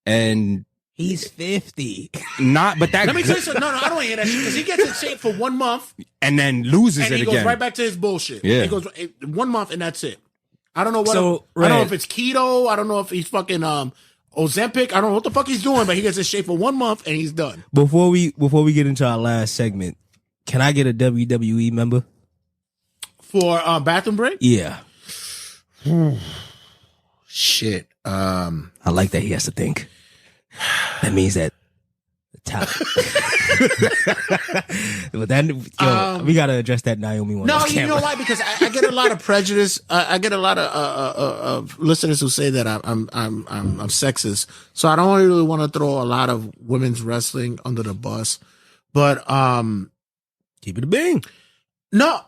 and. He's 50. But that. Let me tell you something. No, I don't want to hear that shit because he gets in shape for 1 month and then loses and it he again. goes right back to his bullshit. Yeah, he goes 1 month and that's it. I don't know what. So, I don't know if it's keto. I don't know if he's fucking Ozempic. I don't know what the fuck he's doing, but he gets in shape for 1 month and he's done. Before we get into our last segment, can I get a WWE member for bathroom break? Yeah. Shit. I like that he has to think. That means that the top. But then we gotta address that Naomi one. No, you know why? Because I get a lot of prejudice. I get a lot of listeners who say that I'm sexist. So I don't really want to throw a lot of women's wrestling under the bus. But keep it a bean. No, all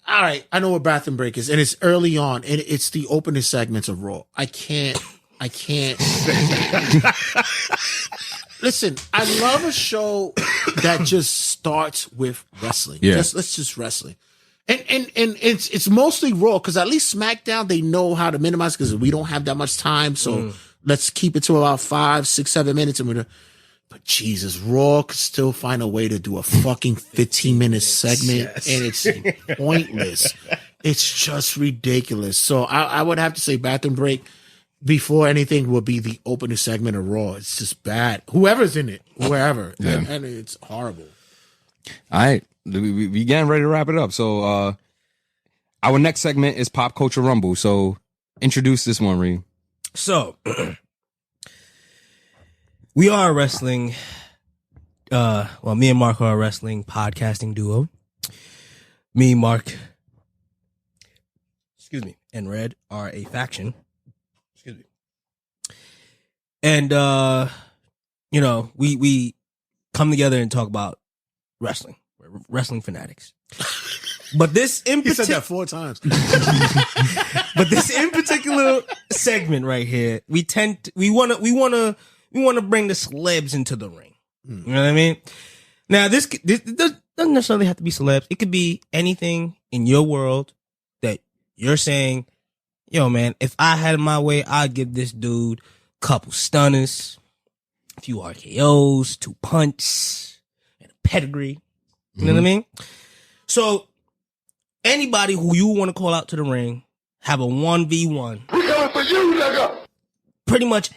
right. I know what bathroom break is, and it's early on, and it's the opening segments of Raw. I can't. Listen, I love a show that just starts with wrestling. Yeah. Let's just wrestling. And it's mostly Raw because at least SmackDown, they know how to minimize because we don't have that much time. So let's keep it to about 5, 6, 7 minutes. But Jesus, Raw could still find a way to do a fucking 15-minute segment, and it's pointless. It's just ridiculous. So I would have to say bathroom break before anything would be the opening segment of Raw. It's just bad. Whoever's in it, wherever. Yeah. And it's horrible. All right. We getting ready to wrap it up. So our next segment is Pop Culture Rumble. So introduce this one, Reem. So we are a wrestling me and Marc are a wrestling podcasting duo. Me, Marc, and Red are a faction. And we come together and talk about wrestling. We're wrestling fanatics. But this in He said that 4 times. But this in particular segment right here, we want to bring the celebs into the ring. You know what I mean? Now this doesn't necessarily have to be celebs. It could be anything in your world that you're saying, yo man, if I had my way, I'd give this dude a couple stunners, a few RKOs, 2 punts, and a pedigree. You know what I mean? So anybody who you want to call out to the ring, have a 1v1. We coming for you, nigga. Pretty much,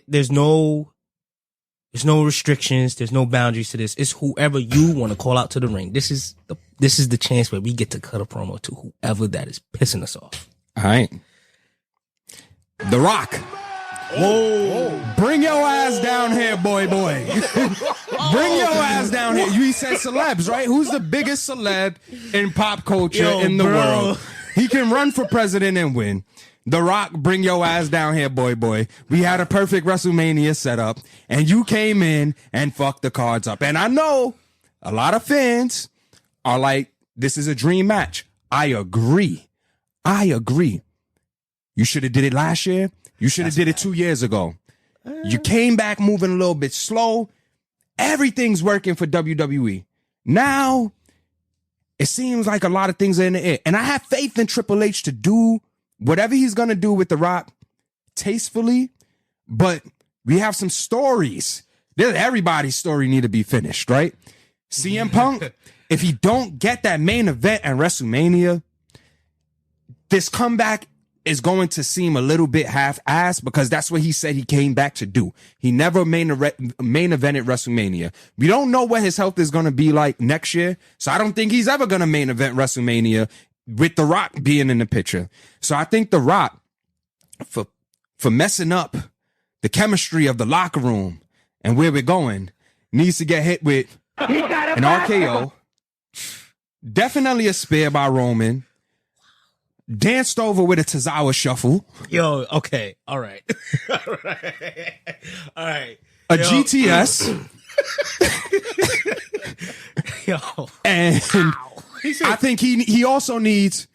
there's no There's no restrictions. There's no boundaries to this. It's whoever you want to call out to the ring. This is the chance where we get to cut a promo to whoever that is pissing us off. All right. The Rock. Whoa. Bring your ass down here, boy. Bring your ass down here. You said celebs, right? Who's the biggest celeb in pop culture in the world? He can run for president and win. The Rock, bring your ass down here, boy. We had a perfect WrestleMania setup, and you came in and fucked the cards up. And I know a lot of fans are like, this is a dream match. I agree. You should have did it last year. You should have did it 2 years ago. You came back moving a little bit slow. Everything's working for WWE. Now, it seems like a lot of things are in the air. And I have faith in Triple H to do whatever he's going to do with The Rock tastefully, but we have some stories. Everybody's story need to be finished, right? CM Punk, if he don't get that main event at WrestleMania, this comeback is going to seem a little bit half-assed because that's what he said he came back to do. He never main event at WrestleMania. We don't know what his health is going to be like next year, so I don't think he's ever going to main event WrestleMania with The Rock being in the picture. So I think The Rock, for messing up the chemistry of the locker room and where we're going, needs to get hit with an RKO. Definitely a spear by Roman. Danced over with a Tozawa shuffle. Yo, okay. All right. All right. A GTS. Yo. And I think he also needs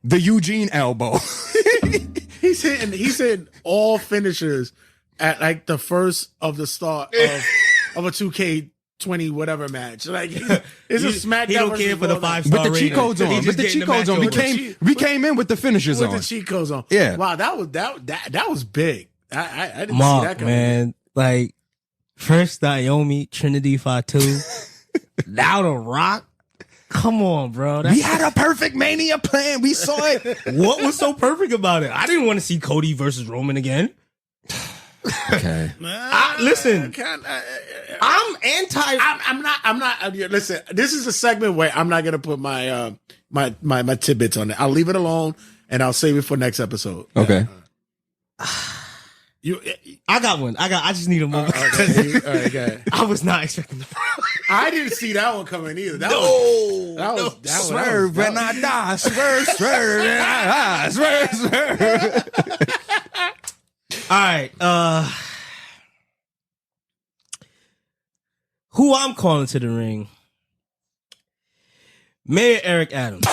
the Eugene elbow. He's hitting all finishers at like the first of the start of a 2K20 whatever match. Like it's a SmackDown. He don't care for the 5-star with the cheat codes on. With the cheat codes on. We came in with the finishers on. With the cheat codes on. Yeah. Wow, that was big. I didn't Marc, see that coming. Man, like first Naomi, Trinity Fatu, now The Rock. Come on, bro. We had a perfect Mania plan. We saw it. What was so perfect about it? I didn't want to see Cody versus Roman again. Okay. Listen, I'm anti. I'm not. Listen, this is a segment where I'm not gonna put my my tidbits on it. I'll leave it alone and I'll save it for next episode. Okay. I got one. I just need a moment. Okay. All right, go ahead. I was not expecting the. I didn't see that one coming either. That was swerve when I die. Swerve when I die. Swerve. All right. Who I'm calling to the ring? Mayor Eric Adams.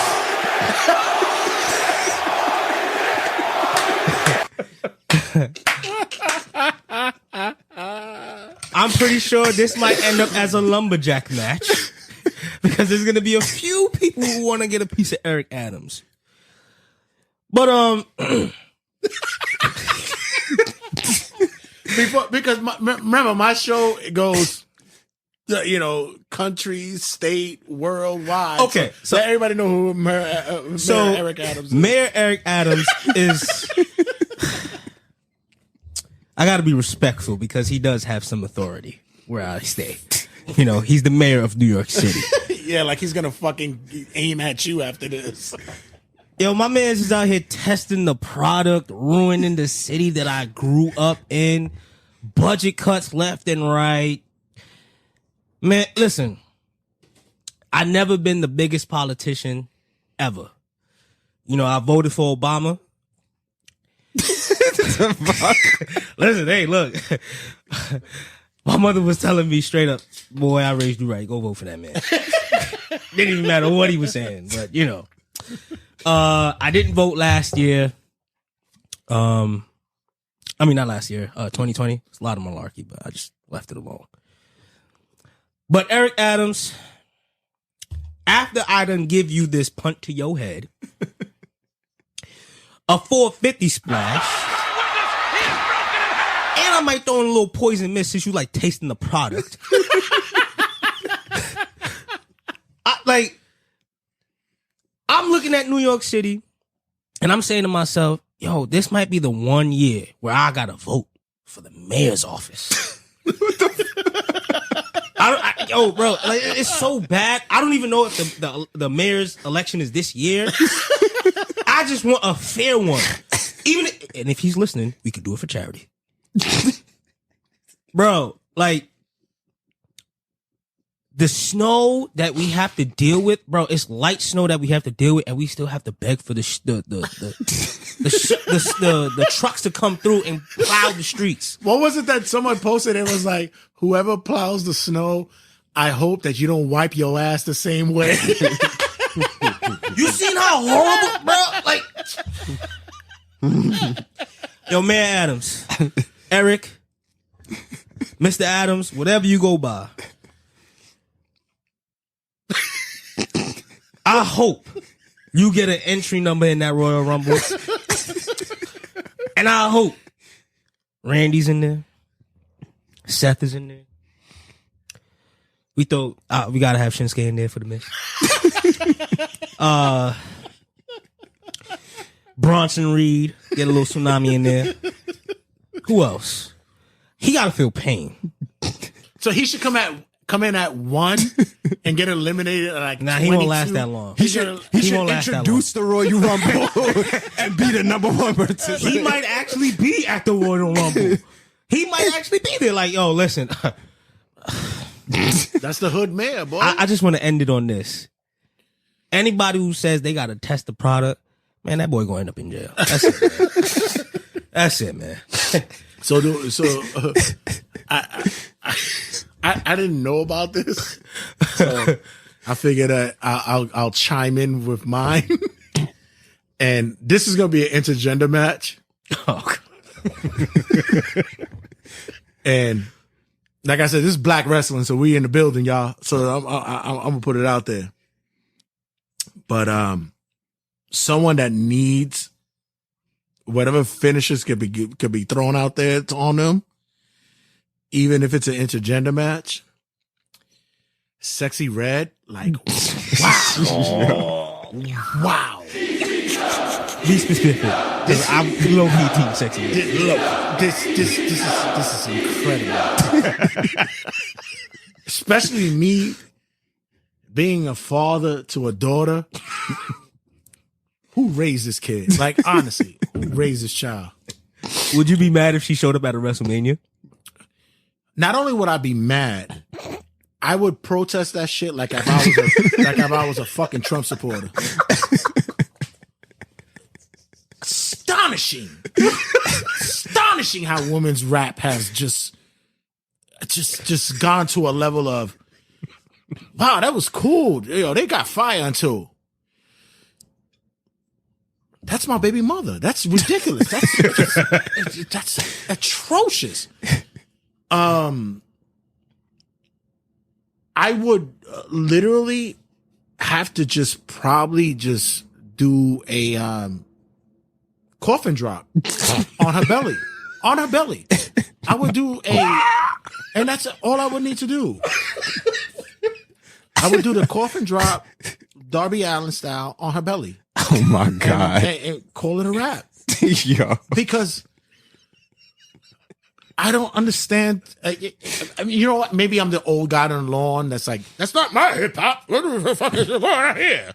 I'm pretty sure this might end up as a lumberjack match because there's going to be a few people who want to get a piece of Eric Adams. But because remember my show goes, country, state, worldwide. Okay, so everybody know who Mayor Eric Adams is. Mayor Eric Adams is. I got to be respectful because he does have some authority where I stay. He's the mayor of New York City. Yeah, like he's gonna fucking aim at you after this. Yo, my man's is out here testing the product, ruining the city that I grew up in. Budget cuts left and right. Man, listen. I've never been the biggest politician ever. I voted for Obama. Listen, hey, look. My mother was telling me straight up, boy, I raised you right. Go vote for that man. Didn't even matter what he was saying, but I didn't vote last year. Not last year, 2020. It's a lot of malarkey, but I just left it alone. But Eric Adams, after I done give you this punt to your head, a 450 splash, and I might throw in a little poison mist since you like tasting the product. I'm looking at New York City, and I'm saying to myself, yo, this might be the one year where I gotta vote for the mayor's office. Yo, bro, like it's so bad. I don't even know if the mayor's election is this year. I just want a fair one. And if he's listening, we could do it for charity. Bro, like the snow that we have to deal with, bro, it's light snow that we have to deal with, and we still have to beg for the trucks to come through and plow the streets. What was it that someone posted? It was like, whoever plows the snow, I hope that you don't wipe your ass the same way. You seen how horrible, bro? Like, yo, Mayor Adams, Eric, Mr. Adams, whatever you go by. I hope you get an entry number in that Royal Rumble. And I hope Randy's in there. Seth is in there. We gotta have Shinsuke in there for the Miz. Bronson Reed, get a little tsunami in there. Who else? He gotta feel pain. So he should come in at 1 and get eliminated at like 22. He won't last that long. He should introduce the Royal Rumble and be the number one person. He might actually be at the Royal Rumble. He might actually be there. Like, yo, listen. That's the hood mayor, boy. I just want to end it on this. Anybody who says they got to test the product, man, that boy gonna end up in jail. That's it, man. That's it, man. I didn't know about this, so I figured that I'll chime in with mine. And this is gonna be an intergender match. Oh. And like I said, this is black wrestling, so we in the building, y'all. So I'm gonna put it out there. But someone that needs whatever finishes could be thrown out there on them, even if it's an intergender match. Sexy Red, like wow, wow. Be specific. I'm low-key team Sexy Red. This is incredible. Especially me being a father to a daughter. Who raised this kid? Like, honestly, who raised this child? Would you be mad if she showed up at a WrestleMania? Not only would I be mad, I would protest that shit like if I was a fucking Trump supporter. Astonishing how women's rap has just gone to a level of, wow, that was cool. Yo, they got fire until. That's my baby mother. That's ridiculous. That's atrocious. I would literally have to probably do a coffin drop on her belly. On her belly. I would do and that's all I would need to do. I would do the coffin drop, Darby Allin style, on her belly. Oh my God. And call it a wrap. Yo. Because I don't understand. I mean, you know what? Maybe I'm the old guy on the lawn that's like, that's not my hip hop. What the fuck is going on here?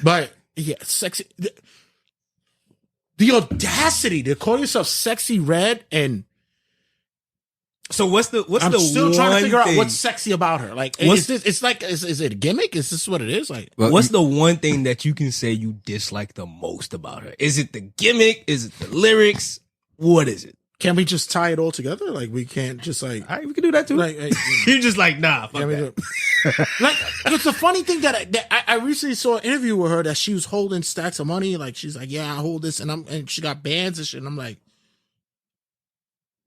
But yeah, sexy. The audacity to call yourself Sexy Red, and so what's the I'm still trying to figure out what's thing? sexy about her. Like, is it a gimmick? Is this what it is? Like, what's the one thing that you can say you dislike the most about her? Is it the gimmick? Is it the lyrics? What is it? Can we just tie it all together? Like, we can't just like, all right, we can do that too. Like, you're just like, nah, fuck that. Like, it's a funny thing that I recently saw an interview with her that she was holding stacks of money. Like, she's like, yeah, I hold this, and she got bands and shit. And I'm like,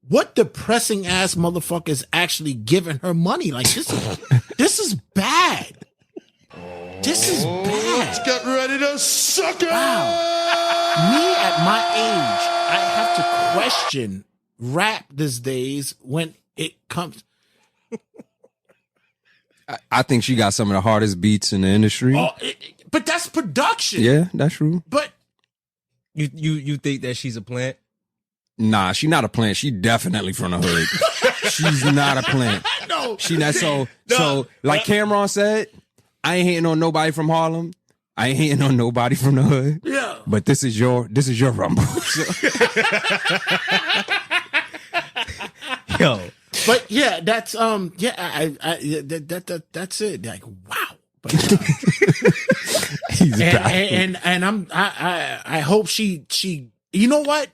what depressing ass motherfucker is actually giving her money? Like, this is bad. This is bad. Let's get ready to suck it. Wow. Me at my age, I have to question rap these days when it comes. I think she got some of the hardest beats in the industry. But that's production. Yeah, that's true. But you think that she's a plant? Nah, she not a plant. She definitely from the hood. She's not a plant. No, She not so like Cameron said, I ain't hating on nobody from Harlem. I ain't hating on nobody from the hood. Yeah. But this is your rumble. Yo. But yeah, that's that's it. Like, wow. But, I hope she you know what?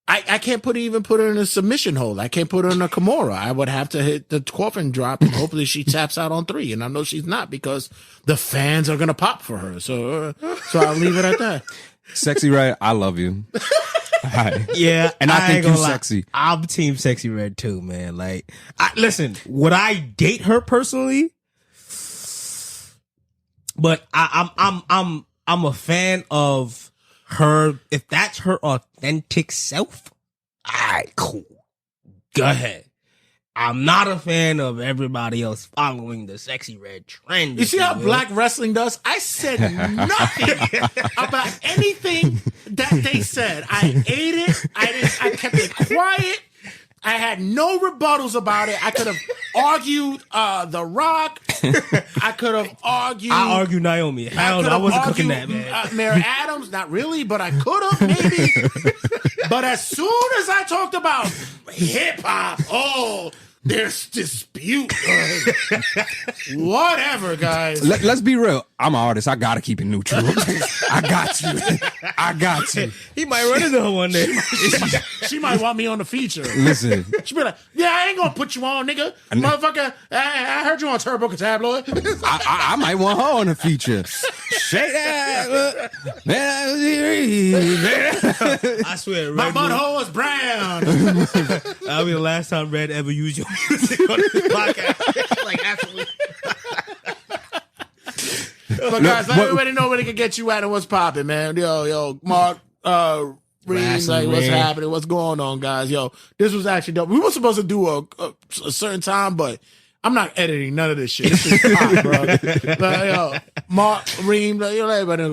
I can't even put her in a submission hold. I can't put her in a Kimura. I would have to hit the coffin drop and hopefully she taps out on 3. And I know she's not because the fans are gonna pop for her. So I'll leave it at that. Sexy Red, I love you. Hi. Yeah, and I think you're sexy. I'm team Sexy Red too, man. Like, listen, would I date her personally? But I'm a fan of her. If that's her authentic self, all right, cool. Go ahead. I'm not a fan of everybody else following the Sexy Red trend. You see how black wrestling does? I said nothing about anything that they said. I ate it. I kept it quiet. I had no rebuttals about it. I could have argued The Rock. I could have argued. I argued Naomi. Hell no, I wasn't cooking that, man. Mary Adams, not really, but I could have maybe. But as soon as I talked about hip hop, there's dispute. Whatever, guys. Let's be real. I'm an artist. I gotta keep it neutral. I got you. He might run into her one day. She might want me on the feature. Listen. She be like, yeah, I ain't gonna put you on, nigga. Motherfucker, I heard you on Turnbuckle Tabloid. I might want her on the feature. Shake that. I swear, my butthole is brown. That'll be the last time Red ever used your music on this podcast. Like, absolutely. But guys, let everybody know where they can get you at and what's popping, man. Yo, Marc, Reem, like, what's happening? What's going on, guys? Yo, this was actually dope. We were supposed to do a certain time, but I'm not editing none of this shit. This is hot, bro. But, yo, Marc, Reem, let everybody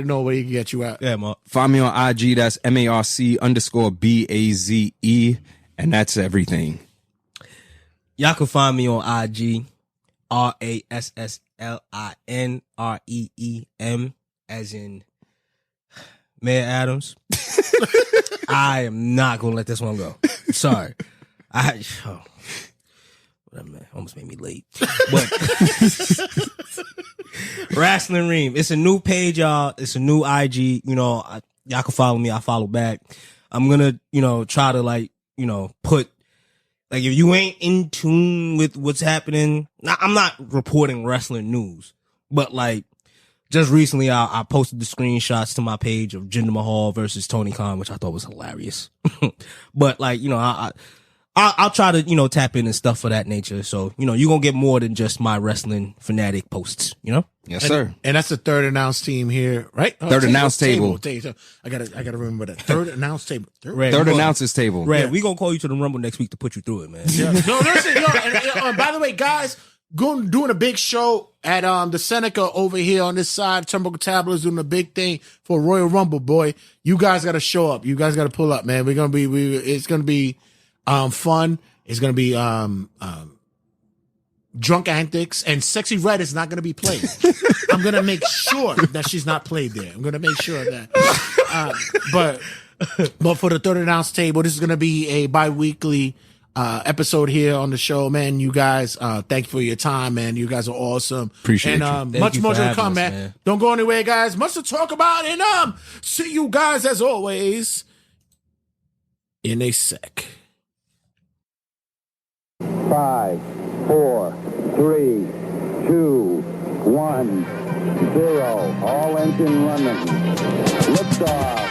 know where he can get you at. Yeah, Marc. Find me on IG. That's MARC_BAZE, and that's everything. Y'all can find me on IG, RASSLINREEM, as in Mayor Adams. I am not gonna let this one go. Sorry. Man, almost made me late. But Rasslin Reem. It's a new page, y'all. It's a new IG. You know, y'all can follow me. I follow back. I'm gonna, try to put, like, if you ain't in tune with what's happening, I'm not reporting wrestling news, but like, just recently I posted the screenshots to my page of Jinder Mahal versus Tony Khan, which I thought was hilarious. But like, I'll try to, tap in and stuff for that nature. So, you're going to get more than just my wrestling fanatic posts, Yes, sir. And that's the third announce team here, right? Third announce table. I gotta remember that. Third announce table. Third announcer's table. Red, we going to call you to the Rumble next week to put you through it, man. Yeah. No, listen, and by the way, guys, doing a big show at the Seneca over here on this side. Turnbuckle Tabloid is doing a big thing for Royal Rumble, boy. You guys got to show up. You guys got to pull up, man. It's gonna be fun. It's gonna be drunk antics, and Sexy Red is not gonna be played. I'm gonna make sure that she's not played there. I'm gonna make sure of that. But for the third announce table, this is gonna be a bi-weekly episode here on the show, man. You guys, thank you for your time, man. You guys are awesome. Appreciate you. Much more to come, man. Don't go anywhere, guys. Much to talk about, and see you guys as always in a sec. 5, 4, 3, 2, 1, 0. All engine running. Liftoff.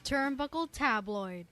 Turnbuckle Tabloid.